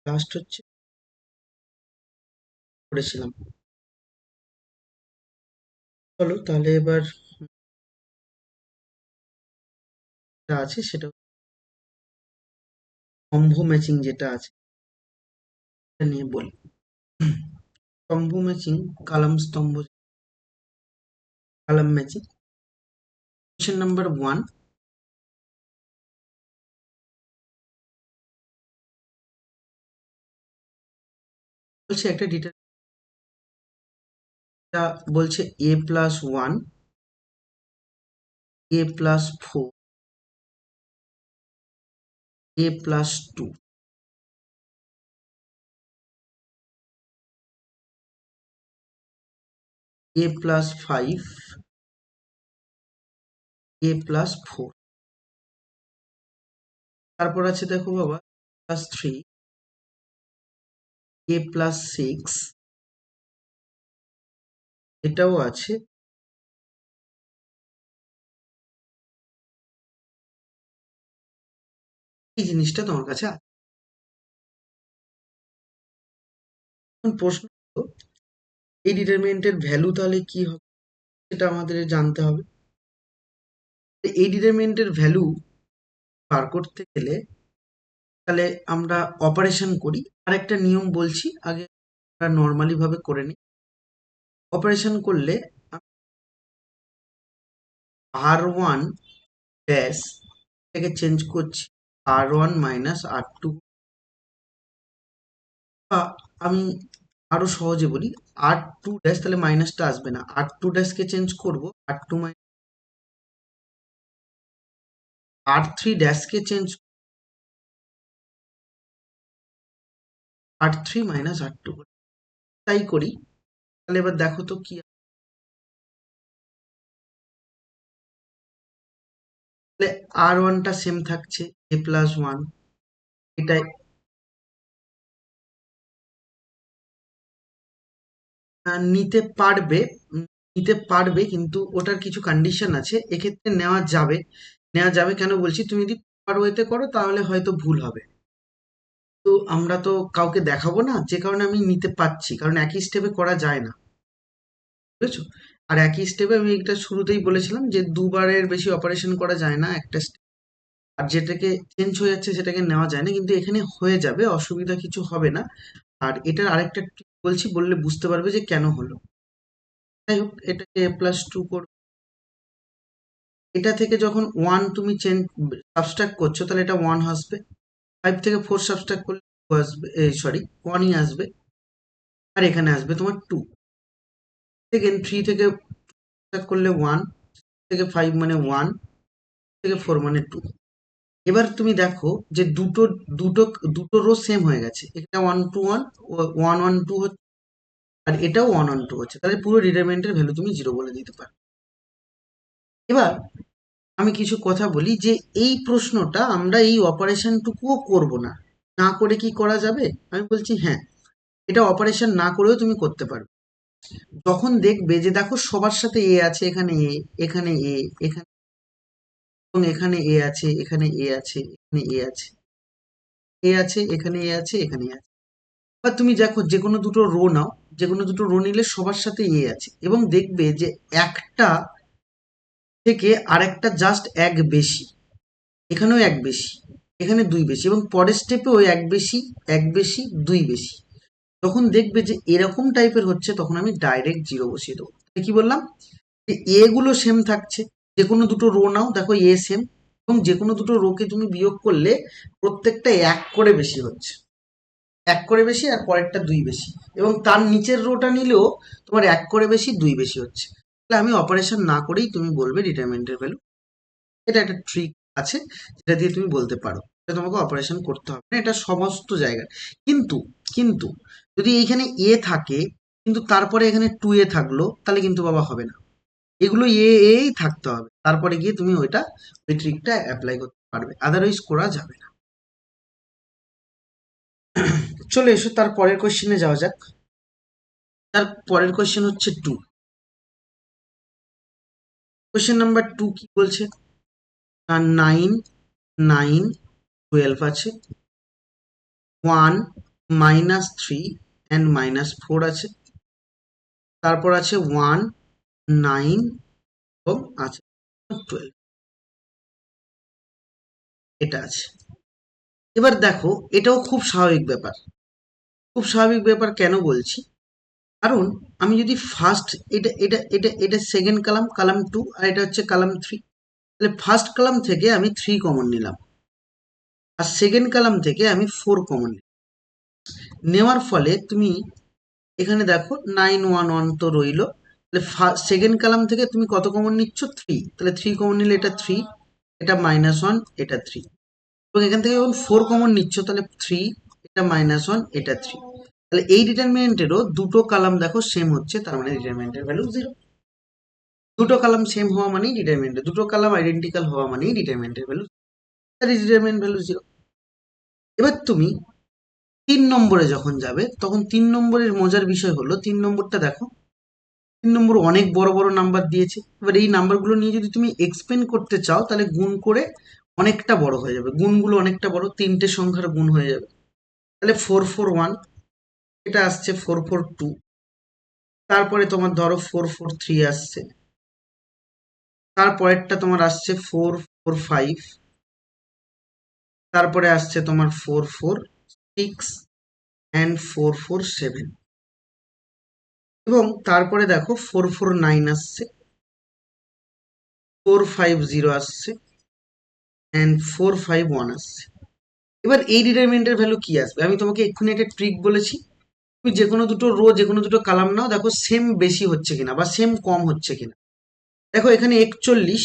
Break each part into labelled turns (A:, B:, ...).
A: Last হচ্ছে করেছিলাম। চলো তাহলে এবার যেটা আছে সেটা স্তম্ভ ম্যাচিং যেটা আছে সেটা নিয়ে বলি। স্তম্ভ ম্যাচিং, কালাম ম্যাচিং। কোয়েশ্চেন নাম্বার 1, বলছে একটা ডেটা বলছে a+1, a+4, a+2, a+5, a+4। তারপর আছে দেখো বাবা +3, a+6, এটাও আছে। এই জিনিসটা তোমার কাছে আছে। এখন প্রশ্ন হলো, এই ডিটারমিনেন্টের ভ্যালু তাহলে কি হবে সেটা আমাদের জানতে হবে। এই ডিটারমিনেন্টের ভ্যালু বার করতে গেলে তাহলে আমরা অপারেশন করি। আরেকটা নিয়ম বলছি, আগে আমরা নর্মালি ভাবে করে নিই। অপারেশন করলে R1 ড্যাশ থেকে চেঞ্জ করছি R1 মাইনাস R2, বা আমি আরো সহজে বলি R2 ড্যাশ, তাহলে মাইনাসটা আসবে না, R2 ড্যাশকে চেঞ্জ করবো R2 minus, R3 ড্যাশকে change R3 minus R2, তাই করি। তাহলে এবার দেখো তো কি, তাহলে R1টা সেম থাকছে a+1, এটা নিতে পারবে, নিতে পারবে, কিন্তু ওটার কিছু কন্ডিশন আছে। এক্ষেত্রে নেওয়া যাবে কেন বলছি, তুমি যদি প্রপার ওয়েতে করো তাহলে হয়তো ভুল হবে। তো আমরা তো কাউকে দেখাবো না, যে কারণে আমি নিতে পারছি, কারণ একই স্টেপে করা যায় না, বুঝেছো? আর একই স্টেপে আমি এটা শুরুতেই বলেছিলাম যে দুবারের বেশি অপারেশন করা যায় না একটা step, আর যেটাকে চেঞ্জ হয়ে যাচ্ছে সেটাকে নেওয়া যায় না, কিন্তু এখানে হয়ে যাবে, অসুবিধা কিছু হবে না। আর এটার আরেকটা trick বলছি, বললে বুঝতে পারবে যে কেন হলো। যাই হোক, এটাকে a+2 করবে। এটা থেকে যখন 1 তুমি সাবস্ট্রাক্ট করছো তাহলে এটা 1 আসবে। 5 থেকে 4 সাবস্ট্রাক্ট করলে 2 আসবে, সরি 1ই আসবে। আর এখানে আসবে তোমার 2। সেকেন্ড 3 থেকে সাবট্রাক্ট করলে 1, থেকে 5 মানে 1, থেকে 4 মানে 2। এবার তুমি দেখো যে দুটো দুটো রো সেম হয়ে গেছে, এটা 1 2 1, 1 1 2 হচ্ছে, আর এটাও 1 1 2 হচ্ছে, তাহলে পুরো ডিটারমিনেন্টের ভ্যালু তুমি 0 বলে দিতে পারো। এবার আমি কিছু কথা বলি যে এই প্রশ্নটা আমরা এই অপারেশনটুকুও করব না, না করে কি করা যাবে? আমি বলছি হ্যাঁ, এটা অপারেশন না করেও তুমি করতে পারবে। যখন দেখবে যে দেখো সবার সাথে এ আছে, এখানে এ, এখানে এ, এখানে, এবং এখানে এ আছে, এখানে এ আছে, এখানে এ আছে, এ আছে, এখানে এ আছে, এখানে এ আছে। বা তুমি দেখো যে কোনো দুটো রো নাও, যে কোনো দুটো রো নিলে সবার সাথে এ আছে, এবং দেখবে যে একটা থেকে আরেকটা জাস্ট এক বেশি, এখানেও এক বেশি, এখানে দুই বেশি, এবং পরের স্টেপেও এক বেশি, এক বেশি, দুই বেশি। যখন দেখবে যে এরকম টাইপের হচ্ছে তখন আমি ডাইরেক্ট 0 বসিয়ে দেবো। তাহলে কি বললাম, যে এ গুলো সেম থাকছে, যে কোনো দুটো রো নাও, দেখো এ সেম, এবং যে কোনো দুটো রোকে তুমি বিয়োগ করলে প্রত্যেকটা এক করে বেশি হচ্ছে, এক করে বেশি, আর পরেরটা দুই বেশি, এবং তার নিচের রোটা নিলেও তোমার এক করে বেশি, দুই বেশি হচ্ছে। তাহলে আমি অপারেশন না করেই তুমি বলবে ডিটারমিনেন্টের ভ্যালু। এটা একটা ট্রিক আছে যেটা দিয়ে তুমি বলতে পারো, এটা তোমাকে অপারেশন করতে হবে না, এটা সমস্ত জায়গায়। কিন্তু কিন্তু যদি এইখানে এ থাকে, কিন্তু তারপরে এখানে 2 এ থাকলো, তাহলে কিন্তু বাবা হবে না। এগুলো এই থাকতে হবে, তারপরে গিয়ে তুমি ওই ট্রিকটা অ্যাপ্লাই করতে পারবে, আদারওয়াইজ করা যাবে না। চলে এসো তার পরের কোশ্চেনে যাওয়া যাক। তার পরের কোশ্চেন হচ্ছে 2। কোশ্চেন নাম্বার 2 কি বলছে, 9 9 12 আছে, 1 -3 অ্যান্ড -4 আছে, তারপর আছে 1, 9 এবং আছে 12, এটা আছে। এবার দেখো, এটাও খুব স্বাভাবিক ব্যাপার। খুব স্বাভাবিক ব্যাপার কেন বলছি, কারণ আমি যদি ফার্স্ট, এটা সেকেন্ড কালাম, কালাম 2, আর এটা হচ্ছে কালাম 3, তাহলে ফার্স্ট কালাম থেকে আমি 3 কমন নিলাম, আর সেকেন্ড কালাম থেকে আমি 4 কমন নিলাম। নেওয়ার ফলে তুমি এখানে দেখো 911 তো রইলো, তাহলে সেকেন্ড কালাম থেকে তুমি কত কমন নিচ্ছ? 3, তাহলে 3 কমন নিলে এটা 3, এটা -1, এটা 3, এবং এখান থেকে যখন 4 কমন নিচ্ছ তাহলে 3, এটা -1, এটা 3, তাহলে এই ডিটারমিনেন্টেরও দুটো কালাম দেখো সেম হচ্ছে, তার মানে ডিটারমিনেন্টের ভ্যালু 0। দুটো কালাম সেম হওয়া মানেই ডিটারমিনেন্ট, দুটো কালাম আইডেন্টিক্যাল হওয়া মানেই ডিটারমিনেন্টের ভ্যালু, তার ডিটারমিনেন্ট ভ্যালু 0। এবার তুমি 3 নম্বরে যখন যাবে, তখন 3 নম্বরের মজার বিষয় হলো, 3 নম্বরটা দেখো, 3 নম্বর অনেক বড় বড় নাম্বার দিয়েছে। এবার এই নাম্বারগুলো নিয়ে যদি তুমি এক্সপ্লেন করতে চাও, তাহলে গুণ করে অনেকটা বড় হয়ে যাবে, গুণগুলো অনেকটা বড়, 3টে সংখ্যার গুণ হয়ে যাবে। তাহলে 441, এটা আসছে 442, তারপরে তোমার ধরো 443 আসছে, তারপরেরটা তোমার আসছে 445, তারপরে আসছে তোমার 446 অ্যান্ড 447, এবং তারপরে দেখো 449 আসছে, 450 আসছে, অ্যান্ড 451 আসছে। এবার এই ডিটারমিনেন্টের ভ্যালু কি আসবে? আমি তোমাকে এক্ষুনি একটা ট্রিক বলেছি, তুমি যে কোনো দুটো রো, যে কোনো দুটো কালাম নাও, দেখো সেম বেশি হচ্ছে কিনা বা সেম কম হচ্ছে কিনা। দেখো এখানে 41,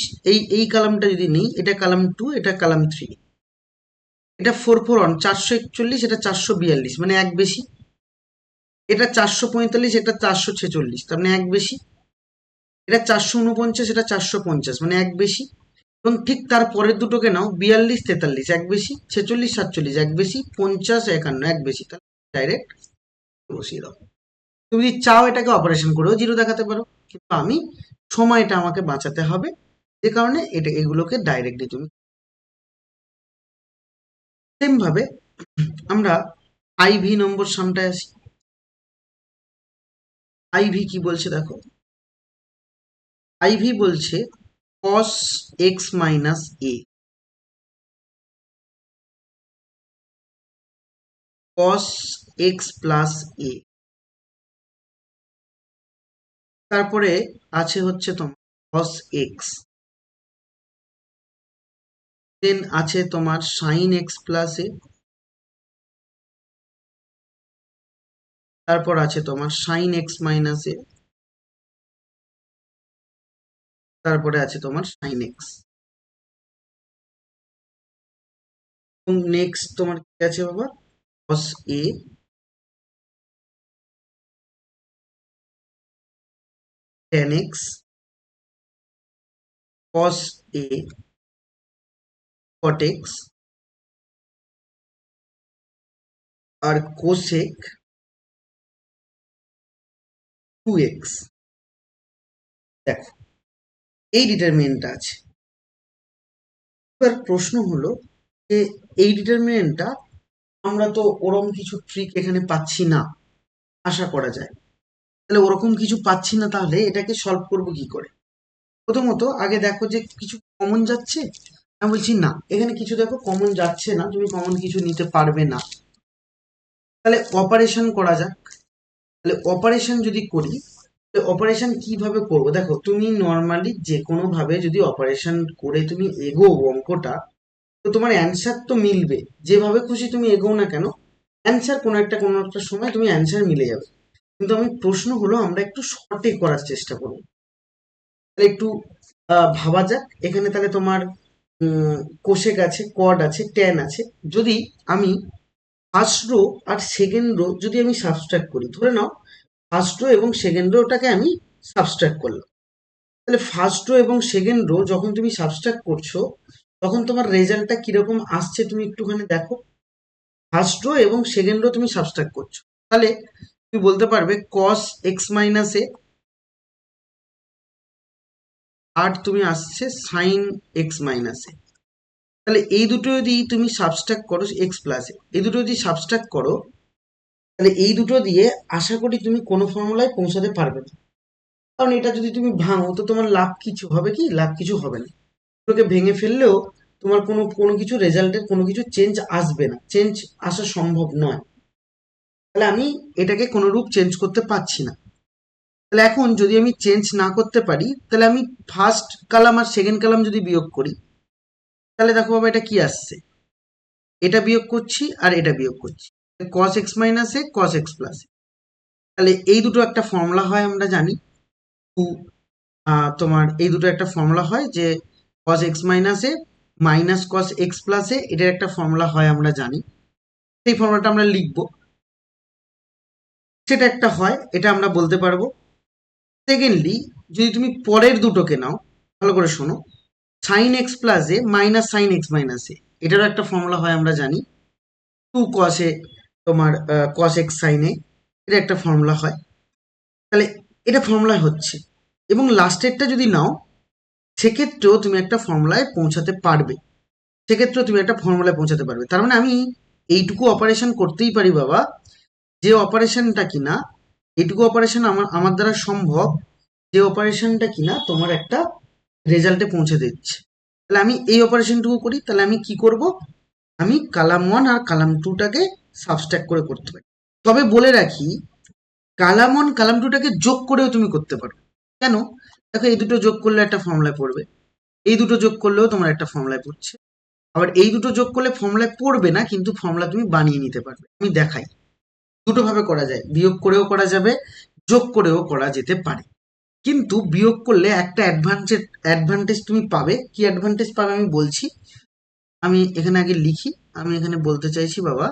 A: এই কালামটা যদি নেই, এটা কালাম 2, এটা কালাম 3, এটা 441, 441, এটা 442, মানে এক বেশি। এটা 445, এটা 446, তার মানে এক বেশি। এটা 449, এটা 450, মানে এক বেশি। এবং ঠিক তার পরের দুটোকে নাও, 42, 43, এক বেশি, 46, 47, এক বেশি, 50, 51, এক বেশি, তাহলে ডাইরেক্ট বসিয়ে দাও। তুমি যদি চাও এটাকে অপারেশন করেও 0 দেখাতে পারো, কিন্তু আমি সময়টা আমাকে বাঁচাতে হবে, যে কারণে এটা এগুলোকে ডাইরেক্টলি তুমি। সেম ভাবে আমরা আইভি নম্বর সামটায় আসি। আইভি কি বলছে দেখো, আইভি বলছে cos x minus a, cos x plus a, তারপরে আছে হচ্ছে তোমার cos x, দেন আছে তোমার sin x প্লাস a, তারপর আছে তোমার sin x মাইনাস a, তারপরে আছে তোমার sin x, এবং নেক্সট তোমার কি আছে বাবা, cos a, tan x, cos a, cot x, R cosec 2x। দেখো এই ডিটারমিনেন্টটা আছে। এবার প্রশ্ন হলো যে এই ডিটারমিনেন্টটা, আমরা তো ওরকম কিছু ট্রিক এখানে পাচ্ছি না, আশা করা যায়। তাহলে ওরকম কিছু পাচ্ছি না, তাহলে এটাকে সলভ করব কি করে? প্রথমত আগে দেখো যে কিছু কমন যাচ্ছে। আমি বলছি না, এখানে কিছু দেখো কমন যাচ্ছে না, তুমি কমন কিছু নিতে পারবে না। তাহলে অপারেশন করা যাক। তাহলে অপারেশন যদি করি, অপারেশন কিভাবে করব? দেখো তুমি নর্মালি যে কোনো ভাবে যদি অপারেশন করে তুমি এগোও অঙ্কটা, তো তোমার অ্যান্সার তো মিলবে, যেভাবে খুশি তুমি এগোও না কেন, অ্যান্সার কোনো একটা সময় তুমি অ্যান্সার মিলে যাবে। কিন্তু আমি প্রশ্ন হলো, আমরা একটু শর্টে করার চেষ্টা করব। তাহলে একটু ভাবা যাক। এখানে তাহলে তোমার কোশেক আছে, কড আছে, ট্যান আছে। যদি আমি ফার্স্ট রো আর সেকেন্ড রো যদি আমি সাবস্ট্রাক্ট করি, ধরে নাও ফার্স্ট রো এবং সেকেন্ড রোটাকে আমি সাবস্ট্রাক্ট করলাম, তাহলে ফার্স্ট রো এবং সেকেন্ড রো যখন তুমি সাবস্ট্রাক্ট করছো, তখন তোমার রেজাল্টটা কিরকম আসছে তুমি একটুখানি দেখো। ফার্স্ট রো এবং সেকেন্ড রো তুমি সাবস্ট্রাক্ট করছো, তাহলে তুমি বলতে পারবে cos x মাইনাস এ, আর তুমি আসছে sin x মাইনাস এ। তাহলে এই দুটো যদি তুমি সাবস্ট্রাক্ট করো, এক্স প্লাস এ, এই দুটো যদি সাবস্ট্রাক্ট করো, তাহলে এই দুটো দিয়ে আশা করি তুমি কোনো ফর্মুলায় পৌঁছাতে পারবে না, কারণ এটা যদি তুমি ভাঙো তো তোমার লাভ কিছু হবে কি, লাভ কিছু হবে না। দুটোকে ভেঙে ফেললেও তোমার কোনো কোনো কিছু রেজাল্টের কোনো কিছু চেঞ্জ আসবে না, চেঞ্জ আসা সম্ভব নয়। তাহলে আমি এটাকে কোনো রূপ চেঞ্জ করতে পারছি না। তাহলে এখন যদি আমি চেঞ্জ না করতে পারি, তাহলে আমি ফার্স্ট কালাম আর সেকেন্ড কালাম যদি বিয়োগ করি, তাহলে দেখো বাবা এটা কি আসছে, এটা বিয়োগ করছি আর এটা বিয়োগ করছি, cos x মাইনাস এ cos x প্লাস। তাহলে এই দুটো একটা ফর্মুলা হয় আমরা জানি, তোমার এই দুটো একটা ফর্মুলা হয় যে cos x মাইনাস এ মাইনাস cos x প্লাস এ, এটার একটা ফর্মুলা হয় আমরা জানি। সেই ফর্মুলাটা আমরা লিখবো, সেটা একটা হয়, এটা আমরা বলতে পারবো। সেকেন্ডলি যদি তুমি পরের দুটোকে নাও, ভালো করে শোনো, সাইন এক্স প্লাস এ মাইনাস সাইন এক্স মাইনাস এ, এটারও একটা ফর্মুলা হয় আমরা জানি, টু কস এ তোমার কস এক্স সাইন এ, এটা একটা ফর্মুলা হয়। তাহলে এটা ফর্মুলায় হচ্ছে, এবং লাস্টেরটা যদি নাও সেক্ষেত্রেও তুমি একটা ফর্মুলায় পৌঁছাতে পারবে, সেক্ষেত্রেও তুমি একটা ফর্মুলায় পৌঁছাতে পারবে। তার মানে আমি এইটুকু অপারেশন করতেই পারি বাবা, যে অপারেশনটা কিনা, এইটুকু অপারেশন আমার আমার দ্বারা সম্ভব, যে অপারেশনটা কিনা তোমার একটা রেজাল্টে পৌঁছে দিচ্ছে। তাহলে আমি এই অপারেশনটুকু করি, তাহলে আমি কি করব, আমি কালাম 1 আর কালাম 2টাকে সাবস্ট্রাক্ট করে করতে পারি। তবে বলে রাখি, কালাম 1 কালাম 2টাকে যোগ করেও তুমি করতে পারো। কেন? দেখো এই দুটো যোগ করলে একটা ফর্মুলায় পড়বে, এই দুটো যোগ করলেও তোমার একটা ফর্মুলায় পড়ছে, আবার এই দুটো যোগ করলে ফর্মুলায় পড়বে না, কিন্তু ফর্মুলা তুমি বানিয়ে নিতে পারবে। আমি দেখাই, দুটো ভাবে করা যায়, বিয়োগ করেও করা যাবে, যোগ করেও করা যেতে পারে। কিন্তু বিয়োগ করলে একটা অ্যাডভান্টেজ তুমি পাবে। কি অ্যাডভান্টেজ পাবে আমি বলছি, আমি এখানে আগে লিখি। আমি এখানে বলতে চাইছি বাবা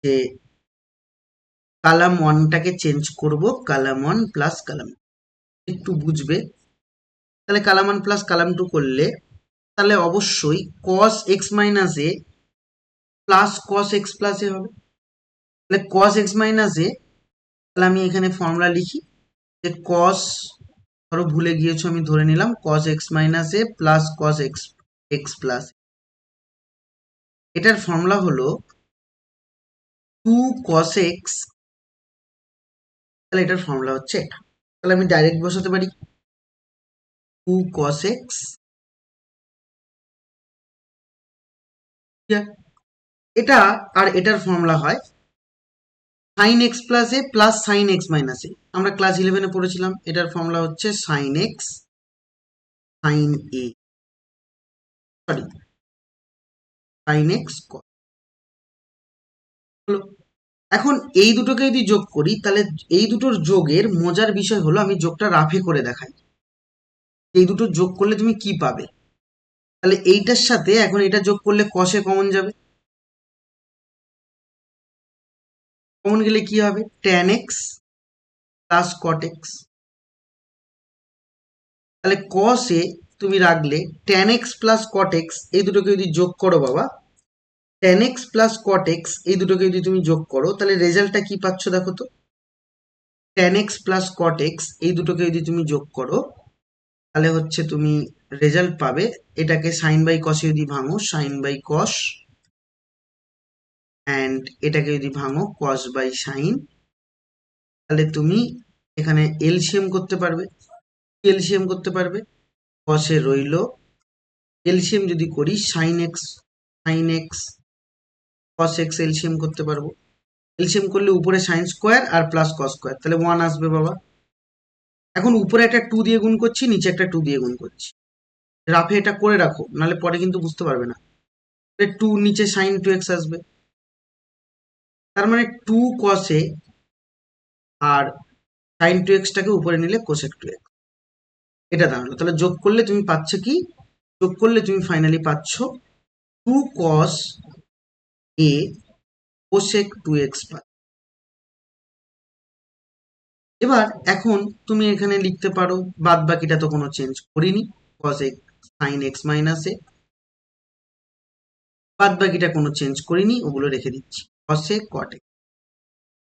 A: যে কালাম 1টাকে চেঞ্জ করব কালাম 1 প্লাস কালাম, একটু বুঝবে। তাহলে কালাম 1 প্লাস কালাম 2 করলে তাহলে অবশ্যই cos x minus A plus cos x plus এ হবে। তাহলে cos x মাইনাস এ, তাহলে আমি এখানে ফর্মুলা লিখি যে cos, ধরো ভুলে গিয়েছো আমি ধরে নিলাম, cos x minus A plus cos x x plus, এটার ফর্মুলা হলো 2 cos x, তাহলে এটার ফর্মুলা হচ্ছে এটা। তাহলে আমি ডাইরেক্ট বসাতে পারি 2 cos x, এটা আর এটার ফর্মুলা হয় sin x প্লাস এ প্লাস sin x মাইনাস এ। আমরা ক্লাস 11-এ পড়েছিলাম, এটার ফর্মুলা হচ্ছে sin x sin a, sorry sin x cos। হলো। এখন এই দুটোকে যদি যোগ করি, তাহলে এই দুটোর যোগের মজার বিষয় হলো, আমি যোগটা রাফে করে দেখাই, এই দুটো যোগ করলে তুমি কি পাবে। তাহলে এইটার সাথে এখন এটা যোগ করলে কষে কমন যাবে, কমন গেলে কি হবে, tan x plus cot x। তাহলে cos এ তুমি রাখলে tan x plus cot x, এই দুটোকে যদি যোগ করো বাবা, tan x plus cot x এই দুটোকে যদি তুমি যোগ করো, তাহলে রেজাল্টটা কি পাচ্ছ দেখো তো, tan x plus cot x এই দুটোকে যদি তুমি যোগ করো, তাহলে হচ্ছে তুমি রেজাল্ট পাবে, এটাকে সাইন বাই কসে যদি ভাঙো সাইন বাই কস, অ্যান্ড এটাকে যদি ভাঙো কস বাই সাইন, তাহলে তুমি এখানে এলসিএম করতে পারবে। এলসিএম করতে পারবে, কসে রইল, এলসিএম যদি করি sine x cos x LCM করতে পারবো। এলসিএম করলে উপরে সাইন স্কোয়ার আর প্লাস কস স্কোয়ার, তাহলে 1 আসবে বাবা। এখন উপরে একটা 2 দিয়ে গুণ করছি, নিচে একটা 2 দিয়ে গুণ করছি, রাফে এটা করে রাখো, নাহলে পরে কিন্তু বুঝতে পারবে না। 2 নিচে সাইন 2x আসবে, তার মানে 2 কসে আর সাইন 2x-টাকে উপরে নিলে কোসেক 2x, এটা দাঁড়ালো। তাহলে যোগ করলে তুমি পাচ্ছ কি, যোগ করলে তুমি ফাইনালি পাচ্ছ 2 cos a কোসেক 2x। এবার এখন তুমি এখানে লিখতে পারো, বাদ বাকিটা তো কোনো চেঞ্জ করিনি, cos x sin x minus A, বাদ বাকিটা কোনো চেঞ্জ করিনি, ওগুলো রেখে দিচ্ছি, cos a cot x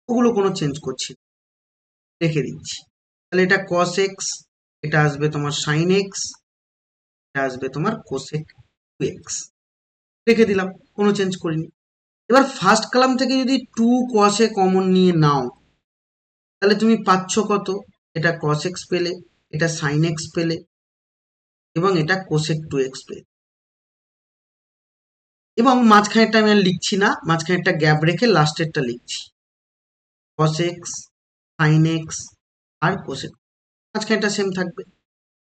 A: ওগুলো কোনো চেঞ্জ করছি না, রেখে দিচ্ছি। তাহলে এটা cos x, এটা আসবে তোমার sin x, এটা আসবে তোমার cosec 2x, রেখে দিলাম, কোনো চেঞ্জ করিনি। এবার ফার্স্ট কলাম থেকে যদি 2 cos a কমন নিয়ে নাও, তাহলে তুমি পাচ্ছ কত? এটা cos x পেলে, এটা sin x পেলে, এবং এটা cosec 2x পেলে। এবং মাঝখানেরটা আমি আর লিখছি না, মাঝখানেরটা গ্যাপ রেখে লাস্টেরটা লিখছি। cos x, sin x আর cosec, মাঝখানেরটা সেম থাকবে।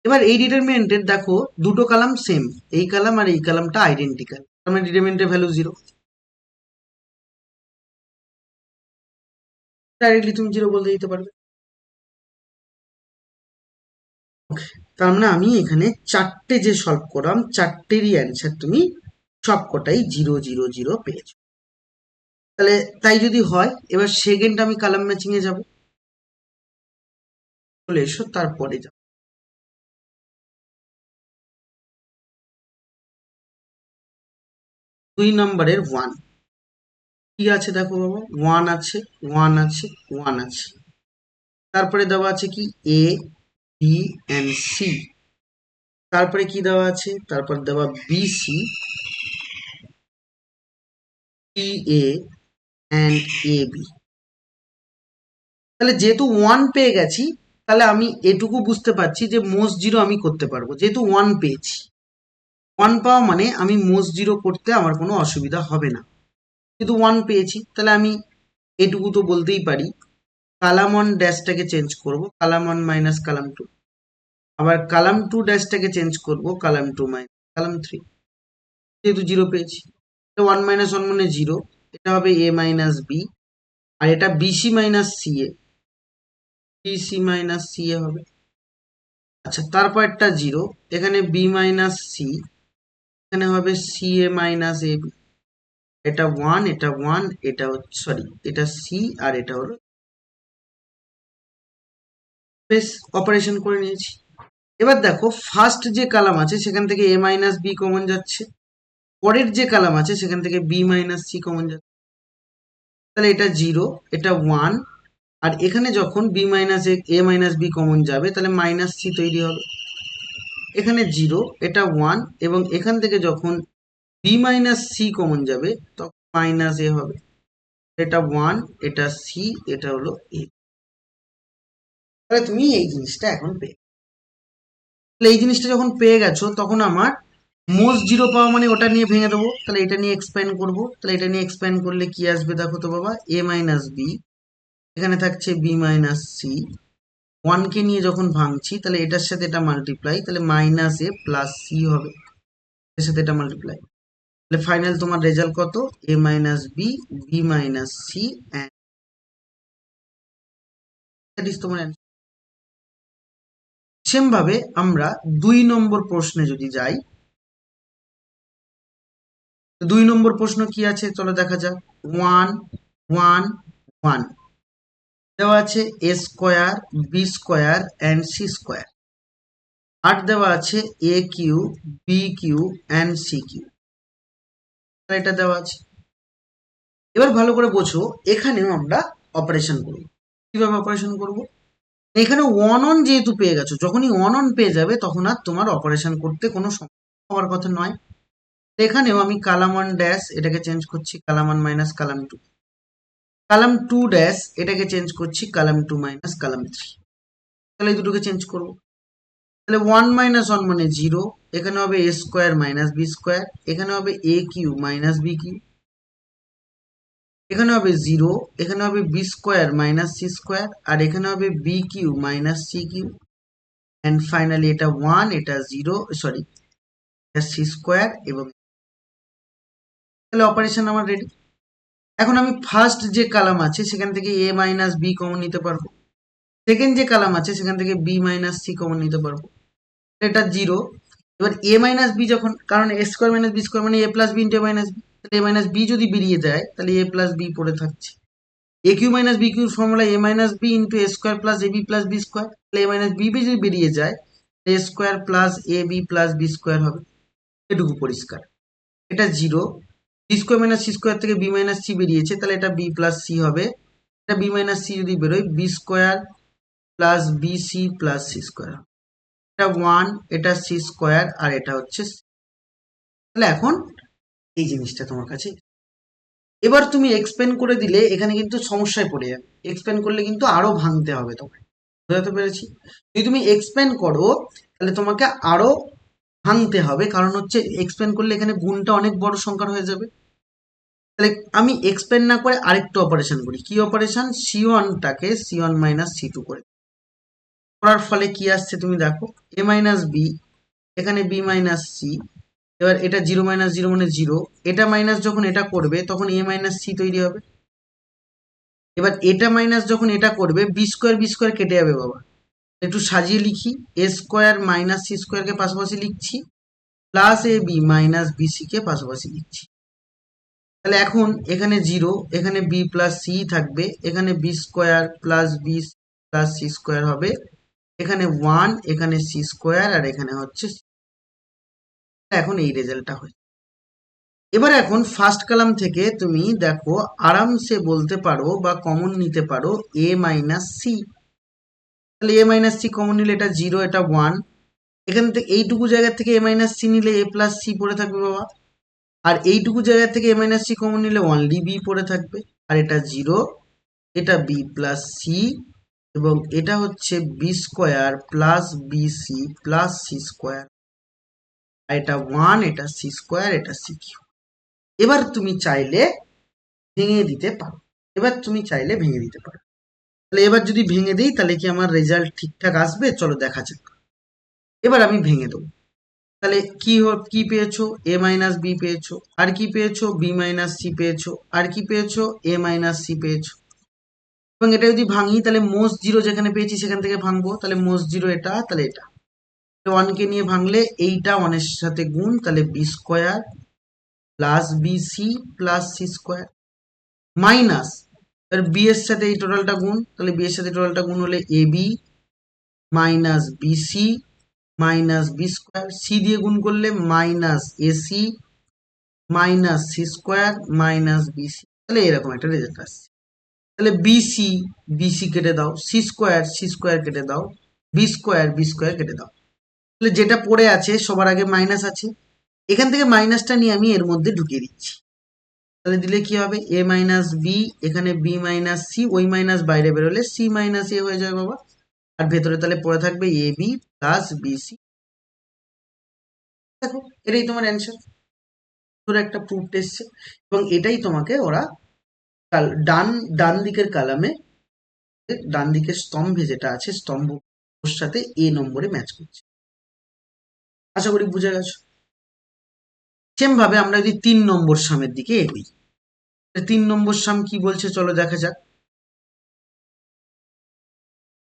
A: এবার এই ডিটারমিনেন্টের দেখো দুটো কলাম সেম, এই কলাম আর এই কলামটা আইডেন্টিক্যাল, তার মানে ডিটারমিনেন্টের ভ্যালু 0। ডাইরেক্টলি তুমি 0 বলতে দিতে পারবে। তার মানে আমি এখানে চারটে যে সলভ করলাম, চারটেরই অ্যান্সার তুমি সবকটাই 0 0 0 পেয়েছো। তাহলে তাই যদি হয়, এবার সেকেন্ড আমি কলাম ম্যাচিং এ যাব। চলে এসো, তারপরে যাও। 2 নম্বরের 1 কি আছে দেখো বাবা, 1 আছে, 1 আছে, 1 আছে। তারপরে দেওয়া আছে কি এ, বি এন্ড সি। তারপরে কি দেওয়া আছে? তারপর দেওয়া B C, E A and A B. তাহলে যেহেতু 1 পেয়ে গেছি, তাহলে আমি এটুকু বুঝতে পারছি যে মোস্ট জিরো আমি করতে পারবো, যেহেতু 1 পেয়েছি। 1 পাওয়া মানে আমি মোস্ট জিরো করতে আমার কোনো অসুবিধা হবে না, যেহেতু 1 পেয়েছি। তাহলে আমি এটুকু তো বলতেই পারি, কালাম 1 ড্যাশটাকে চেঞ্জ করব কালাম 1 মাইনাস কালাম 2, আবার কালাম 2 ড্যাশটাকে চেঞ্জ করব কালাম 2 মাইনাস কালাম 3, যেহেতু 0 পেয়েছি। 1 মাইনাস 1 মানে 0, এটা হবে এ মাইনাস বি, আর এটা বিসি মাইনাস সি এ, বিসি মাইনাস সি এ হবে। আচ্ছা, তারপরটা 0, এখানে বি মাইনাস সি, এখানে হবে C a minus A B. এটা 1, এটা 1, এটা সরি, এটা সি আর এটা হলো। বেশ, অপারেশন করে নিয়েছি। এবার দেখো ফার্স্ট যে কালাম আছে সেখান থেকে এ মাইনাস বি কমন যাচ্ছে, পরের যে কালাম আছে সেখান থেকে বি মাইনাস সি কমন যাচ্ছে। তাহলে এটা 0, এটা 1, আর এখানে যখন বি মাইনাস এ মাইনাস বি কমন যাবে তাহলে মাইনাস সি তৈরি হবে। এখানে 0, এটা 1, এবং এখান থেকে যখন বি মাইনাস সি কমন যাবে তখন মাইনাস এ হবে। এটা 1, এটা সি, এটা হলো এ। তাহলে তুমি এই জিনিসটা এখন পেয়ে, তাহলে এই জিনিসটা যখন পেয়ে গেছো তখন আমার মোস্ট জিরো পাওয়া মানে ওটা নিয়ে ভেঙে দেবো, তাহলে এটা নিয়ে এক্সপ্যান্ড করবো। তাহলে এটা নিয়ে এক্সপ্যান্ড করলে কি আসবে দেখো তো বাবা, এ মাইনাস বি, এখানে থাকছে বি মাইনাস সি। 1 কে নিয়ে যখন ভাঙছি তাহলে এটার সাথে এটা মাল্টিপ্লাই, তাহলে মাইনাস এ প্লাস সি হবে, এর সাথে এটা মাল্টিপ্লাই। তাহলে ফাইনাল তোমার রেজাল্ট কত? A minus B, B minus C, and that is তোমার অ্যান্সার। সেম ভাবে আমরা 2 নম্বর প্রশ্নে যদি যাই, 2 নম্বর প্রশ্ন কি আছে চলো দেখা যাক। 1 1 1 দেওয়া আছে A square, B square and C square. আর দেওয়া আছে A cube, B cube and C cube. এটা দেওয়া আছে। এবার ভালো করে বোঝো, এখানেও আমরা অপারেশন করব। কিভাবে অপারেশন করব? এখানে ওয়ান অন যেহেতু পেয়ে গেছো, যখনই ওয়ান অন পেয়ে যাবে তখন আর তোমার অপারেশন করতে কোনো সমস্যা হওয়ার কথা নয়। এখানেও আমি কালাম 1 ড্যাশ এটাকে চেঞ্জ করছি কালাম 1 মাইনাস কালাম 2, কালাম 2 ড্যাশ এটাকে চেঞ্জ করছি কালাম 2 মাইনাস কালাম 3। তাহলে এই দুটোকে চেঞ্জ করবো। তাহলে 1 মাইনাস 1 মানে 0, এখানে হবে A square minus B square, এখানে হবে A Q minus B cube, এখানে হবে 0, এখানে হবে B square minus C square, আর এখানে হবে B cube minus C cube, and finally এটা 1, এটা 0, সরি, এটা সি স্কোয়ার। এবং তাহলে অপারেশন আমার রেডি। এখন আমি ফার্স্ট যে কালাম আছে সেখান থেকে এ মাইনাস বি কমন নিতে পারবো, সেকেন্ড যে কালাম আছে সেখান থেকে বি মাইনাস সি কমন নিতে পারবো, এটা 0। এবার এ মাইনাস বি যখন, কারণ এ স্কোয়ার মাইনাস বি স্কোয়ার মানে এ প্লাস বি ইন্টু এ মাইনাস বি, তাহলে এ মাইনাস বি যদি বেরিয়ে যায় তাহলে এ প্লাস বি পড়ে থাকছে। এ কিউ মাইনাস বি কিউর formula A minus B into A square plus A B plus B square, তাহলে এ মাইনাস বি যদি বেরিয়ে যায় A square plus A B plus B square হবে। এটুকু পরিষ্কার। এটা 0, B square minus C square থেকে বি মাইনাস সি বেরিয়েছে, তাহলে এটা বি প্লাস সি হবে। এটা বি মাইনাস সি যদি বেরোয় B square plus B C plus C square, এটা 1, এটা সি স্কোয়ার, আর এটা হচ্ছে। তাহলে এখন এই জিনিসটা তোমার কাছে এবার তুমি এক্সপ্যান্ড করে দিলে এখানে কিন্তু সমস্যায় পড়ে যাবে, এক্সপ্যান্ড করলে কিন্তু আরো ভাঙতে হবে তোমাকে, বুঝতে পেরেছি? যদি তুমি এক্সপ্যান্ড করো তাহলে তোমাকে আরো ভাঙতে হবে, কারণ হচ্ছে এক্সপ্যান্ড করলে এখানে গুণটা অনেক বড় সংখ্যার হয়ে যাবে। তাহলে আমি এক্সপ্যান্ড না করে আরেকটু অপারেশন করি। কি অপারেশন? C1টাকে C1 মাইনাস C2 করে করার ফলে কি আসছে তুমি দেখো, a মাইনাস বি, এখানে b মাইনাস সি। এবার এটা 0 মাইনাস 0 মানে 0, এটা মাইনাস যখন এটা করবে তখন a মাইনাস সি তৈরি হবে। এবার এটা মাইনাস যখন এটা করবে বি স্কোয়ার কেটে যাবে বাবা, একটু সাজিয়ে লিখি, এ স্কোয়ার মাইনাস সি স্কোয়ারকে পাশাপাশি লিখছি, plus A B minus B C K পাশাপাশি লিখছি। তাহলে এখন এখানে 0, এখানে বি প্লাস সি থাকবে, এখানে B square plus B plus C square হবে, এখানে 1, এখানে সি স্কোয়ার, আর এখানে হচ্ছে এখন এই রেজাল্টটা হয়। এবার এখন ফার্স্ট কলাম থেকে তুমি দেখো আরামসে বলতে পারো বা কমন নিতে পারো এ মাইনাস সি। তাহলে এ মাইনাস সি কমন নিলে এটা 0, এটা 1, এখান থেকে এইটুকু জায়গা থেকে এ মাইনাস সি নিলে এ প্লাস সি পড়ে থাকবে বাবা, আর এইটুকু জায়গা থেকে এ মাইনাস সি কমন নিলে অনলি বি পড়ে থাকবে, আর এটা 0, এটা বি প্লাস সি, এবং এটা হচ্ছে B square plus B C plus C square, আর এটা 1, এটা সি স্কোয়ার, এটা সি কিউ। এবার তুমি চাইলে ভেঙে দিতে পারো, তাহলে এবার যদি ভেঙে দিই তাহলে কি আমার রেজাল্ট ঠিকঠাক আসবে? চলো দেখা যাক। এবার আমি ভেঙে দেবো। তাহলে কি পেয়েছো? এ মাইনাস বি পেয়েছো, আর কি পেয়েছো? বি মাইনাস সি পেয়েছো, আর কি পেয়েছো? এ মাইনাস সি পেয়েছো। এবং এটা যদি ভাঙি তাহলে মোস্ট জিরো যেখানে পেয়েছি সেখান থেকে ভাঙবো, তাহলে মোস্ট জিরো এটা, তাহলে এটা 1 কে নিয়ে ভাঙলে এইটা 1-এর সাথে গুণ, তাহলে B square plus B C plus C square minus, এর বি এর সাথে এই টোটালটা গুণ, তাহলে বি এর সাথে টোটালটা গুণ হলে A B minus B C minus B square, C দিয়ে গুণ করলে minus AC minus C square minus BC, তাহলে এরকম একটা রেজাল্ট আসছে। তাহলে বিসি কেটে দাও, সি স্কোয়ার কেটে দাও, বি স্কোয়ার কেটে দাও। তাহলে যেটা পড়ে আছে সবার আগে মাইনাস আছে, এখান থেকে মাইনাসটা নিয়ে আমি এর মধ্যে ঢুকিয়ে দিচ্ছি। তাহলে দিলে কি হবে? এ মাইনাস বি, এখানে বি মাইনাস সি, ওই মাইনাস বাইরে বেরোলে সি মাইনাস এ হয়ে যাবে বাবা, আর ভেতরে তাহলে পড়ে থাকবে এ বি প্লাস বিসি। দেখো এটাই তোমার অ্যান্সার, ধরো একটা প্রুফ এসছে, এবং এটাই তোমাকে ওরা ডান ডান দিকের কালামে, ডান দিকের স্তম্ভে যেটা আছে স্তম্ভ ওর সাথে এ নম্বরে ম্যাচ করছে। আশা করি বুঝে গেছো। সেম ভাবে আমরা যদি 3 নম্বর সামের দিকে এগোই, 3 নম্বর সাম কি বলছে চলো দেখা যাক।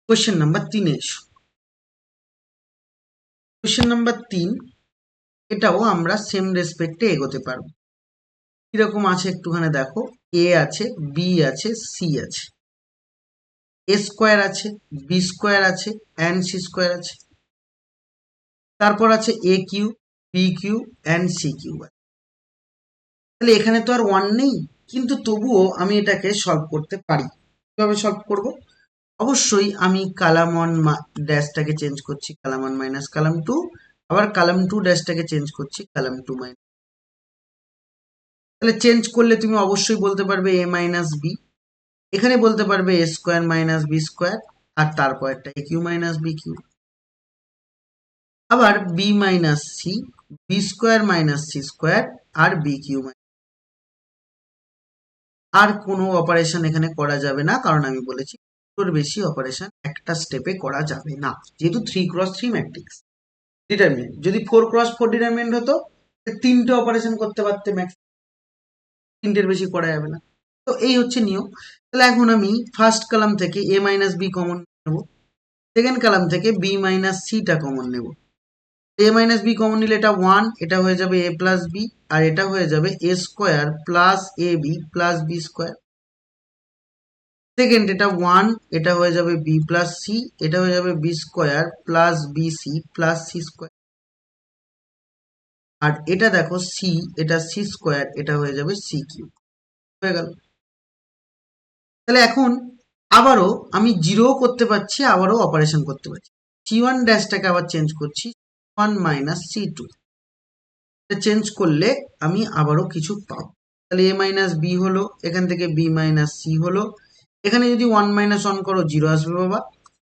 A: কোয়েশ্চেন নাম্বার 3-এ এসো। কোয়েশ্চেন নাম্বার 3, এটাও আমরা সেম রেসপেক্টে এগোতে পারবো। কিরকম আছে একটুখানি দেখো, এ আছে, বি আছে, সি আছে, এ স্কোয়ার আছে, বি স্কোয়ার আছে, অ্যান্ড সি স্কোয়ার আছে, তারপর আছে A cube, B cube, and C cube. তাহলে এখানে তো আর 1 নেই, কিন্তু তবুও আমি এটাকে সলভ করতে পারি। কিভাবে সলভ করব? অবশ্যই আমি কালাম 1 ড্যাশটাকে চেঞ্জ করছি কালাম 1 মাইনাস কালাম 2, আবার কালাম 2 ড্যাশটাকে চেঞ্জ করছি কালাম 2 মাইনাস। তাহলে চেঞ্জ করলে তুমি অবশ্যই বলতে পারবে এ মাইনাস বি, এখানে বলতে পারবে A square minus B square, আর তারপর একটা A Q minus B cube, আবার B minus C, B square minus C square, আর বি কিউ। আর কোনো অপারেশন এখানে করা যাবে না, কারণ আমি বলেছি দুটোর বেশি অপারেশন একটা স্টেপে করা যাবে না, যেহেতু 3x3 ম্যাট্রিক্স ডিটারমিনেন্ট। যদি 4x4 ডিটারমিনেন্ট হতো 3টে অপারেশন করতে পারতে ম্যাক্স, 3টের বেশি করা যাবে না। তো এই হচ্ছে নিয়ম। তাহলে এখন আমি ফার্স্ট কলাম থেকে এ মাইনাস বি কমন নেব, সেকেন্ড কলাম থেকে বি মাইনাস সিটা কমন নেব। এ মাইনাস বি কমন নিলে এটা 1, এটা হয়ে যাবে এ প্লাস বি, আর এটা হয়ে যাবে A square plus A B plus B square. Second এটা 1, এটা হয়ে যাবে বি প্লাস সি, এটা হয়ে যাবে B square plus B C plus C square, আর এটা দেখো সি, এটা সি স্কোয়ার, এটা হয়ে যাবে সি কিউ। হয়ে গেল। তাহলে এখন আবারও আমি জিরো করতে পারছি, আবারও অপারেশন করতে পারছি। C1 ড্যাশটাকে আবার চেঞ্জ করছি 1 মাইনাস C2, চেঞ্জ করলে আমি আবারও কিছু পাবো। তাহলে এ মাইনাস বি হলো, এখান থেকে বি মাইনাস সি হলো। এখানে যদি 1 মাইনাস 1 করো 0 আসবে বাবা।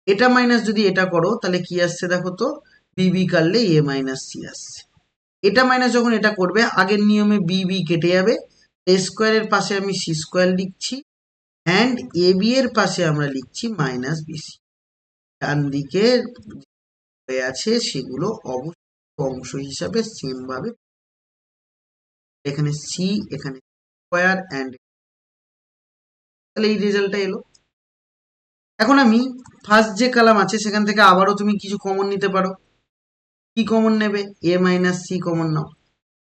A: এটা মাইনাস যদি এটা করো তাহলে কি আসছে দেখো তো, বি বি কাটলে এ মাইনাস সি আসছে। এটা মাইনাস যখন এটা করবে আগের নিয়মে বি বি কেটে যাবে, এ স্কোয়ারের পাশে আমি সি স্কোয়ার লিখছি, অ্যান্ড এ বি এর পাশে আমরা লিখছি মাইনাস বিসি। ডান দিকে হয়ে আছে সেগুলো অবশ্যই অংশ হিসাবে সেম ভাবে, এখানে সি এখানে স্কোয়ার অ্যান্ড, তাহলে এই রেজাল্টটা এলো। এখন আমি ফার্স্ট যে কলাম আছে সেখান থেকে আবারও তুমি কিছু কমন নিতে পারো। কি কমন নেবে? এ মাইনাস সি কমন নাও।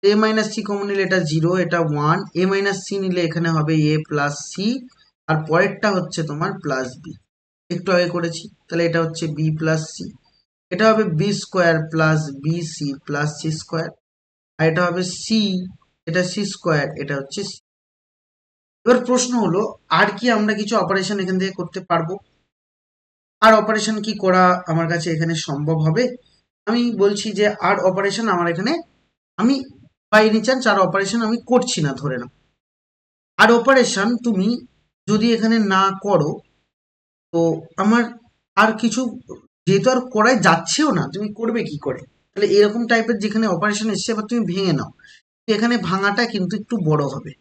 A: এ মাইনাস সি কমন নিলে এটা 0, এটা 1, এ মাইনাস সি নিলে এখানে হবে এ প্লাস সি, আর পরেরটা হচ্ছে তোমার প্লাস বি, একটু আগে করেছি। তাহলে এটা হচ্ছে বি প্লাস সি, এটা হবে B square plus B C plus C square, আর এটা হবে সি, এটা সি স্কোয়ার, এটা হচ্ছে সি। এবার প্রশ্ন হলো, আর কি আমরা কিছু অপারেশন এখান থেকে করতে পারবো? আর অপারেশন কি করা আমার কাছে এখানে সম্ভব হবে? আমি বলছি যে আর অপারেশন আমার এখানে, আমি বাই এনি চান্স আর অপারেশন আমি করছি না ধরে নাও। আর অপারেশন তুমি যদি এখানে না করো তো আমার আর কিছু, যেহেতু আর করাই যাচ্ছেও না, তুমি করবে কি করে? তাহলে এরকম টাইপের যেখানে অপারেশন এসছে এবার তুমি ভেঙে নাও। এখানে ভাঙাটা কিন্তু একটু বড় হবে।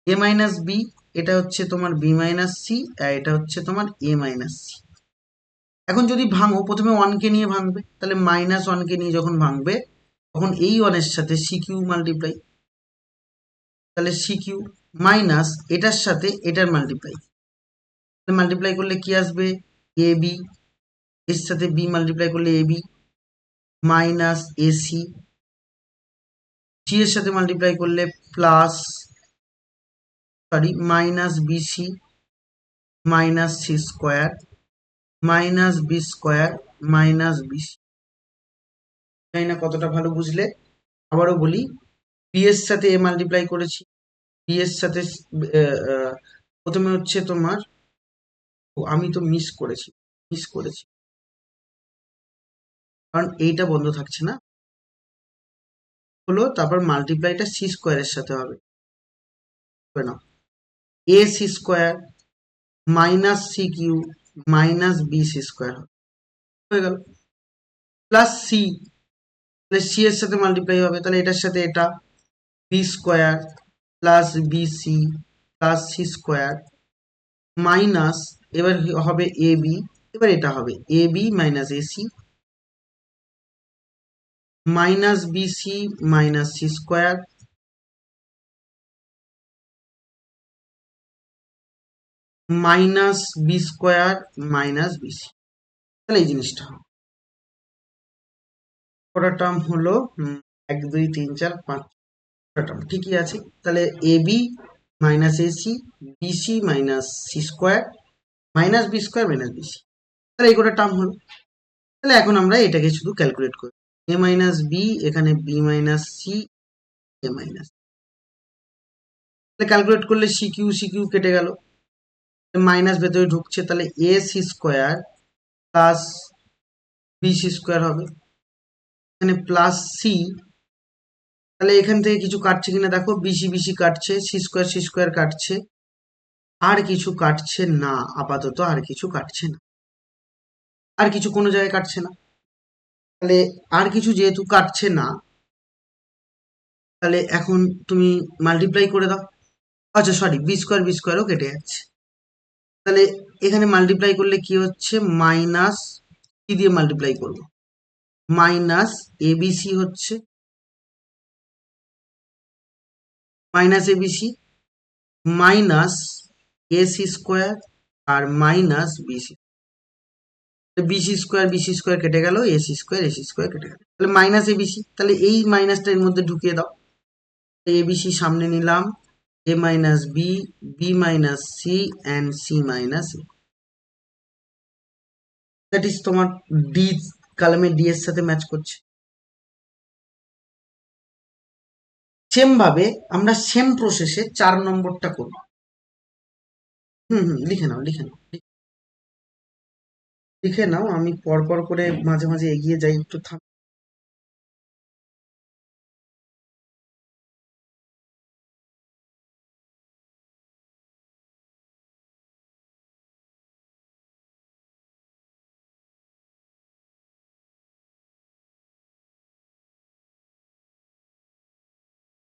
A: এ মাইনাস বি, এটা হচ্ছে তোমার বি মাইনাস সি, আর এটা হচ্ছে তোমার এ মাইনাস সি। এখন যদি ভাঙো প্রথমে ওয়ানকে নিয়ে ভাঙবে, তাহলে মাইনাস ওয়ানকে নিয়ে যখন ভাঙবে তখন এই ওয়ানের সাথে সি কিউ মাল্টিপ্লাই, তাহলে সি কিউ মাইনাস এটার সাথে এটার মাল্টিপ্লাই, মাল্টিপ্লাই করলে কি আসবে? এ বি, এর সাথে বি মাল্টিপ্লাই করলে A B minus AC, C এর সাথে মাল্টিপ্লাই করলে plus, sorry minus BC minus C square minus B square minus BC. জানি না কতটা ভালো বুঝলে। আবারও বলি, বি এর সাথে এ মাল্টিপ্লাই করেছি, বি এর সাথে প্রথমে হচ্ছে তোমার, আমি তো মিস করেছি কারণ এইটা বন্ধ থাকছে না, হলো তারপর মাল্টিপ্লাইটা সি স্কোয়ারের সাথে হবে না, a c square minus C q minus B c square হয়ে গেল, প্লাস সি, তাহলে সি এর সাথে মাল্টিপ্লাই হবে, তাহলে এটার সাথে এটা B square plus BC plus C square minus, এবার হবে এ বি, এবার এটা হবে A B minus AC minus BC minus C square minus B square minus BC. তাহলে এই জিনিসটা কটা টার্ম হলো? 1 2 3 4 5 টার্ম, ঠিকই আছে। তাহলে A B minus AC BC minus C square minus B square minus BC, তাহলে এই কটা টার্ম হলো। তাহলে এখন আমরা এটাকে শুধু ক্যালকুলেট করি, এ মাইনাস বি, এখানে b minus c, a minus, তাহলে ক্যালকুলেট করলে সি কিউ কেটে গেল, মাইনাস ভেতরে ঢুকছে, তাহলে a c square plus B c square হবে, এখানে প্লাস সি, তাহলে এখান থেকে কিছু কাটছে কিনা দেখো, বিসি বিসি কাটছে, সি স্কোয়ার কাটছে, আর কিছু কাটছে না, আপাতত আর কিছু কাটছে না, আর কিছু কোনো জায়গায় কাটছে না। তাহলে আর কিছু যেহেতু কাটছে না, তাহলে এখন তুমি মাল্টিপ্লাই করে দাও। আচ্ছা সরি, বি স্কোয়ারও কেটে যাচ্ছে, তাহলে এখানে মাল্টিপ্লাই করলে কি হচ্ছে, মাইনাস, কি দিয়ে মাল্টিপ্লাই করবো, মাইনাস এবিসি হচ্ছে, minus ABC minus AC square আর মাইনাস বিসি, বিসি স্কোয়ার কেটে গেল, এসি স্কোয়ার কেটে গেল, তাহলে মাইনাস এবিসি, তাহলে এই মাইনাসটা এর মধ্যে ঢুকিয়ে দাও, এবিসি সামনে নিলাম, A minus B, B minus C and C minus A, that is তোমার ডি, কলামে ডি এর সাথে ম্যাচ করছে। সেম ভাবে আমরা সেম প্রসেসে 4 নম্বরটা করব। লিখে নাও লিখে নাও লিখে নাও, আমি পরপর করে মাঝে মাঝে এগিয়ে যাই, একটু থাম।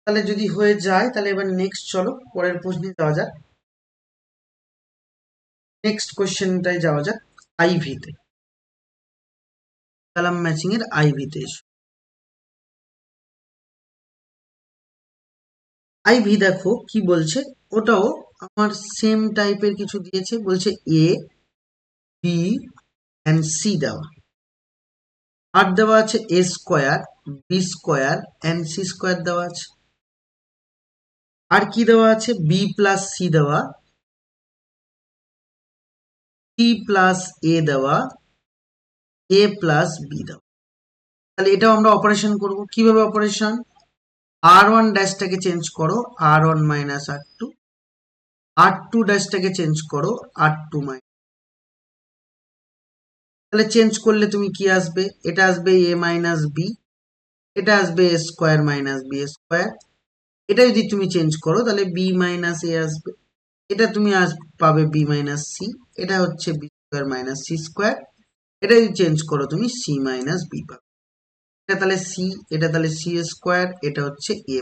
A: তাহলে যদি হয়ে যায় তাহলে এবার নেক্সট চলো পরের প্রশ্নে যাওয়া যাক। নেক্সট কোশ্চেনটায় যাওয়া যাক। আইভিতে, কালাম ম্যাচিং এর আইভিতে এসো। আইভি দেখো কি বলছে, ওটাও আমার সেম টাইপের কিছু দিয়েছে, বলছে এ বি অ্যান্ড সি দেওয়া, আর দেওয়া আছে A square B square and C square দেওয়া আছে। আর কি দেওয়া আছে, বি প্লাস সি দেওয়া, সি প্লাস এ দেওয়া, এ প্লাস বি দেওয়া। তাহলে এটাও আমরা অপারেশন করব। কিভাবে অপারেশন, আর ওয়ান ড্যাশটাকে চেঞ্জ করো আর ওয়ান মাইনাস আর টু, আর টু ড্যাশটাকে চেঞ্জ করো আর টু মাইনাস। তাহলে চেঞ্জ করলে তুমি কি আসবে, এটা আসবে এ মাইনাস বি, এটা আসবে এ স্কোয়ার মাইনাস বি স্কোয়ার। এটা যদি তুমি চেঞ্জ করো তাহলে বি মাইনাস এ আসবে, এটা তুমি পাবে বি মাইনাস সি, এটা হচ্ছে B square minus C square. এটা যদি চেঞ্জ করো তুমি সি মাইনাস বি পাবে। এটা তাহলে সি, এটা তাহলে সি স্কোয়ার, এটা হচ্ছে এ।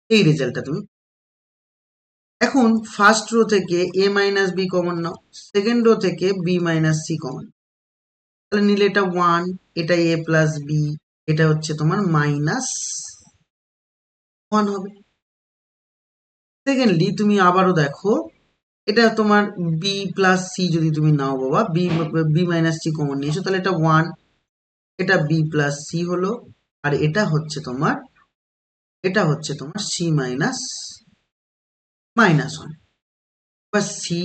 A: এই রেজাল্টটা তুমি। এখন ফার্স্ট রো থেকে এ মাইনাস বি কমন নাও, সেকেন্ড রো থেকে বি মাইনাস সি কমন, তাহলে নিলে এটা ওয়ান, এটা এ প্লাস বি, এটা হচ্ছে তোমার মাইনাস ওয়ান হবে। সেকেন্ডলি তুমি আবারও দেখো, এটা তোমার বি প্লাস সি যদি তুমি নাও বাবা, b B minus c common নিয়েছো, তাহলে এটা ওয়ান, এটা বি প্লাস সি হলো, আর এটা হচ্ছে তোমার সি মাইনাস মাইনাস ওয়ান। এবার সি,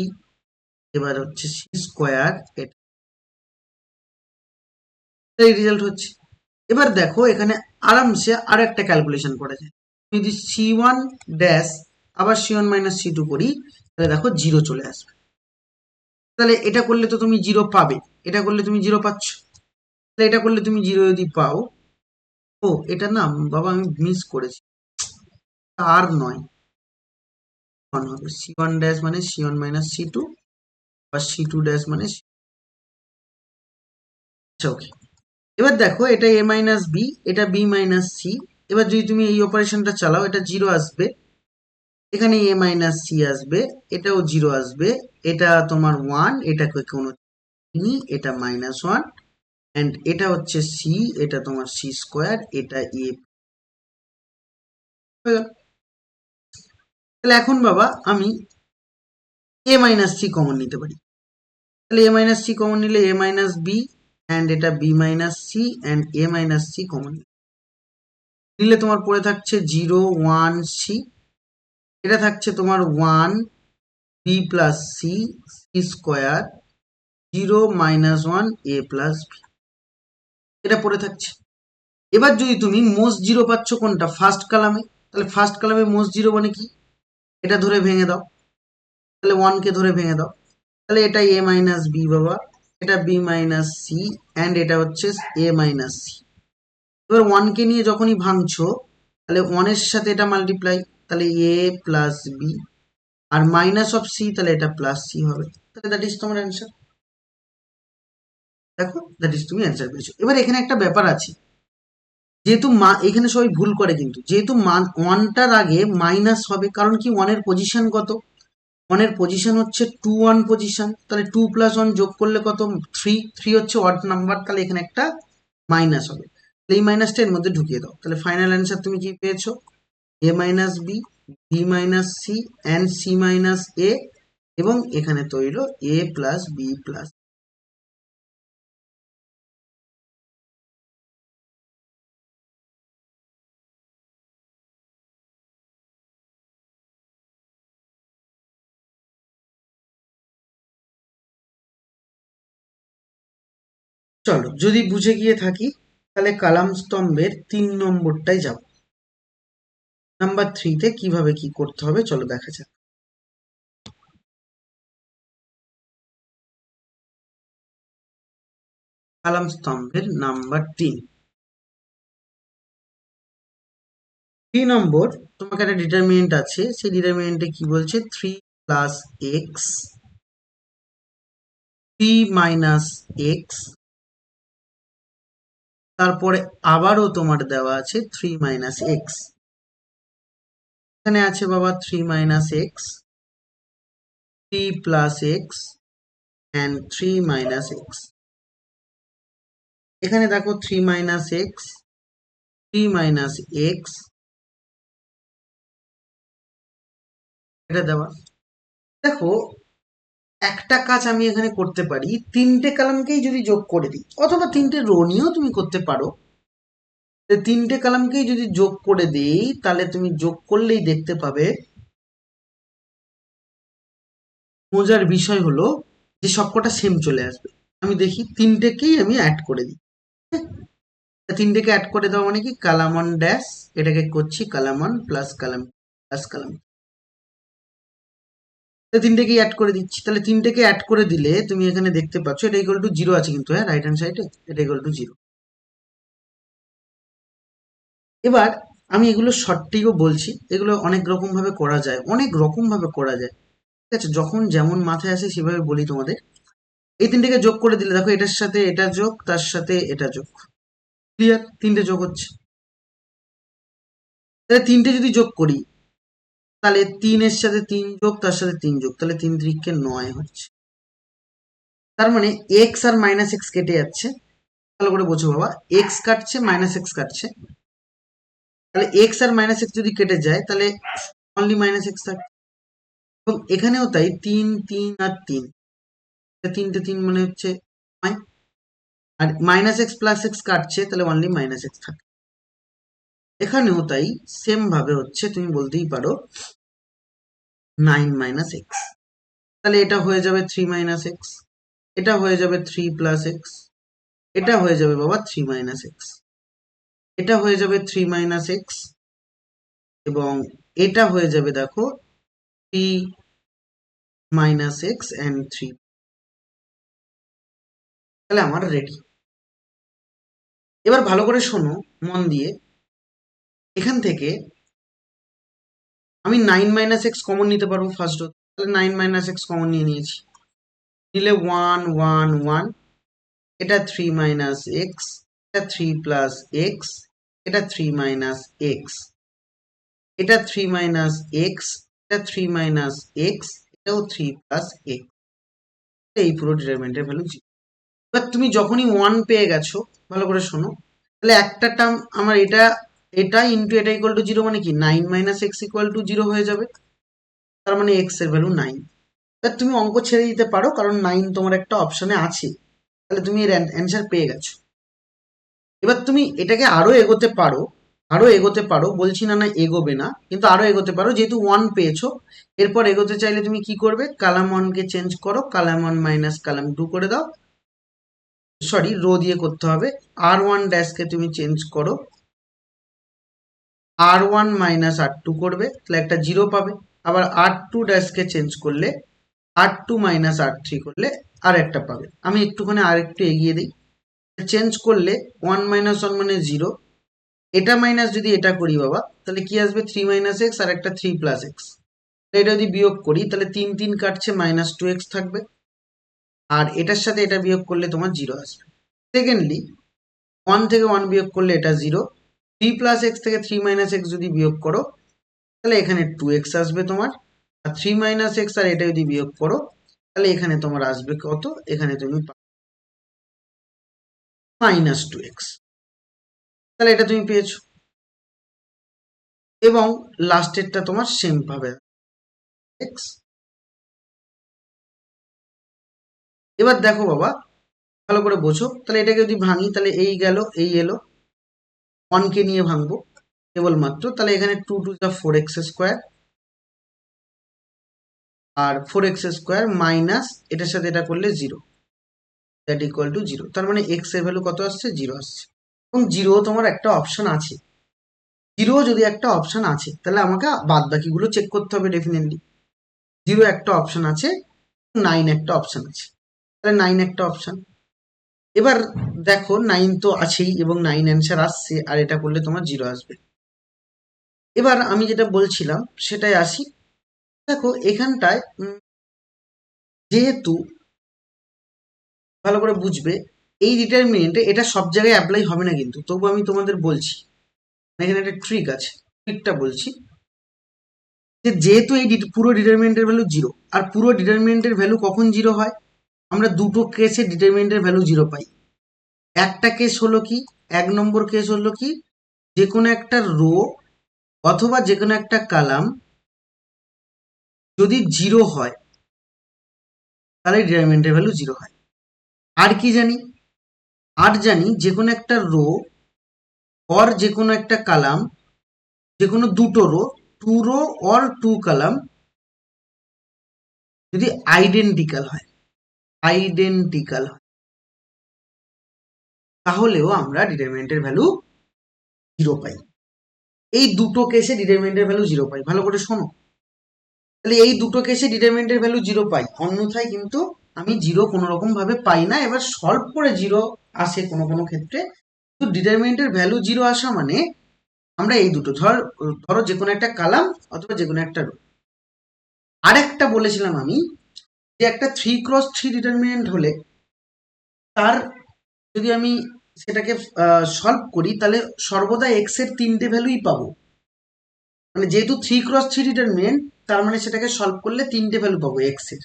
A: এবার হচ্ছে সি স্কোয়ার, এটাই রেজাল্ট হচ্ছে। এবার দেখো এখানে আরামসে আর একটা ক্যালকুলেশন করা যায়। যদি সি ওয়ান ড্যাশ আবার c one minus C two করি, তাহলে দেখো জিরো চলে আসবে। তাহলে এটা করলে তো তুমি জিরো পাবে, এটা করলে তুমি জিরো পাচ্ছ, তাহলে এটা করলে তুমি জিরো যদি পাও, ও এটা না বাবা আমি মিস করেছি, আর নয় ওয়ান হবে। সি ওয়ান ড্যাশ মানে c one minus C two, বা সি টু ড্যাশ মানে ওকে। এবার দেখো এটা এ মাইনাস বি, এটা বি মাইনাস সি। এবার যদি তুমি এই অপারেশনটা চালাও, এটা জিরো আসবে, এখানে এ মাইনাস সি আসবে, এটাও জিরো আসবে, এটা তোমার ওয়ান, এটাকে কোনো এটা মাইনাস ওয়ান, অ্যান্ড এটা হচ্ছে সি, এটা তোমার সি স্কোয়ার, এটা এ। তাহলে এখন বাবা আমি এ মাইনাস সি কমন নিতে পারি, তাহলে এ মাইনাস সি কমন নিলে এ মাইনাস বি, অ্যান্ড এটা b minus C, and a minus c common নিলে তোমার পড়ে থাকছে জিরো ওয়ান সি, এটা থাকছে তোমার one B plus C, C square, zero minus one A plus B, এটা পড়ে থাকছে। এবার যদি তুমি মোস্ট জিরো পাচ্ছ কোনটা, ফার্স্ট কালামে, তাহলে ফার্স্ট কালামে মোস্ট জিরো মানে কি, এটা ধরে ভেঙে দাও, তাহলে ওয়ানকে ধরে ভেঙে দাও, তাহলে এটা এ মাইনাস বি বাবা, এটা বি মাইনাস সি, অ্যান্ড এটা হচ্ছে এ মাইনাস সি। এবার ওয়ানকে নিয়ে যখনই ভাঙছো, তাহলে ওয়ানের সাথে এটা মাল্টিপ্লাই, তাহলে এ প্লাস বি, আর মাইনাস অফ সি, তাহলে এটা প্লাস সি হবে। তাহলে দ্যাট ইজ তোমার অ্যান্সার। দেখো দ্যাট ইজ তুমি অ্যান্সার পেয়েছো। এবার এখানে একটা ব্যাপার আছে, যেহেতু এখানে সবাই ভুল করে, কিন্তু যেহেতু ওয়ানটার আগে মাইনাস হবে, কারণ কি ওয়ানের পজিশন কত, ওয়ানের পজিশন হচ্ছে টু ওয়ান পজিশন, তাহলে টু প্লাস ওয়ান যোগ করলে কত, থ্রি, থ্রি হচ্ছে ওয়ার্ড নাম্বার, তাহলে এখানে একটা মাইনাস হবে, এই মাইনাসটা এর মধ্যে ঢুকিয়ে দাও, তাহলে ফাইনাল অ্যান্সার তুমি কি পেয়েছো, A minus B, B minus C and C minus A, এবং এখানে তৈরি এ প্লাস বি প্লাস। চলো যদি বুঝে গিয়ে থাকি, তাহলে কালাম স্তম্ভের 3 নম্বরটাই যাব। নাম্বার 3-তে কিভাবে কি করতে হবে চলো দেখা যাক। কালাম স্তম্ভের নাম্বার 3 নম্বর, তোমাকে একটা ডিটারমিনেন্ট আছে, সেই ডিটারমিনেন্টে কি বলছে, 3 + x, 3 - x, তারপরে আবারও তোমার দেওয়া আছে 3 - x। এখানে আছে বাবা 3 minus x, 3 plus x and 3 minus x। এখানে দেখো 3 minus x, 3 minus x, এটা দেওয়া। দেখো একটা কাজ আমি এখানে করতে পারি, তিনটে কলামকেই যদি যোগ করে দিই, অথবা তিনটে রো নিয়েও তুমি করতে পারো। তিনটে কলামকেই যদি যোগ করে দিই, তাহলে তুমি যোগ করলেই দেখতে পাবে, মজার বিষয় হলো যে সবকটা সেম চলে আসবে। আমি দেখি তিনটেকেই আমি অ্যাড করে দিই। তিনটেকে অ্যাড করে দেওয়া মানে কি, কালাম অন ড্যাশ, এটাকে করছি column one plus column plus column, তিনটেকেই অ্যাড করে দিচ্ছি। তাহলে তিনটেকে অ্যাড করে দিলে তুমি এখানে দেখতে পাচ্ছ এটা ইকুয়াল টু জিরো আছে কিন্তু, হ্যাঁ রাইট হ্যান্ড সাইডে এটা ইকুয়াল টু জিরো। এবার আমি এগুলো শর্টটিও বলছি, এগুলো অনেক রকম ভাবে করা যায়, অনেক রকম ভাবে করা যায়, ঠিক আছে? যখন যেমন মাথায় আসে সেভাবে বলি তোমাদের। এই তিনটেকে যোগ করে দিলে দেখো, এটার সাথে এটা যোগ, তার সাথে এটা যোগ, ক্লিয়ার? তিনটে যোগ হচ্ছে। তাহলে তিনটে যদি যোগ করি, তাহলে 3 এর সাথে 3 যোগ, তার সাথে 3 যোগ, তাহলে 3 3 9 হচ্ছে। তার মানে এক্স আর মাইনাস এক্স কেটে যাচ্ছে। ভালো করে বোঝো বাবা, এক্স কাটছে মাইনাস এক্স কাটছে, তাহলে এক্স আর মাইনাস এক্স যদি কেটে যায় তাহলে অনলি মাইনাস এক্স থাকে। এবং এখানেও তাই, 3 3 আর 3, তিনটে 3 মানে হচ্ছে 9, আর মাইনাস এক্স প্লাস এক্স কাটছে, তাহলে অনলি মাইনাস এক্স থাকে। এখানেও তাই সেম ভাবে হচ্ছে, তুমি বলতেই পারো 9 মাইনাস এক্স, তাহলে এটা হয়ে যাবে 3 মাইনাস এক্স, এটা হয়ে যাবে 3 প্লাস এক্স, এটা হয়ে যাবে বাবা 3 মাইনাস এক্স, এটা হয়ে যাবে 3 মাইনাস এক্স, এবং এটা হয়ে যাবে দেখো 3 মাইনাস এক্স অ্যান্ড 3। তাহলে আমার রেডি। এবার ভালো করে শোনো মন দিয়ে, এখান থেকে আমি 9 মাইনাস এক্স কমন নিতে পারবো ফার্স্ট। তাহলে 9 মাইনাস এক্স কমন নিয়ে নিয়েছি, নিলে 1 1 1, এটা 3 মাইনাস এক্স, এটা 3 প্লাস এক্স, এটা 3 মাইনাস এক্স, এটা 3 মাইনাস এক্স, এটা 3 মাইনাস এক্স, এটাও 3 প্লাস এক্স। এই পুরো ডিটারমিনেন্টের ভ্যালু 0। এবার তুমি যখনই 1 পেয়ে গেছো, ভালো করে শোনো, তাহলে একটা টার্ম আমার এটা, এটা ইন্টু এটা ইকুয়াল টু 0 মানে কি, 9 মাইনাস এক্স ইকুয়াল টু 0 হয়ে যাবে। তার মানে এক্স এর ভ্যালু 9। তা তুমি অঙ্ক ছেড়ে দিতে পারো, কারণ 9 তোমার একটা অপশনে আছে, তাহলে তুমি এর অ্যান্সার পেয়ে গেছো। এবার তুমি এটাকে আরো এগোতে পারো, আরো এগোতে পারো, বলছি না না এগোবে না, কিন্তু আরো এগোতে পারো, যেহেতু 1 পেয়েছো। এরপর এগোতে চাইলে তুমি কি করবে, কালাম 1 কে চেঞ্জ করো, কালাম 1 মাইনাস কালাম 2 করে দাও, সরি রো দিয়ে করতে হবে। r1 ড্যাশকে তুমি চেঞ্জ করো, r1 মাইনাস r2 করবে, তাহলে একটা 0 পাবে। আবার r2 ড্যাশকে চেঞ্জ করলে, r2 মাইনাস r3 করলে আর একটা পাবে। আমি একটুখানি আর একটু এগিয়ে দিই, চেঞ্জ করলে 1 মাইনাস 1 মানে 0, এটা মাইনাস যদি এটা করি বাবা, তাহলে কি আসবে, 3 মাইনাস এক্স আর একটা 3 প্লাস এক্স। এটা যদি বিয়োগ করি, তাহলে 3 3 কাটছে, মাইনাস 2x থাকবে, আর এটার সাথে এটা বিয়োগ করলে তোমার 0 আসবে। সেকেন্ডলি 1 থেকে 1 বিয়োগ করলে এটা 0, 3 প্লাস এক্স থেকে 3 মাইনাস এক্স যদি বিয়োগ করো, তাহলে এখানে 2x আসবে তোমার, আর 3 মাইনাস এক্স আর এটা যদি বিয়োগ করো, তাহলে এখানে তোমার আসবে কত, এখানে তুমি মাইনাস 2x। তাহলে এটা তুমি পেয়েছো, এবং লাস্টেরটা তোমার সেম ভাবে এক্স। এবার দেখো বাবা, ভালো করে বোঝো, তাহলে এটাকে যদি ভাঙি, তাহলে এই গেল এই এলো, 1 কে নিয়ে ভাঙবো কেবলমাত্র, তাহলে এখানে 2 2 যা 4x স্কোয়ার, আর 4x স্কোয়ার মাইনাস এটার সাথে এটা করলে 0, দ্যাট ইকুয়াল টু 0। তার মানে x এর ভ্যালু কত আসছে, 0 আসছে। এবং 0 তোমার একটা অপশন আছে, 0 যদি একটা অপশন আছে, তাহলে আমাকে বাদ বাকিগুলো চেক করতে হবে ডেফিনেটলি। 0 একটা অপশন আছে, 9 একটা অপশন আছে, তাহলে 9 একটা অপশন। এবার দেখো 9 তো আছেই, এবং 9 অ্যান্সার আসছে, আর এটা করলে তোমার 0 আসবে। এবার আমি যেটা বলছিলাম সেটাই আসি। দেখো এখানটায় যেহেতু, ভালো করে বুঝবে, এই ডিটারমিনেন্টে এটা সব জায়গায় অ্যাপ্লাই হবে না কিন্তু, তবু আমি তোমাদের বলছি, এখানে একটা ট্রিক আছে, ট্রিকটা বলছি। যে যেহেতু এই পুরো ডিটারমিনেন্টের ভ্যালু জিরো, আর পুরো ডিটারমিনেন্টের ভ্যালু কখন জিরো হয়, আমরা দুটো কেসে ডিটারমিনেন্টের ভ্যালু জিরো পাই। একটা কেস হলো কি, 1 নম্বর কেস হলো কি, যে কোনো একটা রো অথবা যে কোনো একটা কলাম যদি জিরো হয় তাহলে ডিটারমিনেন্টের ভ্যালু জিরো হয়। আর কি জানি, আর জানি যে কোনো একটা রো অর যে কোনো একটা কলাম, যে কোনো দুটো রো, 2 রো অর 2 কলাম যদি আইডেন্টিক্যাল হয়, আইডেন্টিক্যাল হয়, তাহলেও আমরা ডিটারমিনেন্টের ভ্যালু জিরো পাই। এই দুটো কেসে ডিটারমিনেন্টের ভ্যালু জিরো পাই, ভালো করে শোনো। তাহলে এই দুটো কেসে ডিটারমিনেন্টের ভ্যালু জিরো পাই, অন্যথায় কিন্তু আমি জিরো কোনো রকম ভাবে পাই না। এবার সলভ করে জিরো আসে কোনো কোনো ক্ষেত্রে, তো ডিটারমিনেন্টের ভ্যালু জিরো আসা মানে আমরা এই দুটো ধরো যে কোনো একটা কলাম অথবা যে কোনো একটা রো। আরেকটা বলেছিলাম আমি যে একটা 3x3 ডিটারমিনেন্ট হলে তার যদি আমি সেটাকে সলভ করি তাহলে সর্বদা এক্স এর 3টে ভ্যালুই পাবো। মানে যেহেতু 3x3 ডিটারমিনেন্ট, তার মানে সেটাকে সলভ করলে 3টে ভ্যালু পাবো এক্স এর,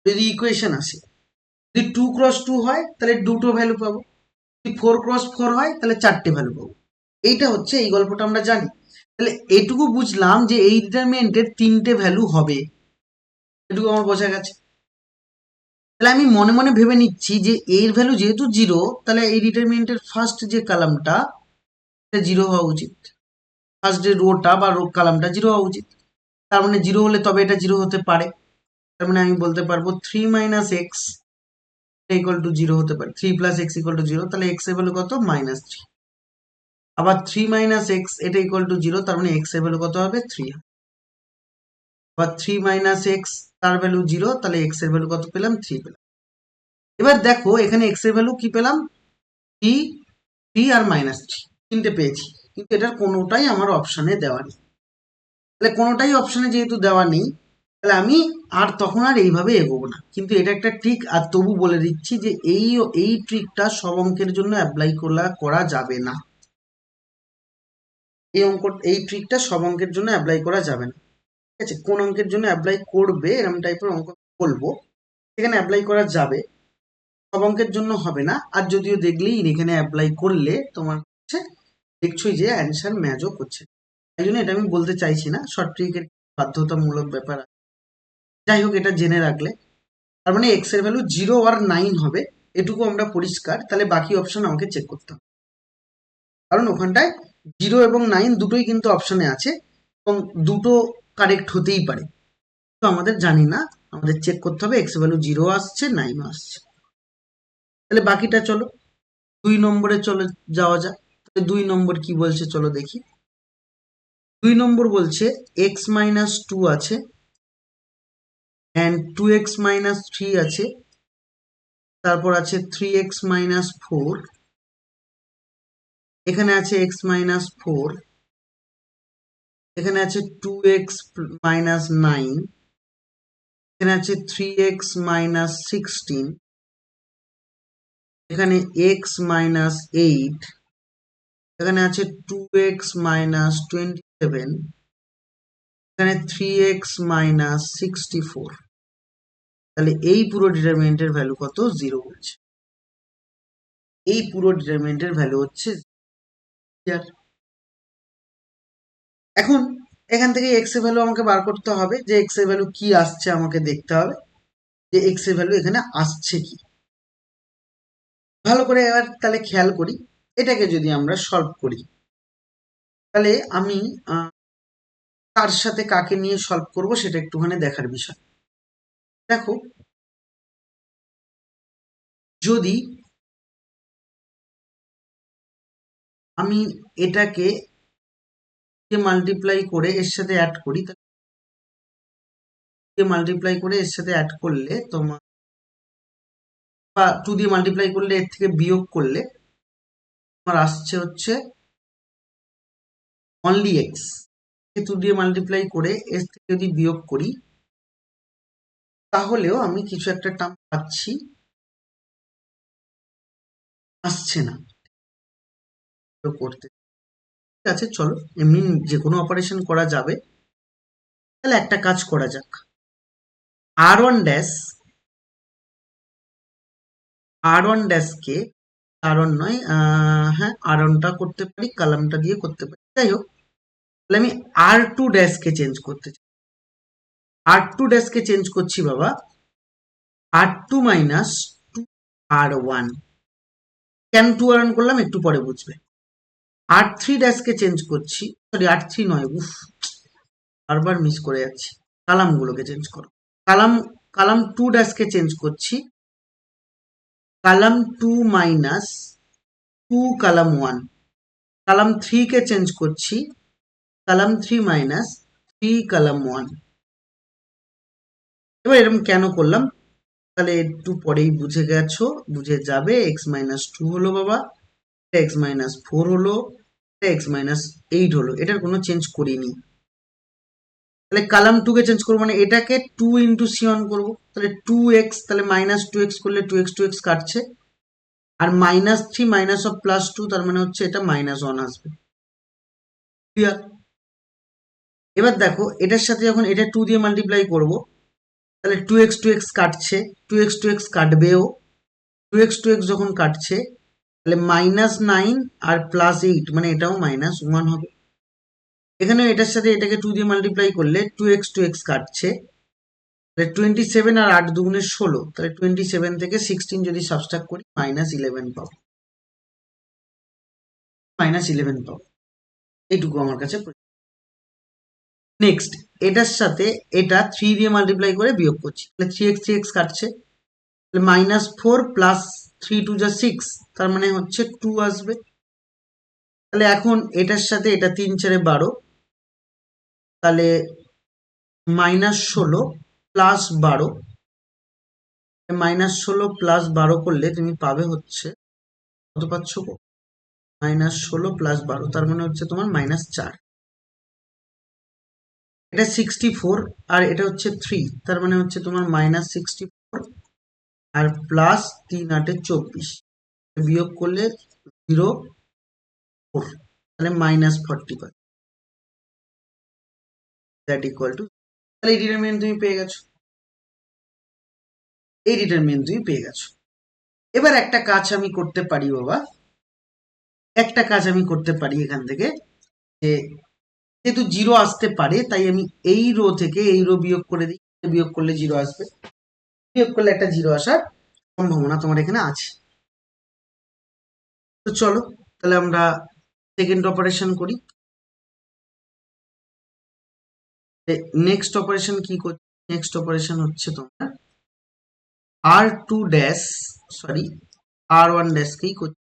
A: যদি ইকুয়েশন আসে। যদি 2x2 হয় তাহলে দুটো ভ্যালু পাবো, যদি 4x4 হয় তাহলে 4টে ভ্যালু পাবো। এইটা হচ্ছে, এই গল্পটা আমরা জানি। তাহলে এটুকু বুঝলাম যে এই ডিটারমিনেন্টের 3টে ভ্যালু হবে, এটুকু আমার বোঝা গেছে। তাহলে আমি মনে মনে ভেবে নিচ্ছি যে এর ভ্যালু যেহেতু জিরো, তাহলে এই ডিটারমিনেন্টের ফার্স্ট যে কলামটা জিরো হওয়া উচিত, ফার্স্ট যে রোটা বা রো কলামটা জিরো হওয়া উচিত। তার মানে জিরো হলে তবে এটা জিরো হতে পারে। তার মানে আমি বলতে পারবো 3 - x ইকুয়াল টু জিরো হতে পারে, 3 + x ইকুয়াল টু জিরো, তাহলে x এর ভ্যালু কত, -3। আবার 3 - x এটা ইকুয়াল টু জিরো, তার মানে x এর ভ্যালু কত হবে, 3। আবার 3 - x তার ভ্যালু জিরো, তাহলে x এর ভ্যালু কত পেলাম, 3 পেলাম। এবার দেখো এখানে x এর ভ্যালু কি পেলাম, 3, 3 আর -3, তিনটে পেয়েছি, কিন্তু এটার কোনোটাই আমার অপশানে দেওয়া নেই। তাহলে কোনোটাই অপশানে যেহেতু দেওয়া নেই, তাহলে আমি তখন আর এইভাবে এগোবো না। কিন্তু এটা একটা ট্রিক, আর তবু বলে দিচ্ছি যে এই ট্রিকটা সব অঙ্কের জন্য অ্যাপ্লাই করা যাবে না। এই ট্রিকটা সব অঙ্কের জন্য অ্যাপ্লাই করা যাবে না, ঠিক আছে? কোন অঙ্কের জন্য অ্যাপ্লাই করবে এরকম টাইপের অঙ্ক বলবো, এখানে অ্যাপ্লাই করা যাবে, সব অঙ্কের জন্য হবে না। আর যদিও দেখলেই এখানে অ্যাপ্লাই করলে তোমার হচ্ছে দেখছোই যে অ্যান্সার ম্যাচও করছে, তাই জন্য এটা আমি বলতে চাইছি না, শর্ট ট্রিকের বাধ্যতামূলক ব্যাপার। যাই হোক, এটা জেনে রাখলে, তার মানে এক্স এর ভ্যালু 0 আর 9 হবে, এটুকু আমরা পরিষ্কার। তাহলে বাকি অপশন আমাকে চেক করতে হবে, কারণ ওখানটায় 0 এবং 9 দুটোই কিন্তু অপশনে আছে, এবং দুটো কারেক্ট হতেই পারে। তো আমাদের জানি না, আমাদের চেক করতে হবে এক্স এর ভ্যালু 0 আসছে, 9 আসছে। তাহলে বাকিটা চলো 2 নম্বরে চলে যাওয়া যাক। তাহলে 2 নম্বর কি বলছে চলো দেখি। 2 নম্বর বলছে x - 2 আছে, and 2x - 3 আছে, তারপর আছে 3x - 4, এখানে আছে x - 4, এখানে আছে 2x - 9, এখানে আছে 3x - 16, এখানে x - 8, এখানে আছে 2x - 27, এখানে 3x - 64। তাহলে এই পুরো ডিটারমিনেন্টের ভ্যালু কত, 0 বলছে। এই পুরো ডিটারমিনেন্টের ভ্যালু হচ্ছে 0। এখন এখান থেকে এক্স এর ভ্যালু আমাকে বার করতে হবে, যে এক্স এর ভ্যালু কি আসছে আমাকে দেখতে হবে, যে এক্স এর ভ্যালু এখানে আসছে কি। ভালো করে এবার তাহলে খেয়াল করি, এটাকে যদি আমরা সলভ করি তাহলে আমি কার সাথে কাকে নিয়ে সলভ করব সেটা একটুখানি দেখার বিষয়। দেখো, যদি আমি এটাকে মাল্টিপ্লাই করে এর সাথে অ্যাড করি, মাল্টিপ্লাই করে এর সাথে অ্যাড করলে তোমার, বা 2 দিয়ে মাল্টিপ্লাই করলে এর থেকে বিয়োগ করলে আমার আসছে হচ্ছে অনলি এক্স। 2 দিয়ে মাল্টিপ্লাই করে এর থেকে যদি বিয়োগ করি তাহলেও আমি কিছু একটা টার্ম পাচ্ছি, আসছে না করতে। ঠিক আছে, চলো এমনি যে কোনো অপারেশন করা যাবে। তাহলে একটা কাজ করা যাক, R1 ড্যাশ কে R1 নয়, হ্যাঁ R1টা করতে পারি, কলামটা দিয়ে করতে পারি, যাই হোক। তাহলে আমি R2 কে চেঞ্জ করতে চাই। R2 কে চেঞ্জ করছি বাবা R2 মাইনাস 2R1। কেন 2R1 করলাম একটু পরে বুঝবে। R3 কে চেঞ্জ করছি, সরি R3 নয়, বারবার মিস করে যাচ্ছি, কালামগুলোকে চেঞ্জ করো। কালাম কালাম 2 কে চেঞ্জ করছি, কালাম 2 মাইনাস 2 কালাম 1। কালাম 3 কে চেঞ্জ করছি, কালাম 3 মাইনাস 3 কালাম 1। এবার এরকম কেন করলাম তাহলে একটু পরেই বুঝে গেছো, বুঝে যাবে। এক্স মাইনাস 2 হলো বাবা, এক্স মাইনাস 4 হলো, এক্স মাইনাস 8 হলো, এটার কোনো চেঞ্জ করিনি। তাহলে কালাম 2 কে চেঞ্জ করবো, মানে এটাকে 2 ইন্টু সি অন করবো, তাহলে 2x, তাহলে মাইনাস 2x করলে 2x কাটছে, আর মাইনাস 3 মাইনাস অফ প্লাস 2, তার মানে হচ্ছে এটা মাইনাস 1 আসবে। ক্লিয়ার? এবার দেখো এটার সাথে যখন এটা 2 দিয়ে মাল্টিপ্লাই করবো, তাহলে 2x কাটছে, 2x কাটবেও, 2x যখন কাটছে তাহলে -9 আর +8, মানে এটাও -1 হবে। এখানে এটার সাথে এটাকে 2 দিয়ে মাল্টিপ্লাই করলে 2x কাটছে, তাহলে 27 আর 8 দুগুণে 16, তাহলে 27 থেকে 16 যদি সাবট্রাক্ট করি -11 পাবো, -11 পাবো। এইটুকু আমার কাছে। নেক্সট, এটার সাথে এটা 3 দিয়ে মাল্টিপ্লাই করে বিয়োগ করছি, তাহলে 3x কাটছে, তাহলে -4 প্লাস 3 2 যা 6, তার মানে হচ্ছে 2 আসবে। তাহলে এখন এটার সাথে এটা 3 4 12, তাহলে -16 প্লাস 12, -16 প্লাস 12 করলে তুমি পাবে হচ্ছে, কত পাচ্ছ গো? -16 প্লাস 12, তার মানে হচ্ছে তোমার -4। এটা 64 আর এটা হচ্ছে 3, তার মানে হচ্ছে তোমার -64 আর প্লাস 3 8 24, বিয়োগ করলে 0 4, তাহলে -40 দ্যাট ইকুয়াল টু, তাহলে এই ডিটারমিনেন্ট তুমি পেয়ে গেছো, এই ডিটারমিনেন্ট তুমি পেয়ে গেছো। এবার একটা কাজ আমি করতে পারি বাবা, একটা কাজ আমি করতে পারি এখান থেকে, যে যেহেতু 0 আসতে পারে তাই আমি এই রো থেকে এই রো বিয়োগ করে দিই, বিয়োগ করলে 0 আসবে, বিয়োগ করলে একটা 0 আসার সম্ভাবনা তোমার এখানে আছে। তো চলো তাহলে আমরা সেকেন্ড অপারেশন করি। নেক্সট অপারেশন কি করছি? নেক্সট অপারেশন হচ্ছে তোমার R2 ড্যাশ, সরি R1 ড্যাশকেই করছি,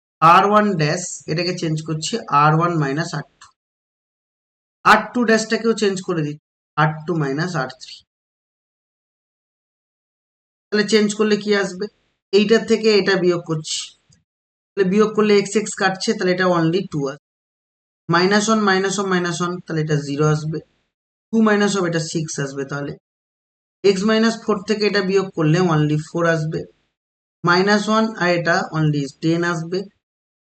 A: R1 ড্যাশ এটাকে চেঞ্জ করছি R1 minus R2, R2 ড্যাশটাকেও change করে দিচ্ছি R2 মাইনাস R3। তাহলে চেঞ্জ করলে কি আসবে? এইটার থেকে এটা বিয়োগ করছি, তাহলে বিয়োগ করলে x কাটছে, তাহলে এটা অনলি 2 আসবে, -1 -1 তাহলে এটা 0 আসবে, 2 মাইনাস অফ এটা 6 আসবে, তাহলে x মাইনাস 4 থেকে এটা বিয়োগ করলে অনলি 4 আসবে, -1 আর এটা অনলি 10 আসবে,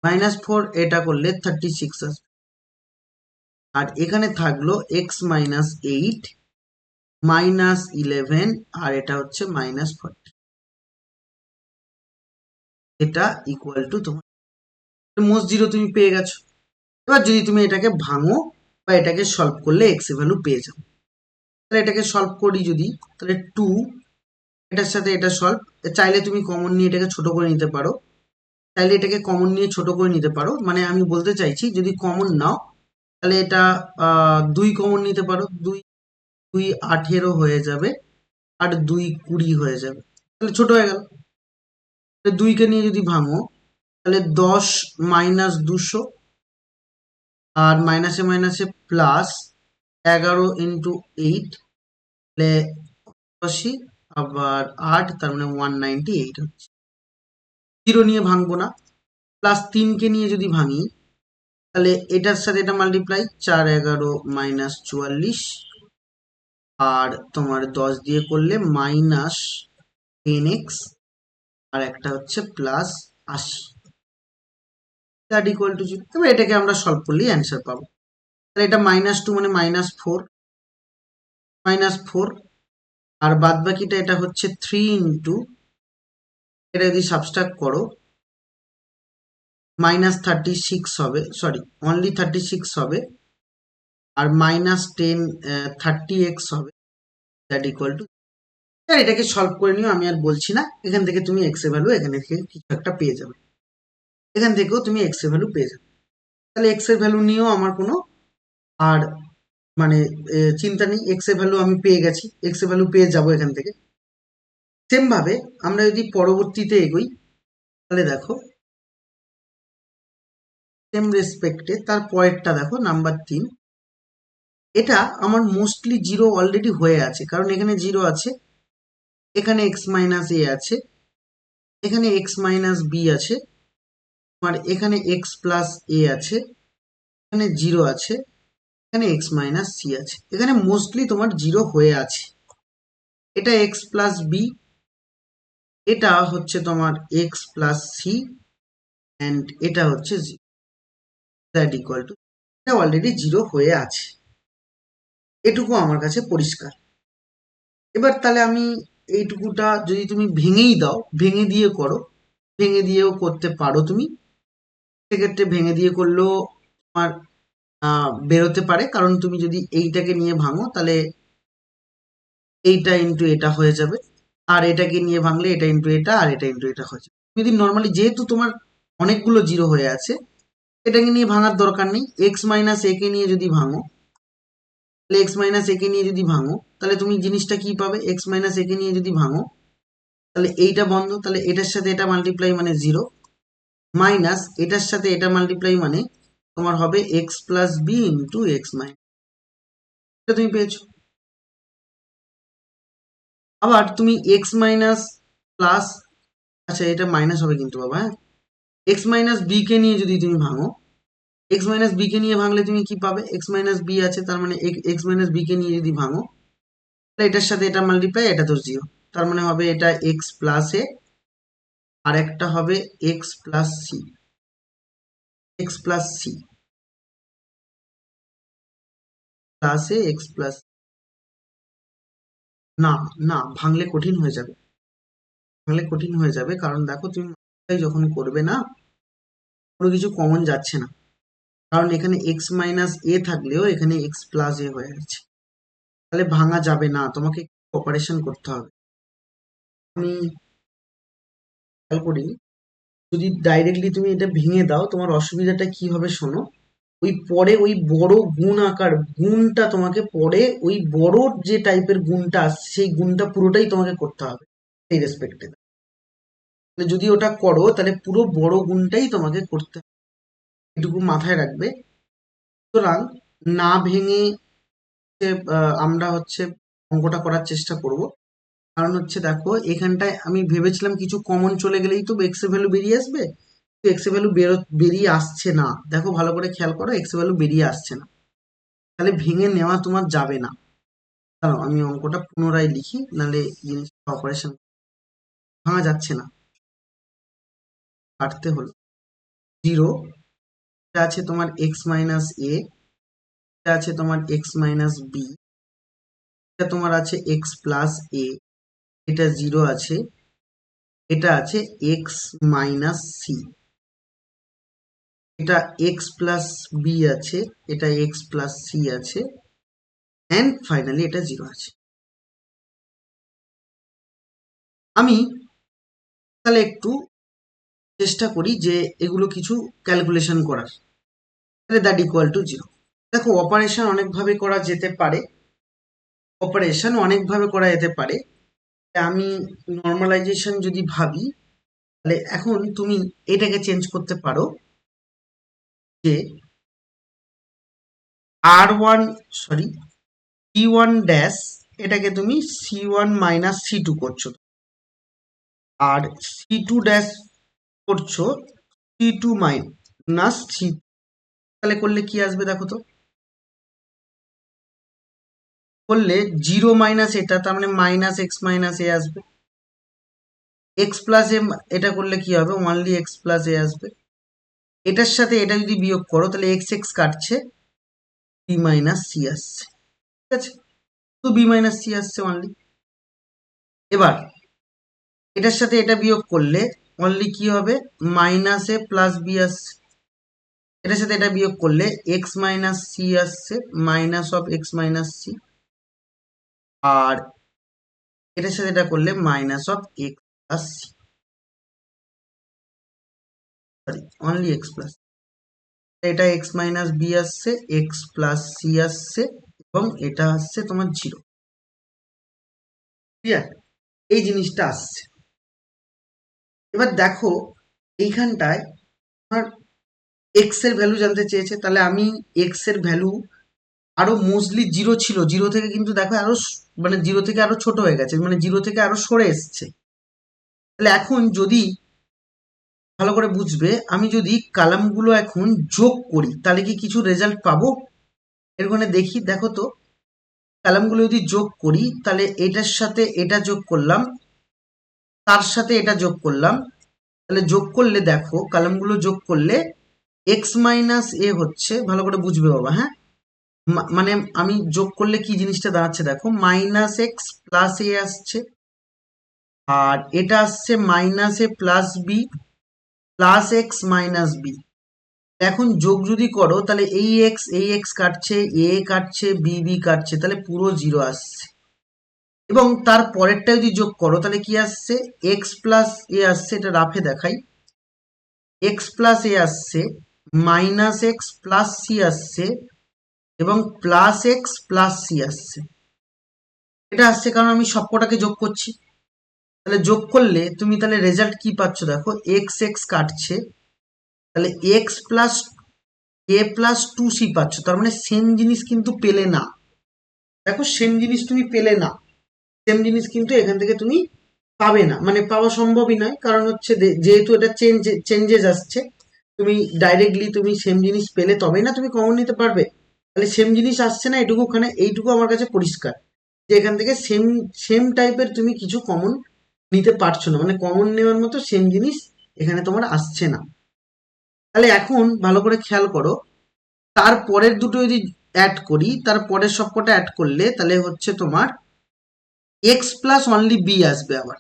A: -4 এটা করলে 36 আসবে, আর এখানে থাকলো x মাইনাস 8 -11 আর এটা হচ্ছে -40, এটা ইকুয়াল টু তোমার মোস্ট জিরো তুমি পেয়ে গেছো। এবার যদি তুমি এটাকে ভাঙো বা এটাকে সলভ করলে x এর ভ্যালু পেয়ে যাও, তাহলে এটাকে সলভ করি যদি, তাহলে 2, এটার সাথে এটা সলভ, চাইলে তুমি কমন নিয়ে এটাকে ছোট করে নিতে পারো, চাইলে এটাকে কমন নিয়ে ছোট করে নিতে পারো, মানে আমি বলতে চাইছি যদি কমন নাও তাহলে এটা 2 কমন নিতে পারো, 2 2 18 হয়ে যাবে, আর 2 20 হয়ে যাবে, তাহলে ছোট হয়ে গেল। 2কে নিয়ে যদি ভাঙো তাহলে 10 মাইনাস 200, আর মাইনাসে মাইনাসে প্লাস 11 ইন্টু 8, তাহলে 80, আবার 8, তার মানে 198 হচ্ছে। 0 নিয়ে ভাঙবো না, প্লাস 3কে নিয়ে যদি ভাঙি তাহলে এটার সাথে এটা মাল্টিপ্লাই, 4 11 -44, আর তোমার 10 দিয়ে করলে -10x, আর একটা হচ্ছে +80, দ্যাট ইকুয়াল টু 0। তবে এটাকে আমরা সলভ করলেই অ্যান্সার পাবো। তাহলে এটা -2 মানে -4, -4, আর বাদ বাকিটা এটা হচ্ছে 3 ইন্টু, এটা যদি সাবস্ট্রাক্ট করো -36 হবে, সরি অনলি 36 হবে, আর -10 30x হবে, দ্যাট ইকুয়াল টু, এটাকে সলভ করে নিও, আমি আর বলছি না। এখান থেকে তুমি এক্স এর ভ্যালু এখানে থেকে কিছু একটা পেয়ে যাবে, এখান থেকেও তুমি এক্স এর ভ্যালু পেয়ে যাবে। তাহলে এক্স এর ভ্যালু নিয়েও আমার কোনো আর মানে চিন্তা নেই, এক্স এর ভ্যালু আমি পেয়ে গেছি, এক্স এর ভ্যালু পেয়ে যাবো এখান থেকে। সেম ভাবে আমরা যদি পরবর্তীতে এগোই, তাহলে দেখো সেম রেসপেক্টে তার পরেরটা দেখো, নাম্বার 3, এটা আমার মোস্টলি জিরো অলরেডি হয়ে আছে, কারণ এখানে জিরো আছে, এখানে এক্স মাইনাস এ আছে, এখানে এক্স মাইনাস বি আছে, আর এখানে এক্স প্লাস এ আছে, এখানে জিরো আছে, এখানে এক্স মাইনাস সি আছে, এখানে মোস্টলি তোমার জিরো হয়ে আছে। এটা এক্স প্লাস বি, এটা হচ্ছে তোমার এক্স প্লাস সি, অ্যান্ড এটা হচ্ছে দ্যাট ইকুয়াল টু, এটা অলরেডি জিরো হয়ে আছে, এটুকু আমার কাছে পরিষ্কার। এবার তাহলে আমি এইটুকুটা যদি তুমি ভেঙেই দাও, ভেঙে দিয়ে করো, ভেঙে দিয়েও করতে পারো তুমি, সেক্ষেত্রে ভেঙে দিয়ে করলেও তোমার বেরোতে পারে, কারণ তুমি যদি এইটাকে নিয়ে ভাঙো তাহলে এইটা ইন্টু এটা হয়ে যাবে, আর এটাকে নিয়ে ভাঙলে এটা ইন্টু এটা, আর এটা ইন্টু এটা হয়ে যাবে। যদি নর্মালি, যেহেতু তোমার অনেকগুলো জিরো হয়ে আছে, এটাকে নিয়ে ভাঙার দরকার নেই। এক্স মাইনাস এ কে নিয়ে যদি ভাঙো, তাহলে এক্স মাইনাস এ কে নিয়ে যদি ভাঙো, তাহলে তুমি জিনিসটা কি পাবে, এক্স মাইনাস এ কে নিয়ে যদি ভাঙো, তাহলে এইটা বন্ধ, তাহলে এটার সাথে এটা মাল্টিপ্লাই মানে জিরো, মাইনাস এটার সাথে এটা মাল্টিপ্লাই মানে তোমার হবে x plus b into x minus, এটা তুমি পেয়েছো। আবার তুমি এক্স মাইনাস প্লাস, আচ্ছা এটা মাইনাস হবে কিন্তু বাবা, হ্যাঁ, এক্স মাইনাস বি কে নিয়ে যদি তুমি ভাঙো, এক্স মাইনাস বি কে নিয়ে ভাঙলে তুমি কি পাবে, এক্স মাইনাস বি আছে, তার মানে এক্স মাইনাস বি কে নিয়ে যদি ভাঙো, তাহলে এটার সাথে এটা মাল্টিপ্লাই, এটা তো জিরো, তার মানে হবে এটা এক্স প্লাস এ, আর একটা হবে x plus C, X plus C plus A X plus, না না, ভাঙলে কঠিন হয়ে যাবে, ভাঙলে কঠিন হয়ে যাবে, কারণ দেখো তুমি যখন করবে না, কোনো কিছু কমন যাচ্ছে না, কারণ এখানে এক্স মাইনাস এ থাকলেও এখানে এক্স প্লাস এ হয়ে যাচ্ছে, তাহলে ভাঙা যাবে না, তোমাকে অপারেশন করতে হবে। আমি খেয়াল করিনি, যদি ডাইরেক্টলি তুমি এটা ভেঙে দাও, তোমার অসুবিধাটা কি হবে শোনো, ওই পরে ওই বড় গুণ আকার গুণটা তোমাকে পরে, ওই বড় যে টাইপের গুণটা আসছে সেই গুণটা পুরোটাই তোমাকে করতে হবে সেই রেসপেক্টে। যদি ওটা করো তাহলে পুরো বড় গুণটাই তোমাকে করতে হবে, এটুকু মাথায় রাখবে। সুতরাং না ভেঙে আমরা হচ্ছে অঙ্কটা করার চেষ্টা করব, কারণ হচ্ছে দেখো এখানটায় আমি ভেবেছিলাম কিছু কমন চলে গেলেই তো এক্স এর ভ্যালু বেরিয়ে আসবে, এক্স এর ভ্যালু বেরিয়ে আসছে না, দেখো ভালো করে খেয়াল করো, এক্স এর ভ্যালু বেরিয়ে আসছে না, তাহলে ভেঙে নেওয়া তোমার যাবে না। দাঁড়াও আমি অঙ্কটা পুনরায় লিখি, নাহলে জিনিসটা অপারেশন ভাঙা যাচ্ছে না, কাটতে হলো। জিরো, এটা আছে তোমার এক্স মাইনাস এ, এটা আছে তোমার এক্স মাইনাস বি, এটা তোমার আছে এক্স প্লাস এ, এটা জিরো আছে, এটা আছে এক্স মাইনাস সি, এটা এক্স প্লাস বি আছে, এটা এক্স প্লাস সি আছে, অ্যান্ড ফাইনালি এটা জিরো আছে। আমি তাহলে একটু চেষ্টা করি যে এগুলো কিছু ক্যালকুলেশন করার, তাহলে দ্যাট ইকুয়াল টু জিরো। দেখো অপারেশন অনেকভাবে করা যেতে পারে, অপারেশন অনেকভাবে করা যেতে পারে, আমি নর্মালাইজেশন যদি ভাবি, তাহলে এখন তুমি এটাকে চেঞ্জ করতে পারো যে R one, sorry C one dash, এটাকে তুমি C one minus C two করছো, আর সি টু ড্যাশ করছো সি টু মাইনাস সি, তাহলে করলে কি আসবে দেখো তো, করলে জিরো মাইনাস এটা, তার মানে মাইনাস এক্স মাইনাস এ আসবে, এক্স প্লাস এ, এটা করলে কি হবে, ওনলি এক্স প্লাস এ আসবে, এটার সাথে এটা যদি বিয়োগ করো তাহলে এক্স এক্স কাটছে, বি মাইনাস সি আসছে, ঠিক আছে। তো বি মাইনাস সি আসছে অনলি। এবার এটার সাথে এটা বিয়োগ করলে অনলি কি হবে, মাইনাস এ প্লাস বি আসছে। এটার সাথে এটা বিয়োগ করলে এক্স মাইনাস সি আসছে, minus of X minus C. আর এটার সাথে এটা করলে minus of X plus C, sorry only X plus. এটা এক্স মাইনাস বি আসছে, এক্স প্লাস সি আসছে, এবং এটা আসছে তোমার 0। ক্লিয়ার? এই জিনিসটা আসছে। এবার দেখো এইখানটায় আমার এক্স এর ভ্যালু জানতে চেয়েছে, তাহলে আমি এক্স এর ভ্যালু আরো মোস্টলি 0 ছিল, 0 থেকে কিন্তু দেখো আরো মানে 0 থেকে আরো ছোট হয়ে গেছে, মানে 0 থেকে আরো সরে এসছে। তাহলে এখন যদি ভালো করে বুঝবে, আমি যদি কালামগুলো এখন যোগ করি তাহলে কি কিছু রেজাল্ট পাবো? এখানে দেখি, দেখো তো কালামগুলো যদি যোগ করি তাহলে এটার সাথে এটা যোগ করলাম, তার সাথে এটা যোগ করলাম, তাহলে যোগ করলে দেখো কালামগুলো যোগ করলে এক্স মাইনাস এ হচ্ছে, ভালো করে বুঝবে বাবা, হ্যাঁ, মানে আমি যোগ করলে কি জিনিসটা দাঁড়াচ্ছে দেখো, মাইনাস এক্স প্লাস এ আসছে, আর এটা আসছে minus A plus B plus X minus B. এখন যোগ যদি করো তাহলে এই এক্স কাটছে, এ কাটছে, বি বি কাটছে, তাহলে পুরো 0 আসছে। এবং তার পরেরটা যদি যোগ করো তাহলে কি আসছে, এক্স প্লাস এ আসছে, এটা রাফে দেখাই, এক্স প্লাস এ আসছে, মাইনাস এক্স প্লাস সি আসছে, এবং প্লাস এক্স প্লাস সি আসছে। এটা আসছে কারণ আমি সবকটাকে যোগ করছি। তাহলে যোগ করলে তুমি তাহলে রেজাল্ট কি পাচ্ছ দেখো, এক্স এক্স কাটছে, তাহলে এক্স প্লাস এ প্লাস 2c পাচ্ছ। তার মানে সেম জিনিস কিন্তু পেলে না, দেখো সেম জিনিস তুমি পেলে না, সেম জিনিস কিন্তু এখান থেকে তুমি পাবে না, মানে পাওয়া সম্ভবই নয়। কারণ হচ্ছে যেহেতু এটা চেঞ্জেস আসছে, তুমি ডাইরেক্টলি তুমি সেম জিনিস পেলে তবেই না তুমি কমন নিতে পারবে। তাহলে সেম জিনিস আসছে না, এইটুকু আমার কাছে পরিষ্কার যে এখান থেকে সেম সেম টাইপের তুমি কিছু কমন নিতে পারছো না, মানে কমন নেওয়ার মতো সেম জিনিস এখানে তোমার আসছে না। তাহলে এখন ভালো করে খেয়াল করো, তারপরের দুটো যদি অ্যাড করি, তারপরের সবকটা অ্যাড করলে তাহলে হচ্ছে তোমার এক্স প্লাস অনলি বি আসবে। আবার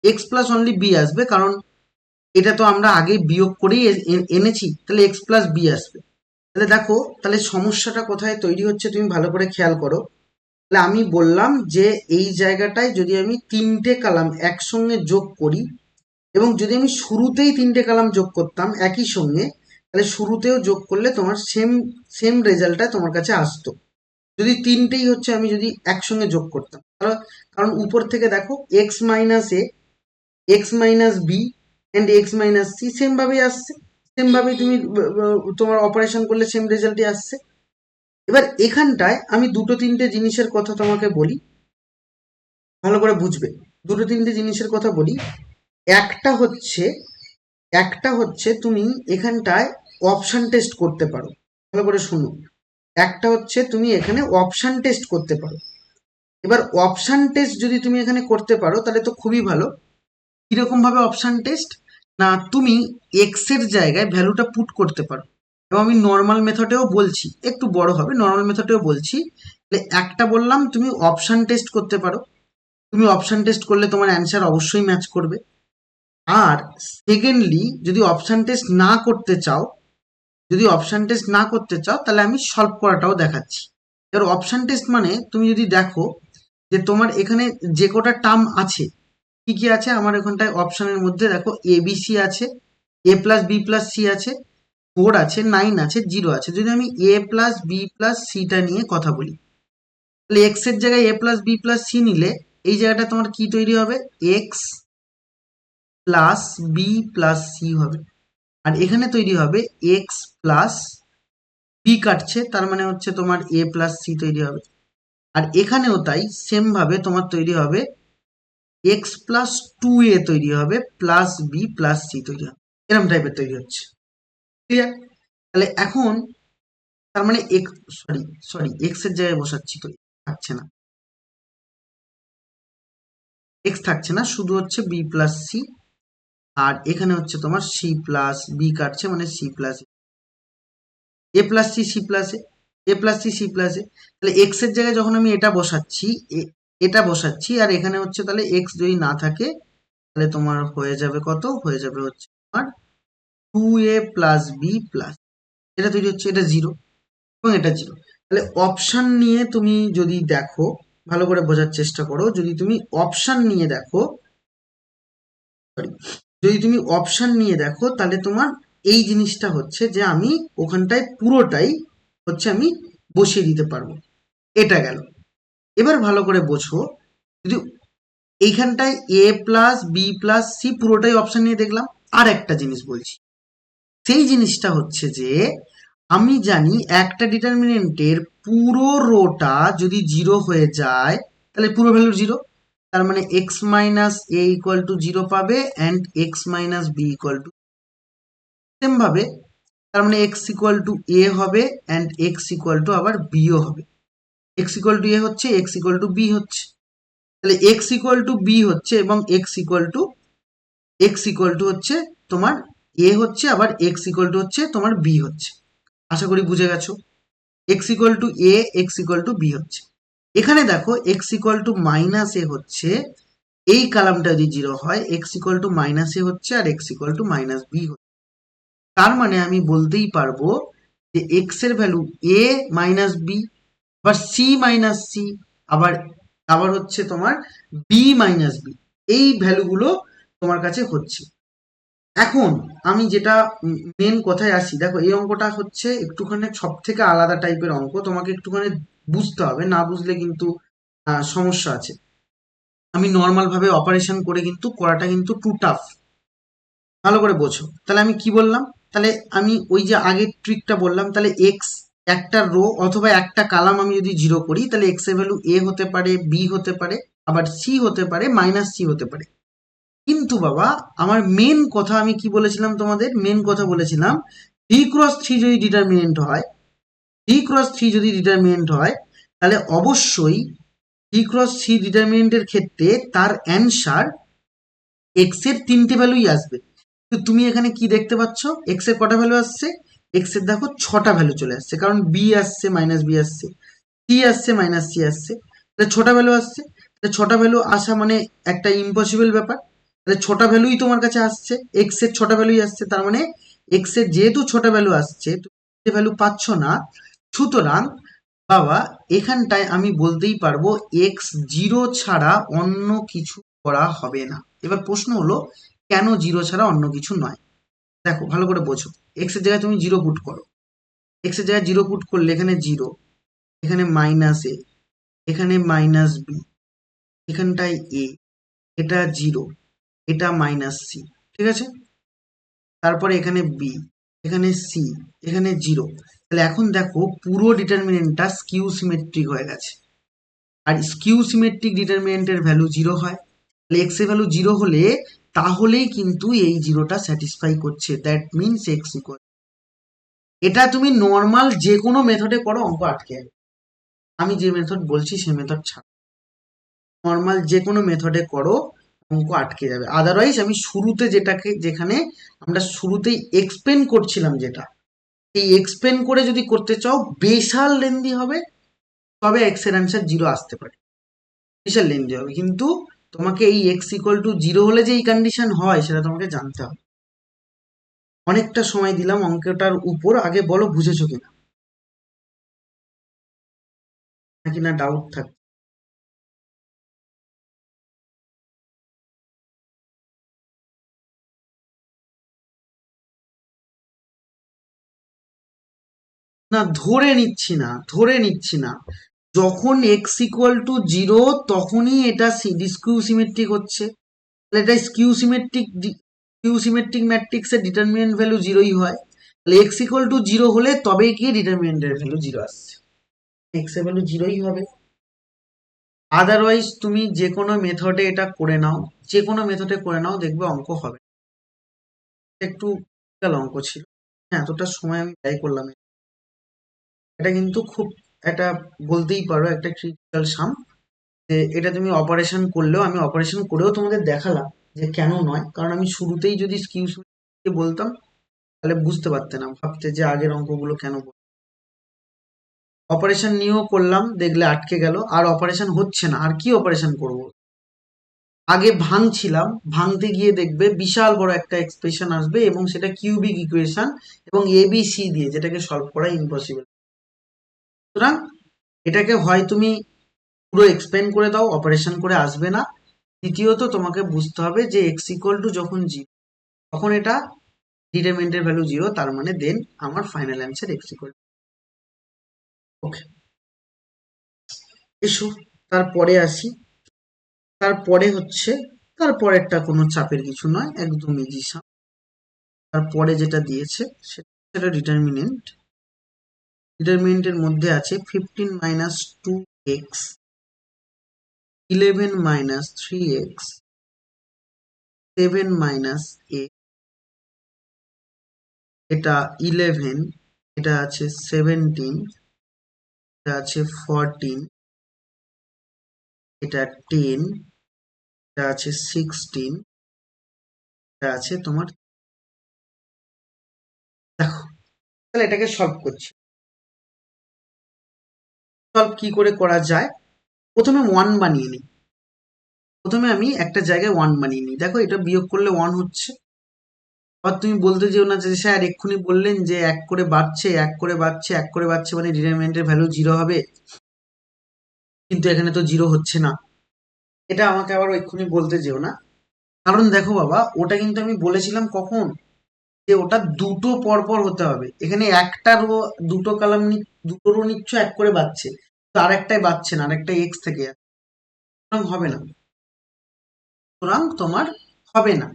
A: এক্স প্লাস অনলি বি আসবে, কারণ এটা তো আমরা আগে বিয়োগ করেই এনেছি, তাহলে এক্স প্লাস বি আসবে। তাহলে দেখো তাহলে সমস্যাটা কোথায় তৈরি হচ্ছে তুমি ভালো করে খেয়াল করো। তাহলে আমি বললাম যে এই জায়গাটায় যদি আমি তিনটে কালাম একসঙ্গে যোগ করি, এবং যদি আমি শুরুতেই তিনটে কালাম যোগ করতাম একই সঙ্গে, তাহলে শুরুতেও যোগ করলে তোমার সেম সেম রেজাল্টটা তোমার কাছে আসতো, যদি তিনটেই হচ্ছে আমি যদি একসঙ্গে যোগ করতাম। কারণ উপর থেকে দেখো x minus a, x minus b and x minus c same ভাবেই আসছে, সেম ভাবেই তুমি তোমার অপারেশন করলে সেম রেজাল্টই আসছে। এবার এখানটায় আমি দুটো তিনটে জিনিসের কথা তোমাকে বলি, ভালো করে বুঝবে। দুটো তিনটে জিনিসের কথা বলি। একটা হচ্ছে একটা হচ্ছে তুমি এখানটায় অপশন টেস্ট করতে পারো, ভালো করে শুনো। একটা হচ্ছে তুমি এখানে অপশন টেস্ট করতে পারো। এবার অপশন টেস্ট যদি তুমি এখানে করতে পারো তাহলে তো খুবই ভালো। কিরকম ভাবে অপশন টেস্ট, না তুমি এক্স এর জায়গায় ভ্যালুটা পুট করতে পারো, এবং আমি নর্মাল মেথডেও বলছি, একটু বড় হবে, নর্মাল মেথডেও বলছি। তাহলে একটা বললাম তুমি অপশন টেস্ট করতে পারো, তুমি অপশন টেস্ট করলে তোমার অ্যান্সার অবশ্যই ম্যাচ করবে। আর সেকেন্ডলি যদি অপশন টেস্ট না করতে চাও, যদি অপশন টেস্ট না করতে চাও তাহলে আমি সলভ করাটাও দেখাচ্ছি। এবার অপশন টেস্ট মানে তুমি যদি দেখো যে তোমার এখানে যে কটা টার্ম আছে, কি কি আছে আমার এখানটায় অপশনের মধ্যে দেখো, এ বি সি আছে, এ প্লাস বি প্লাস সি আছে, 4 আছে, 9 আছে, 0 আছে। যদি আমি এ প্লাস বি প্লাস সিটা নিয়ে কথা বলি, তাহলে এক্স এর জায়গায় a plus B plus c নিলে এই জায়গাটা তোমার কি তৈরি হবে, x plus B plus C হবে। আর এখানে তৈরি হবে এক্স প্লাস বি কাটছে, তার মানে হচ্ছে তোমার এ প্লাস সি তৈরি হবে। আর এখানেও তাই সেম ভাবে তোমার তৈরি হবে এক্স প্লাস 2a তৈরি হবে, প্লাস বি প্লাস সি তৈরি হবে, এরকম টাইপের তৈরি হচ্ছে। ক্লিয়ার? তাহলে এখন তার মানে সরি সরি এক্স এর জায়গায় বসাচ্ছি, তো থাকছে না, এক্স থাকছে না, শুধু হচ্ছে বি প্লাস সি। আর এখানে হচ্ছে তোমার সি প্লাস বি কাটছে, মানে সি প্লাস এ প্লাস সি, সি প্লাস এ। এ প্লাস সি সি প্লাস এ। তাহলে এক্স এর জায়গায় যখন আমি এটা বসাচ্ছি, এটা বসাচ্ছি, আর এখানে হচ্ছে তাহলে এক্স যদি না থাকে তাহলে তোমার হয়ে যাবে কত, হয়ে যাবে হচ্ছে তোমার 2a প্লাস বি প্লাস, এটা তৈরি হচ্ছে, এটা জিরো এবং এটা জিরো। তাহলে অপশান নিয়ে তুমি যদি দেখো, ভালো করে বোঝার চেষ্টা করো, যদি তুমি অপশান নিয়ে দেখো, সরি, যদি তুমি অপশান নিয়ে দেখো তাহলে তোমার এই জিনিসটা হচ্ছে যে আমি ওখানটায় পুরোটাই হচ্ছে আমি বসিয়ে দিতে পারবো। এটা গেল। এবার ভালো করে বোঝো, যদি এইখানটায় এ প্লাস বি প্লাস সি পুরোটাই অপশান নিয়ে দেখলাম, আর একটা জিনিস বলছি, সেই জিনিসটা হচ্ছে যে আমি জানি একটা ডিটারমিনেন্টের পুরো রোটা যদি জিরো হয়ে যায় তাহলে পুরো ভ্যালু জিরো, তার মানে X minus A equal to zero পাবে and x minus B equal to, same ভাবে তার মানে এক্স ইকুয়াল টু এ হবে অ্যান্ড এক্স ইকুয়াল টু আবার বিও হবে। এক্স ইকুয়াল টু এ হচ্ছে, এক্স ইকুয়াল টু বি হচ্ছে, তাহলে এক্স ইকুয়াল টু বি হচ্ছে এবং এক্স ইকুয়াল টু হচ্ছে তোমার এ হচ্ছে, আবার এক্স ইকুয়াল টু হচ্ছে তোমার বি হচ্ছে। আশা করি বুঝে গেছো। X equal to A, X equal to B হচ্ছে। এখানে দেখো X equal to minus A হচ্ছে, এই কালামটা যদি জিরো হয় X equal to minus A হচ্ছে আর X equal to minus B হচ্ছে। তার মানে আমি বলতেই পারবো যে এক্স এর ভ্যালু এ মাইনাস বি, আবার সি মাইনাস সি, আবার আবার হচ্ছে তোমার বি মাইনাস বি, এই ভ্যালুগুলো তোমার কাছে হচ্ছে। এখন আমি যেটা মেন কথায় আসি, দেখো এই অঙ্কটা হচ্ছে একটুখানি সব থেকে আলাদা টাইপের অঙ্ক, তোমাকে একটুখানি বুঝতে হবে, না বুঝলে কিন্তু সমস্যা আছে। আমি নর্মাল ভাবে অপারেশন করে কিন্তু করাটা কিন্তু টু টাফ, ভালো করে বোঝো। তাহলে আমি কি বললাম, তাহলে আমি ওই যে আগের ট্রিকটা বললাম, তাহলে এক্স একটা রো অথবা একটা কালাম আমি যদি জিরো করি তাহলে এক্স এর ভ্যালু এ হতে পারে, বি হতে পারে, আবার সি হতে পারে, মাইনাস সি হতে পারে। কিন্তু বাবা, আমার মেন কথা আমি কি বলেছিলাম, তোমাদের মেন কথা বলেছিলাম, থ্রি ক্রস থ্রি যদি ডিটারমিনেন্ট হয়, থ্রি ক্রস থ্রি যদি ডিটারমিনেন্ট হয় তাহলে অবশ্যই থ্রি ক্রস থ্রি ডিটারমিনেন্টের ক্ষেত্রে তার অ্যান্সার এক্স এর তিনটে ভ্যালুই আসবে। তো তুমি এখানে কি দেখতে পাচ্ছ, এক্স এর কটা ভ্যালু আসছে, এক্স এর দেখো ছটা ভ্যালু চলে আসছে, কারণ বি আসছে, মাইনাস বি আসছে, সি আসছে, মাইনাস সি আসছে, তাহলে ছটা ভ্যালু আসছে। তাহলে ছটা ভ্যালু আসা মানে একটা ইম্পসিবল ব্যাপার, তাহলে ছটা ভ্যালুই তোমার কাছে আসছে, এক্স এর ছটা ভ্যালুই আসছে, তার মানে এক্স এর যেহেতু ছটা ভ্যালু আসছে তুমি ভ্যালু পাচ্ছ না, সুতরাং বাবা এখানটায় আমি বলতেই পারবো এক্স জিরো ছাড়া অন্য কিছু করা হবে না। এবার প্রশ্ন হলো কেন জিরো ছাড়া অন্য কিছু নয়। দেখো ভালো করে বোঝো, এক্স এর জায়গায় তুমি জিরো পুট করো, এক্স এর জায়গায় জিরো পুট করলে এখানে জিরো, এখানে মাইনাস এ, এখানে মাইনাস বি, এখানটায় এ, এটা জিরো, এটা মাইনাস সি, ঠিক আছে, তারপরে এখানে বি, এখানে সি, এখানে জিরো। তাহলে এখন দেখো পুরো ডিটারমিনেন্টটা স্কিউ সিমেট্রিক হয়ে গেছে, আর স্কিউ সিমেট্রিক ডিটারমিনেন্টের ভ্যালু জিরো হয়, তাহলে এক্স এর ভ্যালু জিরো হলে তাহলেই কিন্তু এই জিরোটা স্যাটিসফাই করছে, দ্যাট মিনস এক্স ইকুয়াল। এটা তুমি নর্মাল যে কোনো মেথডে করো অঙ্ক আটকে যাবে, আমি যে মেথড বলছি সে মেথড ছাড়া নর্মাল যে কোনো মেথডে করো অঙ্ক আটকে যাবে। আদারওয়াইজ আমি শুরুতে যেটাকে, যেখানে আমরা শুরুতেই এক্সপ্লেন করছিলাম যেটা, এই এক্সপ্লেন করে যদি করতে চাও বিশাল লেন্দি হবে, তবে এক্স এর অ্যান্সার জিরো আসতে পারে, বিশাল লেন্দি হবে, কিন্তু তোমাকে এই এক্স ইকুয়াল টু জিরো হলে যে এই কন্ডিশন হয় সেটা তোমাকে জানতে হবে। অনেকটা সময় দিলাম অঙ্কটার উপর, আগে বলো বুঝেছো কিনা, নাকি না ডাউট থাকে। না, ধরে নিচ্ছি না, ধরে নিচ্ছি না, যখন এক্স ইকুয়াল টু জিরো তখনই এটা ডিসকিউ সিমেট্রিক হচ্ছে, তাহলে এটা স্কিউ সিমেট্রিক ম্যাট্রিক্সের ডিটারমিনেন্ট ভ্যালু জিরোই হয়, তাহলে এক্স ইকুয়াল টু জিরো হলে তবেই গিয়ে ডিটারমিনেন্টের ভ্যালু জিরো আসছে, এক্স এর ভ্যালু জিরোই হবে। আদারওয়াইজ তুমি যে কোনো মেথডে এটা করে নাও, যে কোনো মেথডে করে নাও, দেখবে অঙ্ক হবে। একটু difficult অঙ্ক ছিল, হ্যাঁ এতটা সময় আমি ব্যয় করলাম, এটা কিন্তু খুব একটা বলতেই পারো একটা ক্রিটিক্যাল সাম, যে এটা তুমি অপারেশন করলেও, আমি অপারেশন করেও তোমাদের দেখালাম যে কেন নয়, কারণ আমি শুরুতেই যদি স্কিউ বলতাম তাহলে বুঝতে পারতে না, ভাবতে যে আগের অঙ্কগুলো কেন অপারেশন নিয়েও করলাম, দেখলে আটকে গেল, আর অপারেশন হচ্ছে না, আর কি অপারেশন করব? আগে ভাঙছিলাম, ভাঙতে গিয়ে দেখবে বিশাল বড় একটা এক্সপ্রেশন আসবে এবং সেটা কিউবিক ইকুয়েশন এবং এবিসি দিয়ে, যেটাকে সলভ করা ইম্পসিবল। সুতরাং এটাকে হয় তুমি পুরো এক্সপ্লেন করে দাও, অপারেশন করে আসবে না। দ্বিতীয়ত তোমাকে বুঝতে হবে যে এক্স ইকুয়াল টু যখন জিরো, তখন এটা ডিটারমিনেন্টের ভ্যালু জিরো, তার মানে দেন আমার ফাইনাল অ্যান্সার এক্স ইকুয়াল। ওকে, এসো তারপরে আসি। তারপরে হচ্ছে, তারপরেরটা কোনো চাপের কিছু নয়, একদম ইজি সাম। তারপরে যেটা দিয়েছে সেটা ডিটারমিনেন্ট। ডিটারমিনেন্টের মধ্যে আছে 15 - 2x, 11 - 3x, 7 - 8, এটা 11, এটা আছে 17, এটা আছে 14, এটা 10, এটা আছে 16, এটা আছে তোমার। দেখো, তাহলে এটাকে সলভ করছি। সলভ কি করে করা যায়? প্রথমে ওয়ান বানিয়ে নিই। প্রথমে আমি একটা জায়গায় ওয়ান বানিয়ে নিই। দেখো, এটা বিয়োগ করলে ওয়ান হচ্ছে। আর তুমি বলতে যেও না যে স্যার এক্ষুনি বললেন যে এক করে বাড়ছে, এক করে বাড়ছে, এক করে বাড়ছে, মানে ডিটারমিনেন্টের ভ্যালু জিরো হবে, কিন্তু এখানে তো জিরো হচ্ছে না। এটা আমাকে আবার এক্ষুনি বলতে যেও না। কারণ দেখো বাবা, ওটা কিন্তু আমি বলেছিলাম কখন, যে ওটা দুটো পরপর হতে হবে। এখানে একটা রো, দুটো কলাম, দুটো রো নিচ্ছ, এক করে বাড়ছে, তো আরেকটাই বাড়ছে না, আরেকটা এক্স থেকে যাচ্ছে। সুতরাং হবে না, সুতরাং তোমার হবে না।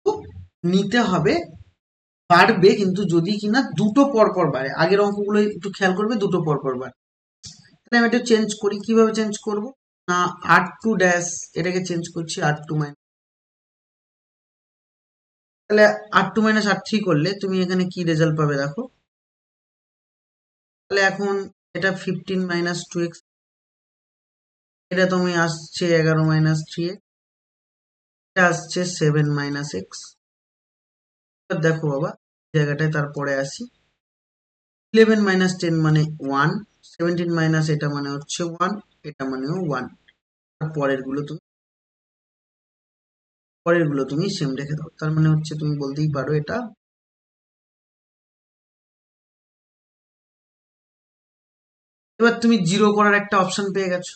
A: তো নিতে হবে, বাড়বে, কিন্তু যদি কিনা দুটো পরপর বাড়ে। আগের অঙ্কগুলো একটু খেয়াল করবে, দুটো পরপর বাড়ে। তাহলে আমি এটা চেঞ্জ করি। কিভাবে চেঞ্জ করব? না, R2 ড্যাশ, এটাকে চেঞ্জ করছি R2 মাইনাস। তাহলে R2 - R3 করলে তুমি এখানে কি রেজাল্ট পাবে দেখো। তাহলে এখন এটা 15 - 2x, এটা তুমি আসছে 11 - 3x, এটা আসছে 7 - x। দেখো বাবা, জায়গাটায় তারপরে আসি। 11 - 10 মানে 1, 17 মাইনাস এটা মানে হচ্ছে 1, এটা মানেও 1। আর পরেরগুলো তুমি সেম রেখে দাও। তার মানে হচ্ছে তুমি বলতেই পারো এটা। এবার তুমি জিরো করার একটা অপশন পেয়ে গেছো।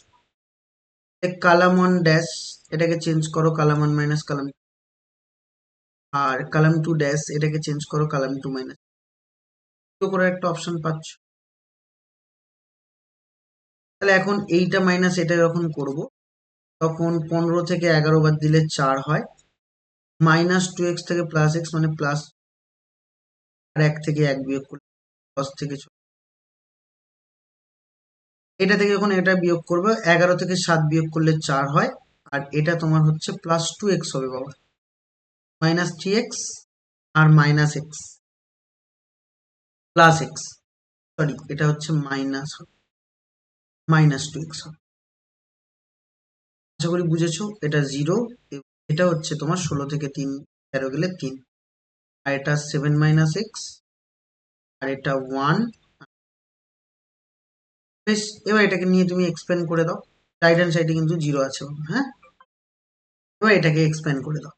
A: কালাম ওয়ান ড্যাশ, এটাকে চেঞ্জ করো কালাম one minus Kalam, R Kalam to dash এটাকে চেঞ্জ করো কালাম টু মাইনাস। জিরো করার একটা অপশন পাচ্ছ। তাহলে এখন এইটা মাইনাস এটা যখন করব, তখন 15 থেকে 11 বাদ দিলে 4 হয়। -2x থেকে +x মানে প্লাস, আর 1 থেকে 1 বিয়োগ করলে 10 থেকে 6। এটা থেকে যখন এটা বিয়োগ করবে, 11 থেকে 7 বিয়োগ করলে 4 হয়। আর এটা তোমার হচ্ছে +2x হবে বাবা। -3x আর -x +x, সরি এটা হচ্ছে -2x হবে। আশা করি বুঝেছো। এটা 0, এটা হচ্ছে তোমার 16 থেকে 3 13 গেলে 3, আর এটা 7 - x, আর এটা 1। বেশ, এবার এটাকে নিয়ে তুমি এক্সপ্যান্ড করে দাও। রাইট হ্যান্ড সাইডে কিন্তু 0 আছে, হ্যাঁ। এবার এটাকে এক্সপ্যান্ড করে দাও।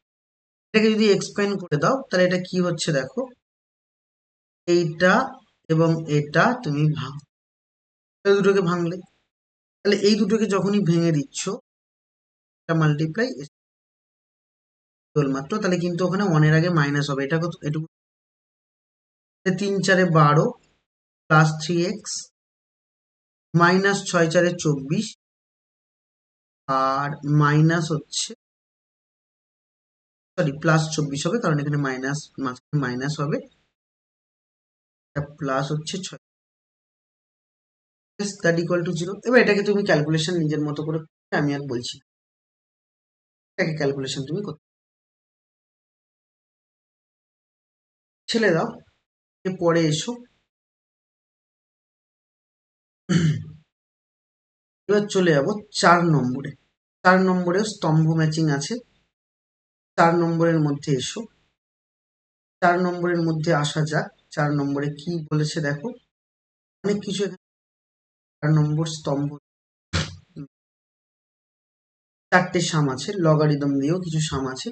A: এটাকে যদি এক্সপ্যান্ড করে দাও, তাহলে এটা কি হচ্ছে দেখো। এইটা এবং এটা তুমি ভাঙ, এই দুটোকে ভাঙলে, তাহলে এই দুটোকে যখনই ভেঙে দিচ্ছ, এটা মাল্টিপ্লাই কেবলমাত্র, তাহলে কিন্তু ওখানে 1 এর আগে মাইনাস হবে। এটা কত? এটুকু 3 × 4 = 12, +3x, -6 × 4 = 24, আর মাইনাস হচ্ছে, সরি +24 হবে, কারণ এখানে মাইনাস, মাঝখানে মাইনাস হবে। প্লাস হচ্ছে 6, দ্যাট ইকুয়াল টু 0। এবার এটাকে তুমি ক্যালকুলেশন নিজের মতো করে, আমি আর বলছি না। এটাকে ক্যালকুলেশন তুমি করতে ছেড়ে দাও। পরে এসো। এবার চলে যাব 4 নম্বরে। 4 নম্বরে স্তম্ভ ম্যাচিং আছে। 4 নম্বরের মধ্যে এসো। 4 নম্বরের মধ্যে আসা যাক। 4 নম্বরে কি বলেছে দেখো, অনেক কিছু এখানে 4 নম্বর স্তম্ভ, 4টে সাম আছে, লগারিদম দিয়েও কিছু সাম আছে।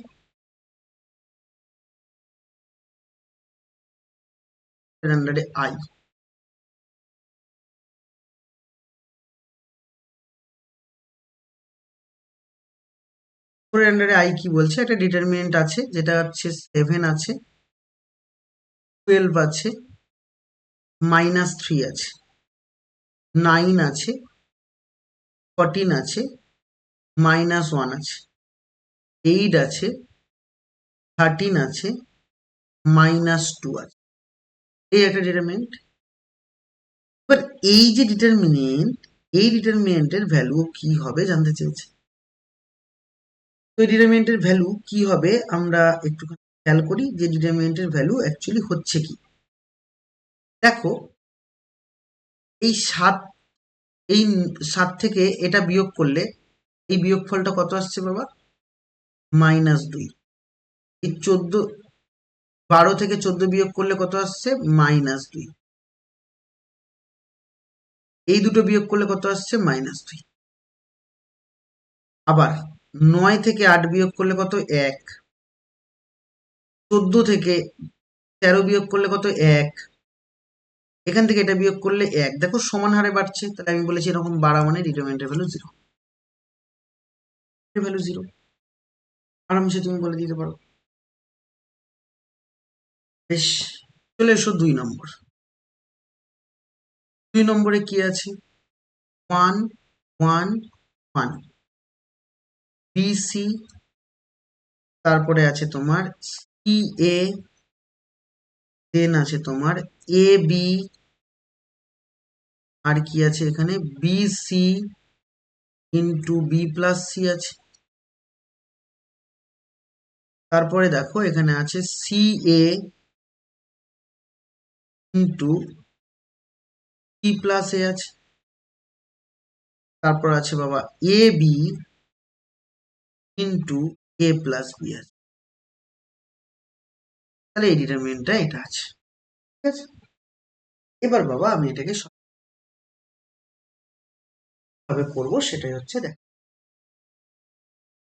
A: এর আন্ডারে আই। এর আন্ডারে আই কি বলছে, একটা ডিটারমিনেন্ট আছে যেটা হচ্ছে 7 আছে, 12 আছে, -3 আছে, 9 আছে, 14 আছে, -1 আছে, 8 আছে, 13 আছে, -2 আছে। এই একটা ডিটারমিনেন্ট। এবার এই যে ডিটারমিনেন্ট, এই ডিটারমিনেন্টের ভ্যালু কি হবে জানতে চেয়েছে। তো এই ডিটারমিনেন্টের ভ্যালু কি হবে আমরা একটু খেয়াল করি যে ডিটারমিনেন্টের ভ্যালু অ্যাকচুয়ালি হচ্ছে কি। দেখো এই 7, এই 7 থেকে এটা বিয়োগ করলে এই বিয়োগফলটা কত আসছে বাবা? -2। এই 14, 12 থেকে 14 বিয়োগ করলে কত আসছে? -2। এই দুটো বিয়োগ করলে কত আসছে? -2। আবার 9 থেকে 8 বিয়োগ করলে কত? 1। 14 থেকে 13 বিয়োগ করলে কত? 1। এখান থেকে এটা বিয়োগ করলে 1। দেখো সমান হারে বাড়ছে, তাহলে আমি বলেছি এরকম বাড়া মানে ডিটারমিনেন্টের ভ্যালু 0। এর ভ্যালু 0 আরামসে তুমি বলে দিতে পারো। বেশ, চলে এসো 2 নম্বর। 2 নম্বরে কি আছে? 1 1 1 BC, তারপরে আছে তোমার CA, দেন আছে তোমার AB, আর কি আছে এখানে? BC into B plus C আছে। তারপরে দেখো এখানে আছে CA into C plus A আছে। তারপর আছে বাবা AB into A plus B আছে। তাহলে এই ডিটারমিনেন্টটা এটা আছে, ঠিক আছে। এবার বাবা আমি এটাকে সহজভাবে করবো, সেটাই হচ্ছে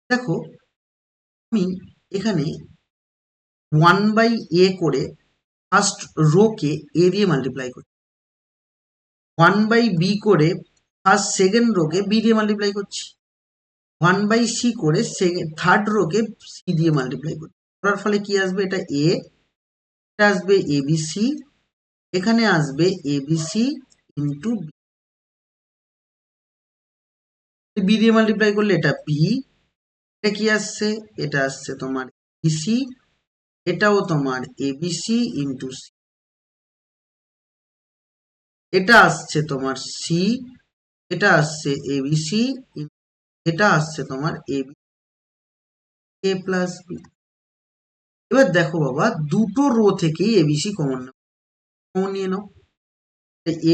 A: দেখো আমি এখানে 1/a করে ফার্স্ট রো কে a দিয়ে মাল্টিপ্লাই করছি, 1/b করে ফার্স্ট সেকেন্ড রো কে b দিয়ে মাল্টিপ্লাই করছি, 1/c করে থার্ড রো কে c দিয়ে মাল্টিপ্লাই করছি। করার ফলে কি আসবে? এটা a, এটা আসবে abc, এখানে আসবে abc ইন্টু b দিয়ে মাল্টিপ্লাই করলে এটা b, এটা কি আসছে? এটা আসছে তোমার bc, এটাও তোমার abc ইন্টু c, এটা আসছে তোমার c, এটা আসছে abc, এটা আসছে তোমার a প্লাস বি। এবার দেখো বাবা দুটো রো থেকেই এবিসি কমন কমন নিয়ে নাও,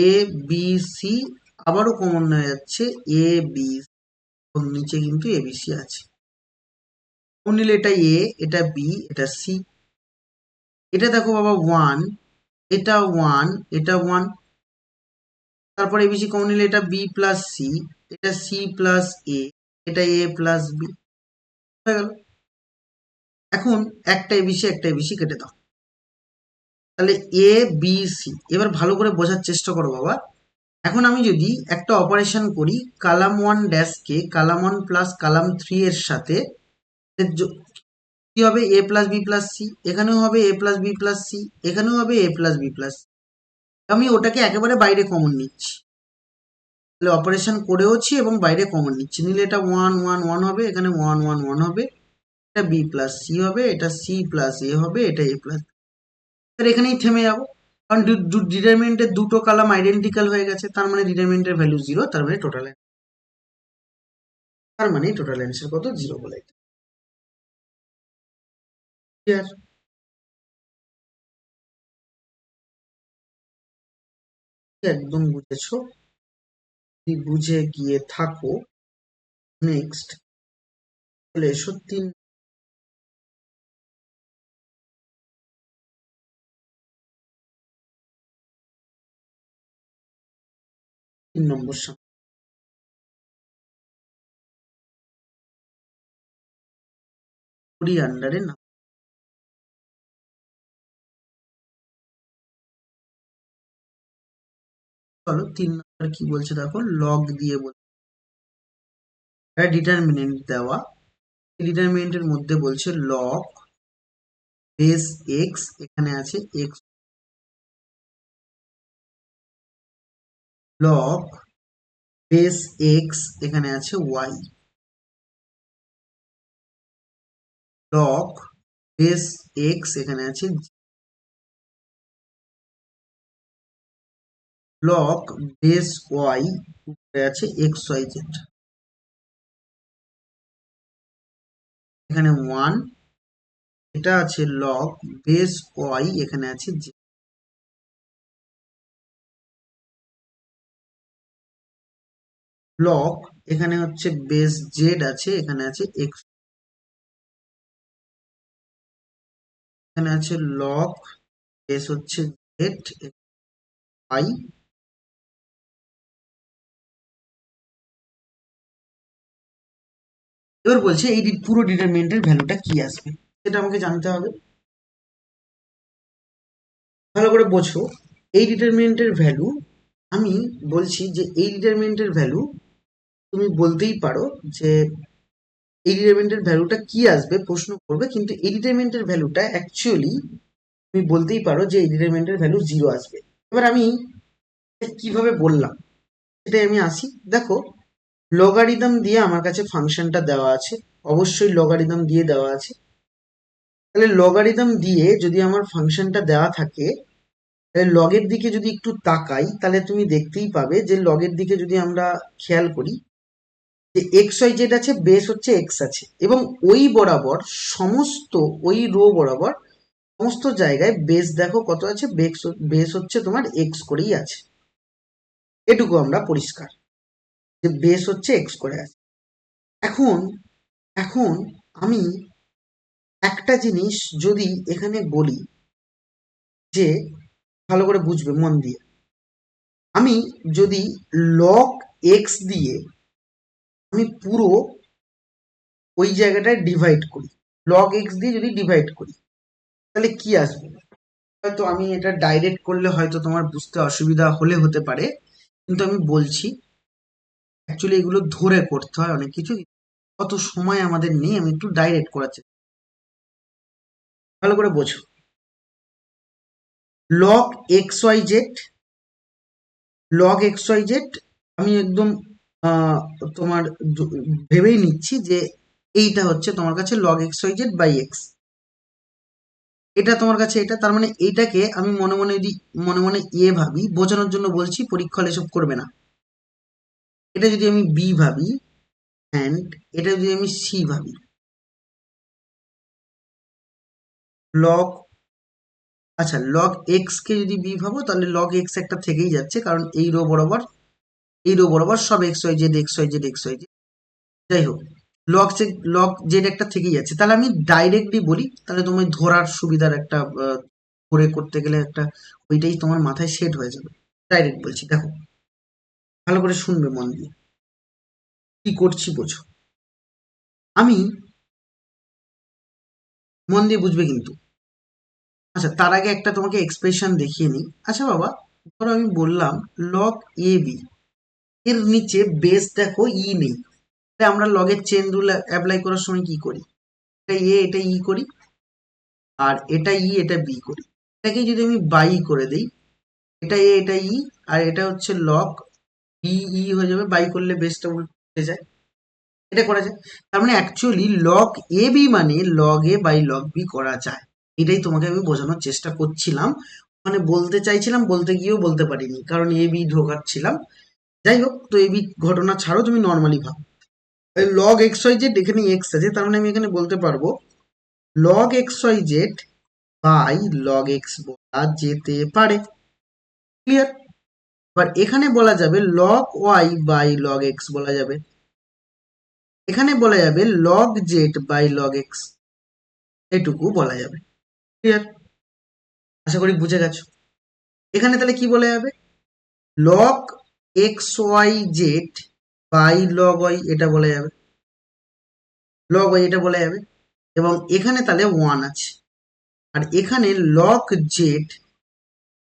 A: এ বি সি আবারও কমন হয়ে যাচ্ছে এ বি, নিচে কিন্তু এবিসি আছে। কমন নিলে এটা এ, এটা বি, এটা সি। এটা দেখো বাবা 1, এটা 1, এটা 1। তারপর এবিসি কমন নিলে এটা বি প্লাস সি, এটা সি প্লাস এ, এটা এ প্লাস বি হয়ে গেল। এখন একটা এবিসি একটা এবিসি কেটে দাও, তাহলে এ বি সি। এবার ভালো করে বোঝার চেষ্টা করো বাবা। এখন আমি যদি একটা অপারেশন করি কালাম 1 ড্যাশকে কালাম 1 প্লাস কালাম 3 এর সাথে, কি হবে? এ প্লাস বি প্লাস সি। এখানেও হবে এ প্লাস বি প্লাস সি, এখানেও হবে এ প্লাস বি প্লাস সি। আমি ওটাকে একেবারে বাইরে কমন নিচ্ছি, তাহলে অপারেশন করেওছি এবং বাইরে কমন নিচ্ছি। নিলে এটা 1 1 1 হবে, এখানে 1 1 1 হবে, এটা বি প্লাস সি হবে, এটা সি প্লাস এ হবে, এটা এ প্লাস। এখানেই থেমে যাবো, কারণ ডিটারমিনেন্টের দুটো কালাম আইডেন্টিক্যাল হয়ে গেছে, তার মানে ডিটারমিনেন্টের ভ্যালু 0, তার মানে টোটাল অ্যান্সার কত? 0 বলে। ক্লিয়ার? একদম বুঝেছো? যদি বুঝে গিয়ে থাকো, নেক্সট চলে এসো 3 3 নম্বর কুড়ি আন্ডারে না। চলো 3 নম্বর কি বলছে দেখো, লগ দিয়ে বলছে ডিটারমিনেন্ট দেওয়া, ডিটারমিনেন্টের মধ্যে বলছে লগ বেস এক্স, এখানে আছে এক্স, লগ বেস এক্স এখানে আছে ওয়াই, লগ বেস এক্স এখানে আছে, লগ বেস ওয়াই উপরে আছে এক্স ওয়াই জেড, এখানে 1, এটা আছে লগ বেস ওয়াই এখানে আছে জেড, লগ এখানে হচ্ছে বেস জেড আছে, এখানে আছে এক্স, এখানে আছে লগ বেস হচ্ছে জেড ওয়াই। এবার বলছে এই পুরো ডিটারমিনেন্টের ভ্যালুটা কি আসবে, সেটা আমাকে জানতে হবে। ভালো করে বোঝো, এই ডিটারমিনেন্টের ভ্যালু, আমি বলছি যে এই ডিটারমিনেন্টের ভ্যালু তুমি বলতেই পারো যে এই ডিটারমিনেন্টের ভ্যালুটা কি আসবে প্রশ্ন করবে, কিন্তু এই ডিটারমিনেন্টের ভ্যালুটা অ্যাকচুয়ালি তুমি বলতেই পারো যে এই ডিটারমিনেন্টের ভ্যালু 0 আসবে। এবার আমি কিভাবে বললাম সেটাই আমি আসি। দেখো, লগারিদম দিয়ে আমার কাছে ফাংশনটা দেওয়া আছে, অবশ্যই লগারিদম দিয়ে দেওয়া আছে। তাহলে লগারিদম দিয়ে যদি আমার ফাংশনটা দেওয়া থাকে, তাহলে লগের দিকে যদি একটু তাকাই, তাহলে তুমি দেখতেই পাবে যে লগের দিকে যদি আমরা খেয়াল করি যে এক্স ওয়াই জেড আছে, বেস হচ্ছে এক্স আছে, এবং ওই বরাবর সমস্ত ওই রো বরাবর সমস্ত জায়গায় বেস দেখো কত আছে, বেস হচ্ছে তোমার এক্স করেই আছে। এটুকু আমরা পরিষ্কার যে বেস হচ্ছে এক্স করে আছে। এখন এখন আমি একটা জিনিস যদি এখানে বলি, যে ভালো করে বুঝবে মন দিয়ে, আমি যদি লগ এক্স দিয়ে আমি পুরো ওই জায়গাটায় ডিভাইড করি, লগ এক্স দিয়ে যদি ডিভাইড করি, তাহলে কি আসবে? হয়তো আমি এটা ডাইরেক্ট করলে হয়তো তোমার বুঝতে অসুবিধা হলে হতে পারে, কিন্তু আমি বলছি অ্যাকচুয়ালি এগুলো ধরে করতে হয় অনেক কিছু, অত সময় আমাদের নেই, আমি একটু ডাইরেক্ট করার চেষ্টা, ভালো করে বোঝো। Log x y z, log x y z আমি একদম আহ, তোমার ভেবেই নিচ্ছি যে এইটা হচ্ছে তোমার কাছে log x y z by x, এটা তোমার কাছে এটা, তার মানে এইটাকে আমি মনে মনে যদি মনে মনে ভাবি, বোঝানোর জন্য বলছি, পরীক্ষা হলে এসব করবে না। এটা যদি আমি বি ভাবি, অ্যান্ড এটা যদি আমি সি ভাবি, লগ, আচ্ছা লগ এক্স কে যদি বি ভাবো, তাহলে লগ এক্স একটা থেকেই যাচ্ছে, কারণ এই রো বরাবর সব x y z x y z x y z, যাই হোক, লগ জেড একটা থেকেই যাচ্ছে। তাহলে আমি ডাইরেক্টলি বলি, তাহলে তোমার ধরার সুবিধার একটা ধরে করতে গেলে একটা ওইটাই তোমার মাথায় সেট হয়ে যাবে। ডাইরেক্ট বলছি, দেখো ভালো করে শুনবে মন দিয়ে, কি করছি বোঝো। আমি মন দিয়ে বুঝবে কিন্তু। আচ্ছা, তার আগে একটা তোমাকে এক্সপ্রেশন দেখিয়ে নিই। আচ্ছা বাবা, ধরো আমি বললাম লগ এ বি, এর নিচে বেস দেখো ই নেই, তাহলে আমরা লগের চেন রুল অ্যাপ্লাই করার সময় কি করি, এটা এ এটা ই করি, আর এটা ই এটা বি করি। এটাকে যদি আমি বাই করে দিই, এটা এ এটা ই, আর এটা হচ্ছে লগ বি ই হয়ে যাবে, বাই করলে বেসটা উল্টে যায়, এটা করা যায়। তার মানে অ্যাকচুয়ালি লগ এ বি মানে log a by log b করা যায়। এটাই তোমাকে আমি বোঝানোর চেষ্টা করছিলাম, মানে বলতে চাইছিলাম, বলতে গিয়েও বলতে পারিনি, কারণ এ বি ঢোকাচ্ছিলাম। যাই হোক, তো এ বি ঘটনা ছাড়ো, তুমি নর্মালি ভাবো লগ এক্স ওয়াই জেড, এখানে এক্স আছে, তার মানে আমি এখানে বলতে পারবো log x y z by log x বলা যেতে পারে। ক্লিয়ার? এবার এখানে বলা যাবে log y by log x বলা যাবে, এখানে বলা যাবে log z by log x, এটুকু বলা যাবে। ক্লিয়ার? আশা করি বুঝে গেছো। এখানে তাহলে কি বলা যাবে, log x y z by log y এটা বলা যাবে, লগ ওয়াই এটা বলা যাবে। এবং এখানে তাহলে 1 আছে, আর এখানে log z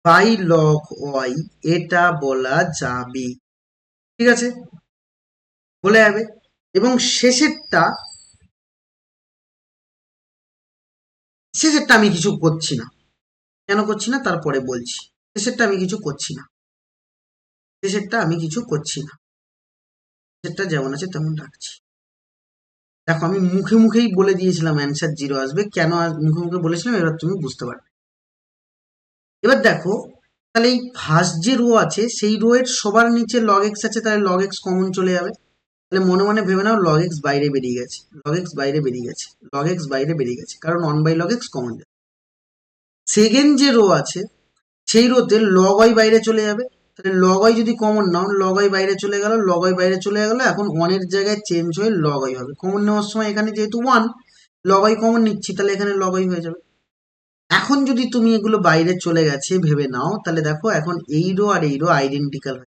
A: by log y এটা বলা যাবে। ঠিক আছে, বলা যাবে। এবং শেষেরটা আমি কিছু করছি না। কেন করছি না তারপরে বলছি। শেষেরটা আমি কিছু করছি না, শেষেরটা আমি কিছু করছি না, শেষেরটা যেমন আছে তেমন রাখছি। দেখো আমি মুখে মুখেই বলে দিয়েছিলাম অ্যান্সার 0 আসবে, কেন মুখে মুখে বলেছিলাম এবার তুমি বুঝতে পারবে। এবার দেখো, তাহলে এই ফার্স্ট যে রো আছে সেই রো এর সবার নিচে লগ এক্স আছে, তাহলে লগ এক্স কমন চলে যাবে। তাহলে মনে মনে ভেবে নাও লগ এক্স বাইরে বেরিয়ে গেছে, লগ এক্স বাইরে বেরিয়ে গেছে, লগ এক্স বাইরে বেরিয়ে গেছে, কারণ 1/log x কমন যাবে। সেকেন্ড যে রো আছে সেই রোতে লগ ওয়াই বাইরে চলে যাবে, তাহলে লগ ওয়াই যদি কমন নাও লগ ওয়াই বাইরে চলে গেল, লগ ওয়াই বাইরে চলে গেল, এখন 1 এর জায়গায় চেঞ্জ হয়ে লগ ওয়াই হবে। কমন নেওয়ার সময় এখানে যেহেতু 1 লগ ওয়াই কমন নিচ্ছি, তাহলে এখানে লগ ওয়াই হয়ে যাবে। এখন যদি তুমি এগুলো বাইরে চলে গেছে ভেবে নাও, তাহলে দেখো এখন এই রো আর এই রো আইডেন্টিক্যাল হয়,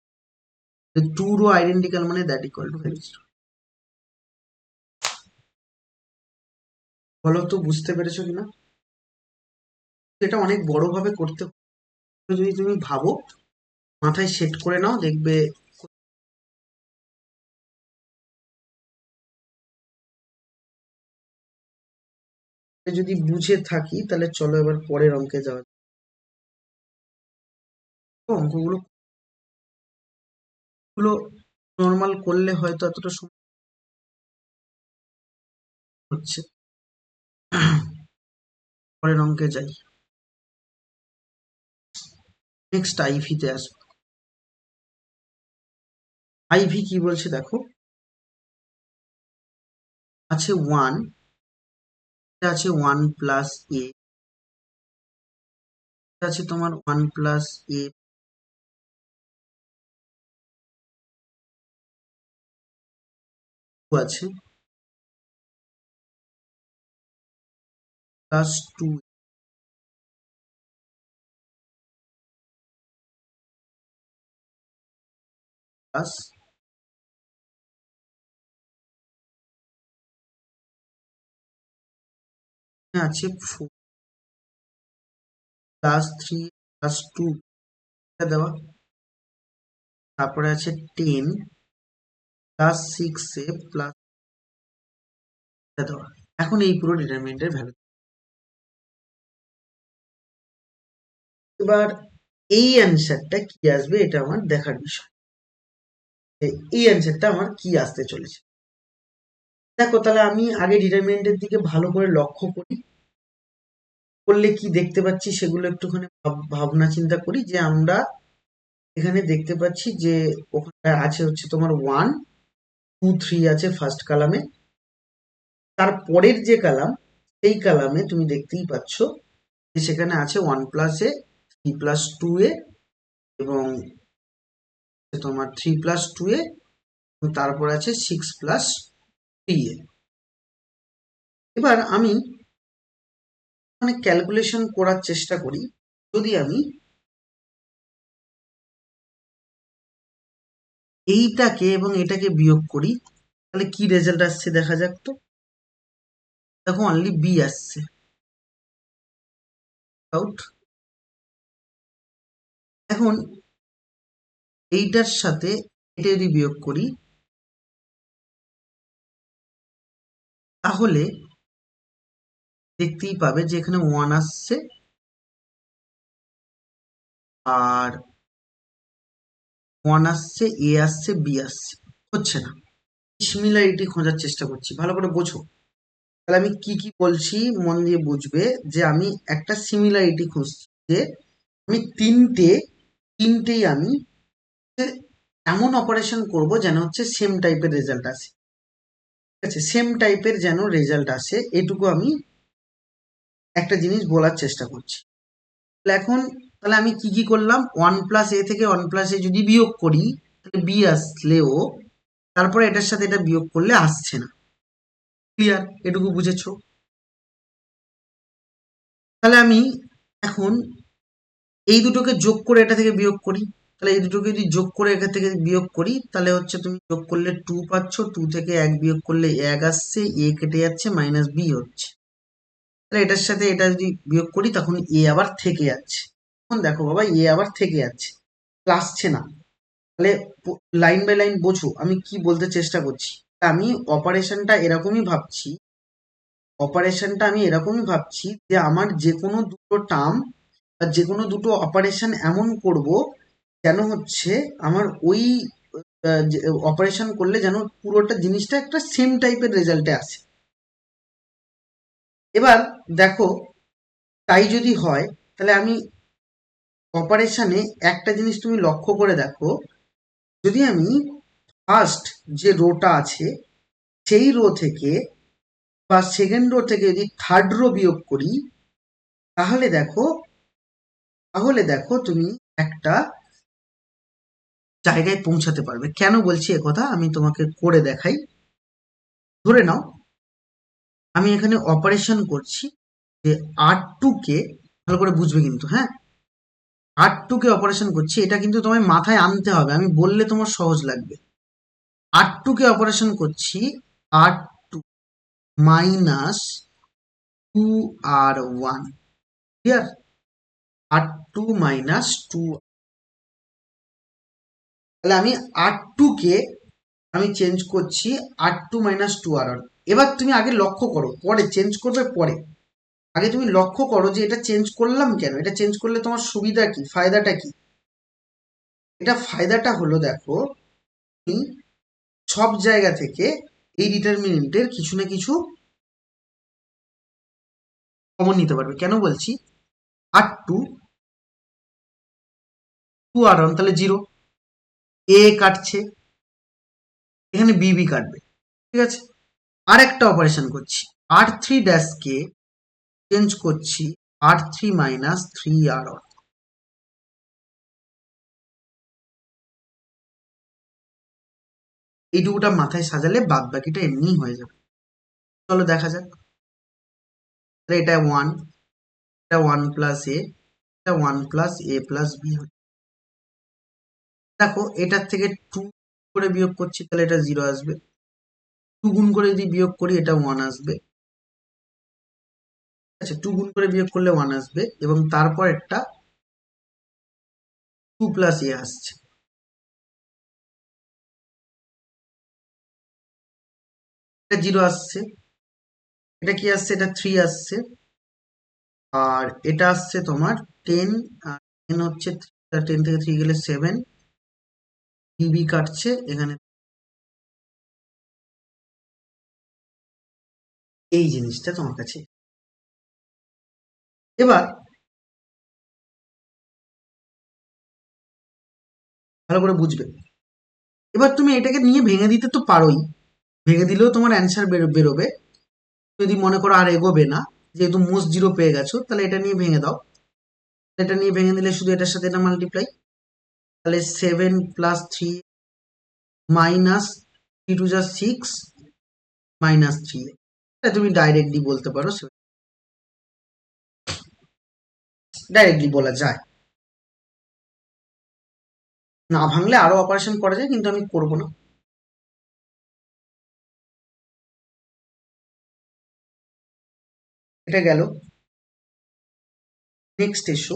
A: টু রো আইডেন্টিক্যাল মানে দ্যাট ইকুয়াল টু ভ্যালু 0। বলো তো বুঝতে পেরেছো কিনা? এটা অনেক বড় ভাবে করতে হবে, যদি তুমি ভাবো মাথায় সেট করে নাও দেখবে। যদি বুঝে থাকি তাহলে চলো এবার পরের অঙ্কে যাওয়া যাক। তো অঙ্কগুলো গুলো নর্মাল করলে হয়তো এতটা সময় হচ্ছে। পরের অঙ্কে যাই, নেক্সট আইভিতে আসবো। আইভি কি বলছে দেখো, আছে 1, আছে 1 প্লাস এ, আছে তোমার 1 প্লাস এ আছে প্লাস 2 প্লাস আছে 4 প্লাস 3 প্লাস 2 দেওয়া, তারপরে আছে 10 প্লাস 6 এ প্লাস দেওয়া। এখন এই পুরো ডিটারমিনেন্টের ভ্যালু। এবার এই অ্যান্সারটা কি আসবে এটা আমার দেখার বিষয়, এই অ্যান্সারটা আমার কি আসতে চলেছে। দেখো তাহলে আমি আগে ডিটারমিনেন্টের দিকে ভালো করে লক্ষ্য করি, করলে কি দেখতে পাচ্ছি সেগুলো একটুখানি ভাবনা চিন্তা করি। যে আমরা এখানে দেখতে পাচ্ছি যে ওখানে আছে হচ্ছে তোমার 1 2 3 আছে ফার্স্ট কালামে, তার পরের যে কালাম সেই কালামে তুমি দেখতেই পাচ্ছ যে সেখানে আছে 1 প্লাস এ 3 প্লাস 2 এ এবং তোমার 3 প্লাস 2 এ, তারপর আছে 6 প্লাস 3 এ। এবার আমি মানে ক্যালকুলেশন করার চেষ্টা করি, যদি আমি এইটাকে এবং এটাকে বিয়োগ করি তাহলে কি রেজাল্ট আসছে দেখা যাক তো। দেখো অনলি বি আসছে, আউট। এখন এইটার সাথে এটা যদি বিয়োগ করি তাহলে দেখতেই পাবে যে এখানে 1 আসছে আর 1 আসছে, এ আসছে, বি আসছে, হচ্ছে না। সিমিলারিটি খোঁজার চেষ্টা করছি, ভালো করে বোঝো। তাহলে আমি কি কি বলছি মন দিয়ে বুঝবে, যে আমি একটা সিমিলারিটি খুঁজছি, যে আমি তিনটেই আমি এমন অপারেশন করব যেন হচ্ছে সেম টাইপের রেজাল্ট আসে। ঠিক আছে, সেম টাইপের যেন রেজাল্ট আসে, এটুকু আমি একটা জিনিস বলার চেষ্টা করছি। তাহলে এখন তাহলে আমি কি কি করলাম, 1 প্লাস এ থেকে 1 প্লাস এ যদি বিয়োগ করি তাহলে বি আসলেও তারপরে এটার সাথে এটা বিয়োগ করলে আসছে না। ক্লিয়ার? এটুকু বুঝেছো? তাহলে আমি এখন এই দুটোকে যোগ করে এটা থেকে বিয়োগ করি, তাহলে এই দুটোকে যদি যোগ করে এখান থেকে বিয়োগ করি তাহলে হচ্ছে তুমি যোগ করলে 2 পাচ্ছ, 2 থেকে 1 বিয়োগ করলে 1 আসছে, a কেটে যাচ্ছে, মাইনাস b হচ্ছে। তাহলে এটার সাথে এটা যদি বিয়োগ করি তখন a আবার থেকে যাচ্ছে। এখন দেখো বাবা a আবার থেকে যাচ্ছে, আসছে না। তাহলে লাইন বাই লাইন বোঝো আমি কি বলতে চেষ্টা করছি। আমি অপারেশনটা আমি এরকমই ভাবছি যে আমার যে কোনো দুটো টার্ম বা যে কোনো দুটো অপারেশন এমন করব যেন হচ্ছে আমার ওই অপারেশন করলে যেন পুরোটা জিনিসটা একটা সেম টাইপের রেজাল্টে আসে। এবার দেখো তাই যদি হয় তাহলে আমি অপারেশনে একটা জিনিস তুমি লক্ষ্য করে দেখো, যদি আমি ফার্স্ট যে রোটা আছে সেই রো থেকে বা সেকেন্ড রো থেকে যদি থার্ড রো বিয়োগ করি তাহলে দেখো তুমি একটা জায়গায় পৌঁছাতে পারবে। কেন বলছি একথা আমি তোমাকে করে দেখাই। ধরে নাও আমি এখানে অপারেশন করছি যে R2 কে, ভালো করে বুঝবে কিন্তু, হ্যাঁ, R2 কে অপারেশন করছি, এটা কিন্তু তোমায় মাথায় আনতে হবে, আমি বললে তোমার সহজ লাগবে। R2 কে অপারেশন করছি R2 minus 2R1, clear? R2 minus 2, তাহলে আমি R2 কে আমি চেঞ্জ করছি R2 মাইনাস 2R1। এবার তুমি আগে লক্ষ্য করো, পরে চেঞ্জ করবে পরে, আগে তুমি লক্ষ্য করো যে এটা চেঞ্জ করলাম কেন, এটা চেঞ্জ করলে তোমার সুবিধা কি, ফায়দাটা কি। এটা ফায়দাটা হলো দেখো, তুমি সব জায়গা থেকে এই ডিটারমিনেন্টের কিছু না কিছু কমন নিতে পারবে। কেন বলছি, R2 2R1 তাহলে 0, এ কাটছে, এখানে বি কাটবে, ঠিক আছে। আর একটা অপারেশন করছি, R3 ড্যাশ কে চেঞ্জ করছি R3 মাইনাস 3R1। এইটুকুটা মাথায় সাজালে বাদ বাকিটা এমনি হয়ে যাবে। চলো দেখা যাক। তাহলে এটা 1, এটা 1 প্লাস এ, এটা 1 প্লাস এ প্লাস বি। দেখো এটার থেকে 2 করে বিয়োগ করছি তাহলে এটা 0 আসবে, 2 গুণ করে যদি বিয়োগ করি এটা 1 আসবে, আচ্ছা 2 গুণ করে বিয়োগ করলে 1 আসবে, এবং তারপর একটা 2 প্লাস এ আসছে, এটা 0 আসছে, এটা কি আসছে, এটা 3 আসছে, আর এটা আসছে তোমার 10, 10 হচ্ছে 10 থেকে 3 গেলে 7, বি কাটছে এখানে, এই জিনিসটা তোমার কাছে। এবার ভালো করে বুঝবে, এবার তুমি এটাকে নিয়ে ভেঙে দিতে তো পারোই, ভেঙে দিলেও তোমার অ্যান্সার বেরোবে। যদি মনে করো আর এগোবে না, যেহেতু মোস্ট 0 পেয়ে গেছো, তাহলে এটা নিয়ে ভেঙে দাও, এটা নিয়ে ভেঙে দিলে শুধু এটার সাথে এটা মাল্টিপ্লাই, তাহলে 7 প্লাস 3 মাইনাস 3 টু যা 6 মাইনাস 3, এটা তুমি ডাইরেক্টলি বলতে পারো, ডাইরেক্টলি বলা যায়। না ভাঙলে আরো অপারেশন করা যায় কিন্তু আমি করব না। এটা গেল, নেক্সট এসো।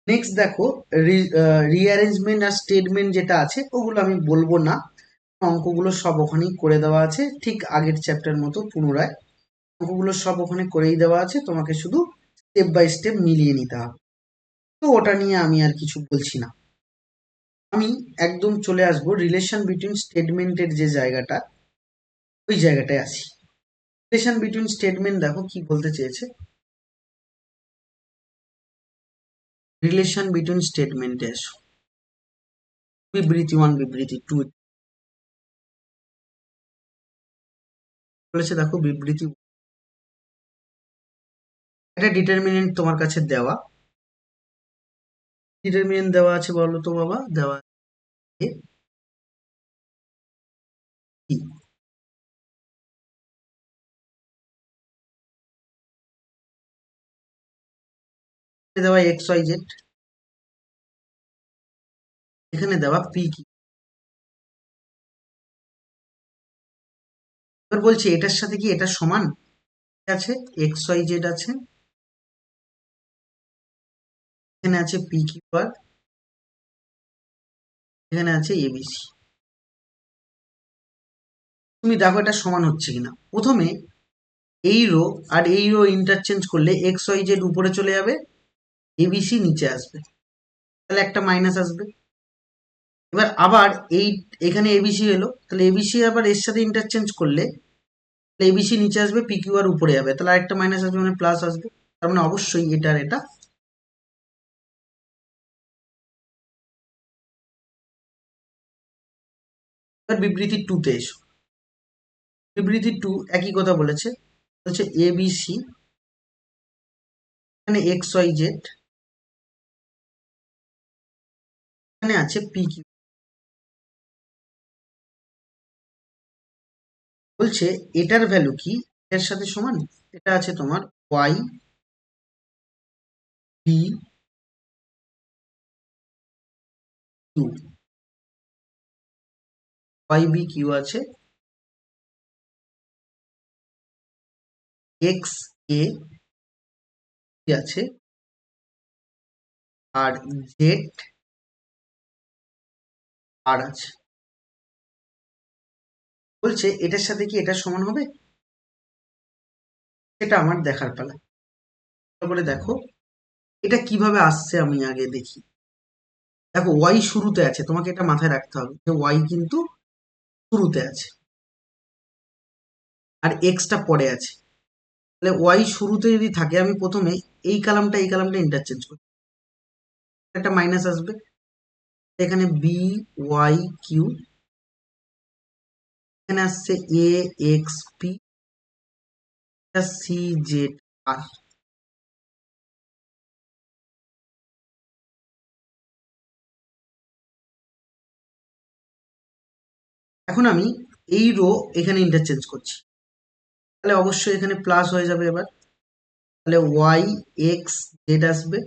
A: নেক্সট দেখো রিঅ্যারেঞ্জমেন্ট আর স্টেটমেন্ট যেটা আছে ওগুলো আমি বলবো না, অঙ্কগুলো সব ওখানেই করে দেওয়া আছে, ঠিক আগের চ্যাপ্টার মতো পুনরায় অঙ্কগুলো সব ওখানে করেই দেওয়া আছে, তোমাকে শুধু স্টেপ বাই স্টেপ মিলিয়ে নিতে হবে। তো ওটা নিয়ে আমি আর কিছু বলছি না, আমি একদম চলে আসবো রিলেশন বিটুইন স্টেটমেন্টের যে জায়গাটা, ওই জায়গাটায় আসি। রিলেশন বিটুইন স্টেটমেন্ট দেখো কি বলতে চেয়েছে, রিলেশন বিটুইন স্টেটমেন্টে আসো, বিবৃতি 1 বিবৃতি 2 বলেছে, দেখো বিবৃতি, একটা ডিটারমিনেন্ট তোমার কাছে দেওয়া, ডিটারমিনেন্ট দেওয়া আছে বলো তো বাবা, দেওয়া আছে কি, দেওয়া এক্স ওয়াই জেড, এখানে দেওয়া পি কি। এবার বলছে এটার সাথে কি এটা সমান আছে, এক্স ওয়াই জেড আছে, এখানে আছে পি কিউ আর, এখানে আছে এবিসি। তুমি দেখো এটা সমান হচ্ছে কিনা। প্রথমে এই রো আর এই রো ইন্টারচেঞ্জ করলে এক্স ওয়াই জেড উপরে চলে যাবে, এবিসি নিচে আসবে, তাহলে একটা মাইনাস আসবে। এবার আবার এই এখানে এবিসি এলো, তাহলে এবিসি আবার এর সাথে ইন্টারচেঞ্জ করলে এবিসি নিচে আসবে, পি কিউ আর উপরে যাবে, তাহলে আরেকটা মাইনাস আসবে, মানে প্লাস আসবে। তার মানে অবশ্যই এটা আর এটা। এবার বিবৃতি টু তে এসো। বিবৃতি টু একই কথা বলেছে, বলছে এবিসি, এখানে এক্স ওয়াই জেড, এখানে আছে পি কিউ। বলছে এটার ভ্যালু কি, এর সাথে সমান, এটা আছে তোমার y b q, y b q আছে, এক্স এ আছে, আর জেড আর আছে। বলছে এটার সাথে কি এটা সমান হবে, এটা আমার দেখার পালা। ভালো করে দেখো এটা কিভাবে আসছে, আমি আগে দেখি। দেখো ওয়াই শুরুতে আছে, তোমাকে এটা মাথায় রাখতে হবে যে ওয়াই কিন্তু শুরুতে আছে আর এক্সটা পরে আছে। তাহলে ওয়াই শুরুতে যদি থাকে, আমি প্রথমে এই কালামটা ইন্টারচেঞ্জ করি, একটা মাইনাস আসবে, এখানে বি ওয়াই কিউ, এখানে আসছে এ এক্স পি, সি জেড আর। এখন আমি এই রো এখানে ইন্টারচেঞ্জ করছি, তাহলে অবশ্যই এখানে প্লাস হয়ে যাবে। এবার তাহলে ওয়াই এক্স জেড আসবে,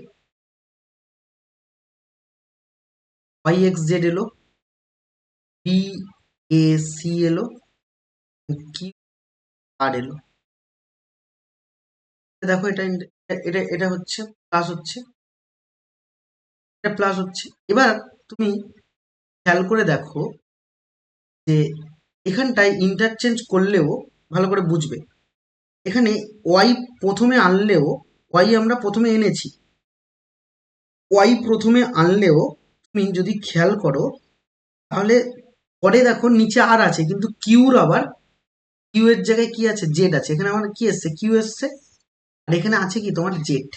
A: ওয়াই এক্স জেড এলো, বি এ সি এলো, কিউ আর এলো। দেখো এটা হচ্ছে প্লাস হচ্ছে, এটা প্লাস হচ্ছে। এবার তুমি খেয়াল করে দেখো যে এখানটায় ইন্টারচেঞ্জ করলেও ভালো করে বুঝবে, এখানে ওয়াই প্রথমে আনলেও, ওয়াই আমরা প্রথমে এনেছি, ওয়াই প্রথমে আনলেও তুমি যদি খেয়াল করো তাহলে পরে দেখো নিচে আর আছে, কিন্তু কিউর আবার কিউ এর জায়গায় কি আছে, জেড আছে। এখানে আমার কি এসছে, কিউ এসছে, আর এখানে আছে কি তোমার জেড।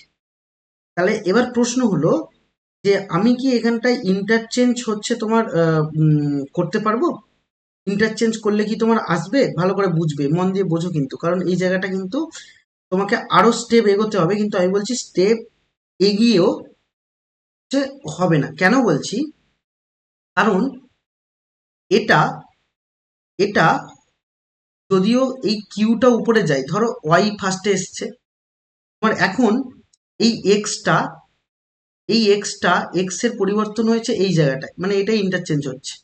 A: তাহলে এবার প্রশ্ন হলো যে আমি কি এখানটায় ইন্টারচেঞ্জ হচ্ছে তোমার করতে পারবো, ইন্টারচেঞ্জ করলে কি তোমার আসবে, ভালো করে বুঝবে, মন দিয়ে বোঝো কিন্তু, কারণ এই জায়গাটা কিন্তু তোমাকে আরো স্টেপ এগোতে হবে, কিন্তু আমি বলছি স্টেপ এগিয়েও হচ্ছে হবে না। কেন বলছি, কারণ এটা এটা যদিও এই কিউটা উপরে যায়, ধরো ওয়াই ফার্স্টে এসছে, তোমার এখন এই এক্সটা এক্স এর পরিবর্তন হয়েছে এই জায়গাটায়, মানে এটাই ইন্টারচেঞ্জ হচ্ছে।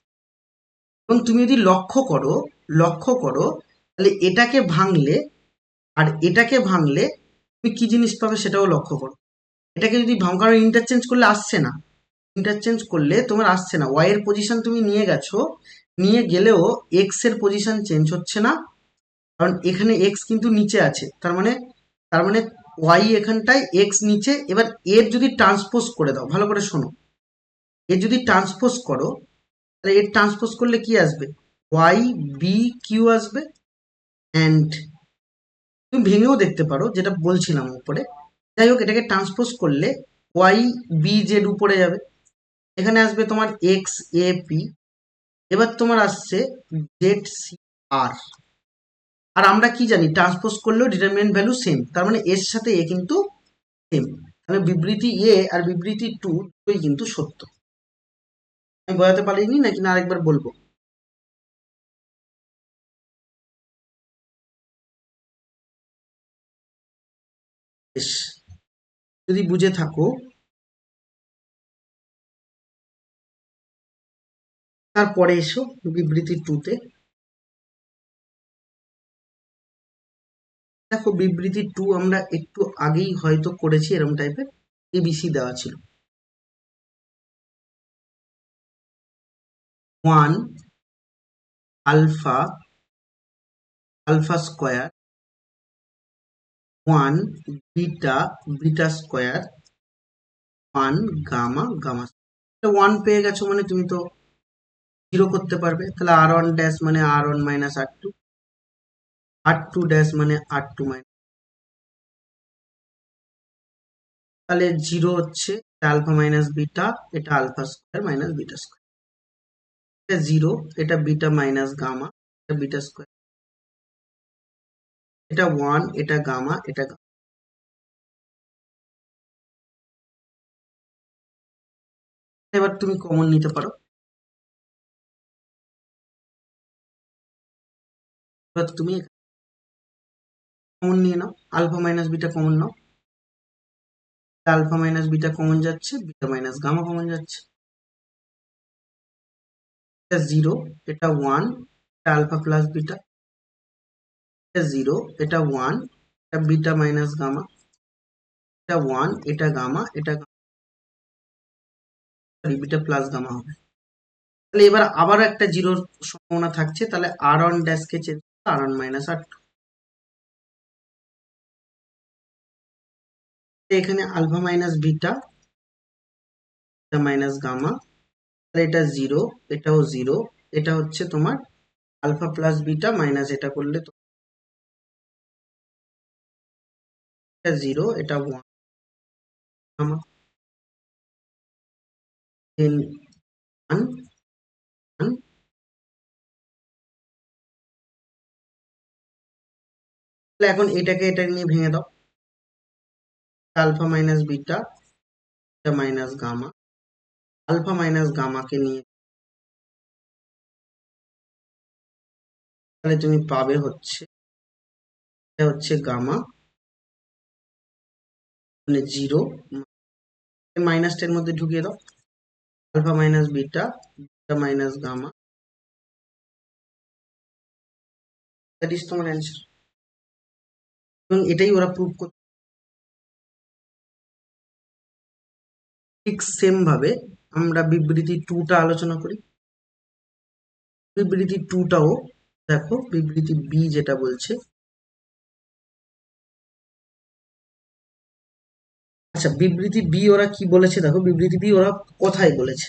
A: এবং তুমি যদি লক্ষ্য করো তাহলে এটাকে ভাঙলে আর এটাকে ভাঙলে তুমি কি জিনিস পাবে সেটাও লক্ষ্য করো। এটাকে যদি কারণ ইন্টারচেঞ্জ করলে আসছে না, ইন্টারচেঞ্জ করলে তোমার আসছে না, ওয়াই এর পজিশন তুমি নিয়ে গেছো, নিয়ে গেলেও এক্স এর পজিশন চেঞ্জ হচ্ছে না, কারণ এখানে এক্স কিন্তু নিচে আছে। তার মানে ওয়াই এখানটায় এক্স নিচে। এবার এর যদি ট্রান্সপোজ করে দাও, ভালো করে শোনো, এর যদি ট্রান্সপোজ করো তাহলে এর ট্রান্সপোজ করলে কি আসবে, ওয়াই বি কিউ আসবে। অ্যান্ড তুমি ভেঙেও দেখতে পারো, যেটা বলছিলাম উপরে। যাই হোক, এটাকে ট্রান্সপোজ করলে ওয়াই বি জেড উপরে যাবে, এখানে আসবে তোমার এক্স এ পি, এবার তোমার আসছে জেড সি আর। আর আমরা কি জানি, ট্রান্সপোজ করলেও ডিটারমিনেন্ট ভ্যালু সেম, তার মানে এর সাথে এ কিন্তু সেম। তাহলে বিবৃতি এ আর বিবৃতি টু দুটোই কিন্তু সত্য। আমি বোঝাতে পারিনি নাকি, না আরেকবার বলবো? বেশ, যদি বুঝে থাকো তারপরে এসো বিবৃতি 2 তে। দেখো বিবৃতি 2 আমরা একটু আগেই হয়তো করেছি, এরকম টাইপের এবিসি দেওয়া ছিল। 1 alpha, alpha square, 1 beta, beta square, 1 gamma, gamma. 1 পেয়ে গেছো মানে তুমি তো 0 করতে পারবে, তাহলে আর1 ড্যাশ মানে আর1 মাইনাস আর2, আর2 ড্যাশ মানে আর2 মাইনাস, তাহলে 0 হচ্ছে আলফা মাইনাস বিটা, এটা alpha square minus beta square, এটা 0, এটা বিটা মাইনাস গামা, এটা বিটা স্কোয়ার, এটা 1, এটা গামা, এটা গামা। এবার তুমি কমন নিতে পারো। এবার তুমি কমন নিয়ে নাও, আলফা মাইনাস বিটা কমন নাও, আলফা মাইনাস বিটা কমন যাচ্ছে, বিটা মাইনাস গামা কমন যাচ্ছে, এটা 0, এটা 1, এটা আলফা প্লাস বিটা, এটা 0, এটা 1, এটা বিটা মাইনাস গামা, এটা 1, এটা গামা, এটা সরি বিটা প্লাস গামা হবে। তাহলে এবার আবার একটা জিরোর সম্ভাবনা থাকছে, তাহলে আর1 ড্যাশ কে চেঞ্জ আর1 মাইনাস আর2, এখানে alpha minus beta, minus gamma, তাহলে এটা 0, এটাও 0, এটা হচ্ছে তোমার আলফা প্লাস বিটা মাইনাস এটা করলে তো এটা 0, এটা 1 গামা, দেন 1 1। তাহলে এখন এটাকে এটা নিয়ে ভেঙে দাও, আলফা মাইনাস বিটা, এটা মাইনাস গামা, আলফা মাইনাস গামাকে নিয়ে তাহলে তুমি পাবে হচ্ছে এটা হচ্ছে গামা মানে 0, মাইনাসটার মধ্যে ঢুকিয়ে দাও, alpha minus beta, beta minus gamma, that is তোমার অ্যান্সার। এবং এটাই ওরা প্রুভ করতে। ঠিক সেম ভাবে আমরা বিবৃতি 2টা আলোচনা করি। বিবৃতি 2টাও দেখো, বিবৃতি বি যেটা বলছে, আচ্ছা বিবৃতি বি ওরা কি বলেছে দেখো, বিবৃতি বি ওরা কথাই বলেছে,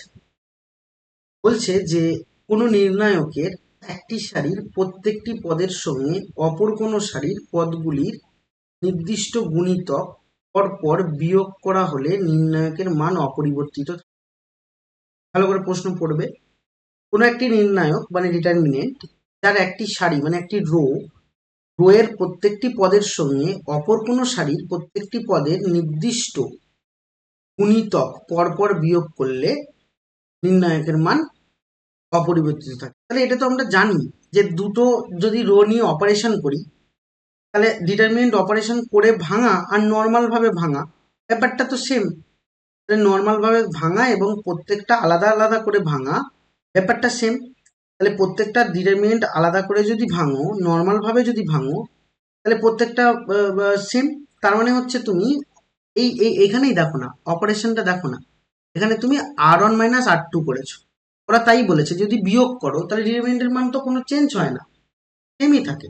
A: বলছে যে কোনো নির্ণায়কের একটি সারির প্রত্যেকটি পদের সঙ্গে অপর কোনো সারির পদগুলির নির্দিষ্ট গুণিতক পরপর বিয়োগ করা হলে নির্ণায়কের মান অপরিবর্তিত থাকে। ভালো করে প্রশ্ন পড়বে, কোনো একটি নির্ণায়ক মানে ডিটারমিনেন্ট যার একটি সারি মানে একটি রো এর প্রত্যেকটি পদের সঙ্গে অপর কোনো সারির প্রত্যেকটি পদের নির্দিষ্ট গুণিতক পরপর বিয়োগ করলে নির্ণায়কের মান অপরিবর্তিত থাকে। তাহলে এটা তো আমরা জানি যে দুটো যদি রো নিয়ে অপারেশন করি, তাহলে ডিটারমিনেন্ট অপারেশন করে ভাঙা আর নর্মাল ভাবে ভাঙা ব্যাপারটা তো সেম। তাহলে নর্মাল ভাবে ভাঙা এবং প্রত্যেকটা আলাদা আলাদা করে ভাঙা ব্যাপারটা সেম। তাহলে প্রত্যেকটা ডিটারমিনেন্ট আলাদা করে যদি ভাঙো, নর্মাল ভাবে যদি ভাঙো, তাহলে প্রত্যেকটা সেম। তার মানে হচ্ছে তুমি এখানেই দেখো না, অপারেশনটা দেখো না, এখানে তুমি আর1 মাইনাস আর2 করেছো, ওরা তাই বলেছে যদি বিয়োগ করো তাহলে ডিটারমিনেন্টের মান তো কোনো চেঞ্জ হয় না, সেমই থাকে,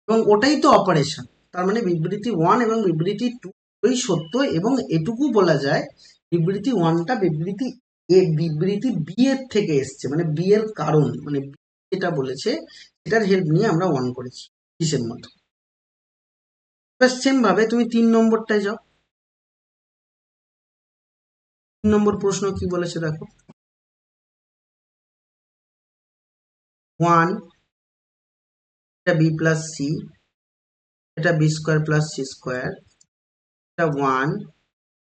A: এবং ওটাই তো অপারেশন। তার মানে বিবৃতি 1 এবং বিবৃতি 2 ওই সত্য, এবং এটুকু বলা যায় বিবৃতি 1টা বিবৃতি বি এর থেকে এসছে, মানে বি এর কারণ মানে যেটা বলেছে সেটার হেল্প নিয়ে আমরা 1 করেছি কিসের মতো। সেম ভাবে তুমি 3 নম্বরটায় যাও। 3 নম্বর প্রশ্ন কি বলেছে দেখো, 1 এটা বি প্লাস সি, এটা B square plus C square, এটা 1,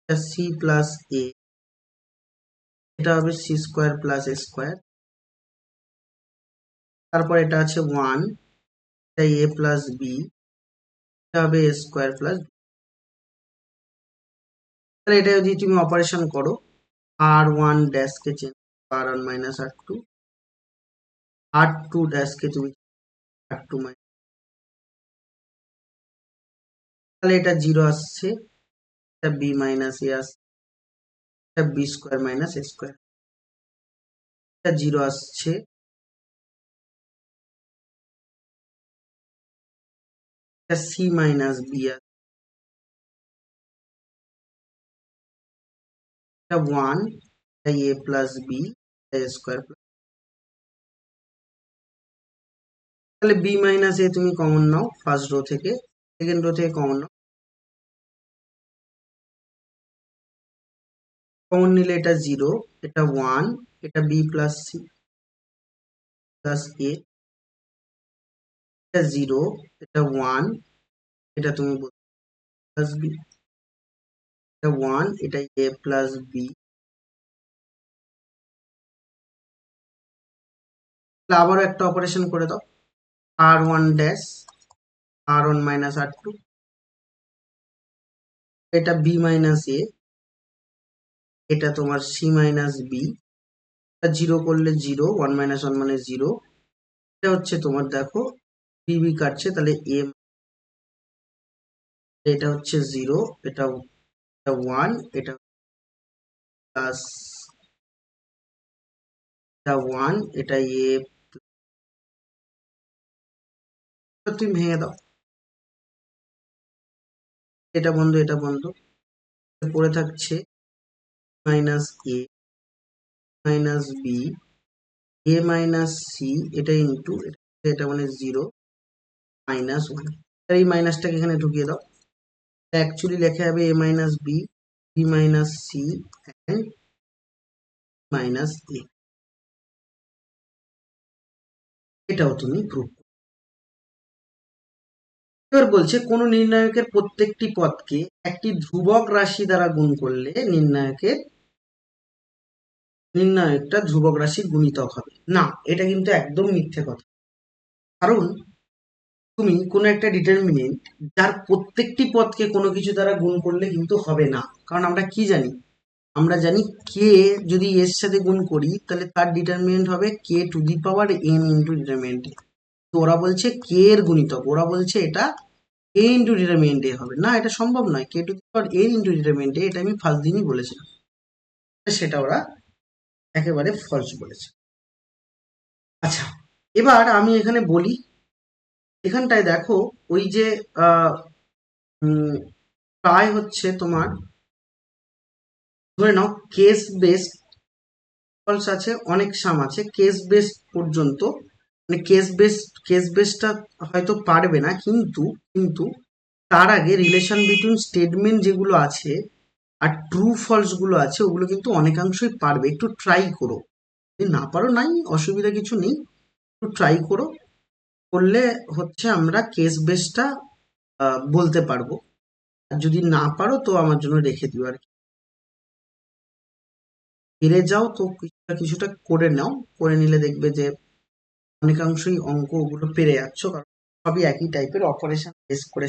A: এটা সি প্লাস এ, এটা হবে c square plus a square, তারপর এটা আছে 1, এটা এ প্লাস বি, এটা হবে এ স্কোয়ার প্লাস, তাহলে এটা যদি তুমি অপারেশন করো আর1 ড্যাশ কে চেঞ্জ আর1 মাইনাস আর2, R2 ড্যাশকে তুমি R2 মাইনাস, তাহলে এটা 0 আসছে, এটা B মাইনাস A আসছে, এটা B square minus A square, এটা 0 আসছে, এটা C মাইনাস B আসছে, এটা 1, এটা A প্লাস B, এটা A স্কোয়ার, তাহলে B মাইনাস A তুমি কমন নাও ফার্স্ট রো থেকে, সেকেন্ড রো থেকে কমন নাও, কমন নিলে এটা 0, এটা 1, এটা B plus C plus A, এটা 0, এটা 1, এটা তুমি প্লাস B, এটা 1, এটা A প্লাস B, আবারও একটা অপারেশন করে দাও, R1 dash R1 minus R2, এটা B মাইনাস A, এটা তোমার C মাইনাস B, এটা 0 করলে 0, 1 মাইনাস 1 মানে 0, এটা হচ্ছে তোমার দেখো BB কাটছে, তাহলে A, এটা হচ্ছে 0, এটা 1, এটা প্লাস, এটা 1, এটা A, তুমি ভেঙে দাও, এটা বন্ধ, এটা বন্ধ, পড়ে থাকছে minus A minus B, A minus C, এটা ইন্টু এটা মানে 0 মাইনাস 1, এই মাইনাসটাকে এখানে ঢুকিয়ে দাও, অ্যাকচুয়ালি লেখা যাবে A minus B, B minus C and minus A, এটাও তুমি প্রুভ। এবার বলছে কোন নির্ণায়কের প্রত্যেকটি পদকে একটি ধ্রুবক রাশি দ্বারা গুণ করলে নির্ণায়কটা ধ্রুবক রাশির গুণিতক হবে না, এটা কিন্তু একদম মিথ্যে কথা। কারণ তুমি কোনো একটা ডিটারমিনেন্ট যার প্রত্যেকটি পদকে কোনো কিছু দ্বারা গুণ করলে কিন্তু হবে না, কারণ আমরা কি জানি, আমরা জানি কে যদি এর সাথে গুণ করি তাহলে তার ডিটারমিনেন্ট হবে K to the power N into determinant. তো ওরা বলছে কে এর গুণিতক, ওরা বলছে এটা এ ইন্টু ডিটারমিনেন্ট এ হবে না, এটা সম্ভব নয়, K to the power N into determinant A, এটা আমি ফার্স্ট দিনই বলেছিলাম, সেটা ওরা একেবারে ফলস বলেছে। আচ্ছা, এবার আমি এখানে বলি, এখানটায় দেখো ওই যে আহ প্রায় হচ্ছে তোমার ধরে নাও কেস বেসড ফলস আছে, অনেক সাম আছে, কেস বেসড পর্যন্ত, মানে কেস বেসটা হয়তো পারবে না, কিন্তু কিন্তু তার আগে রিলেশন বিটুইন স্টেটমেন্ট যেগুলো আছে আর ট্রু ফলস গুলো আছে ওগুলো কিন্তু অনেকাংশই পারবে, একটু ট্রাই করো, যদি না পারো নাই অসুবিধা কিছু নেই, একটু ট্রাই করো, করলে হচ্ছে আমরা কেস বেসটা বলতে পারবো, আর যদি না পারো তো আমার জন্য রেখে দিও আর কি, পেরে যাও তো কিছুটা কিছুটা করে নাও, করে নিলে দেখবে যে অনেকাংশই অঙ্ক ওগুলো পেরে যাচ্ছ, কারণ সবই একই টাইপের অপারেশন বেস করে।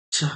A: আচ্ছা,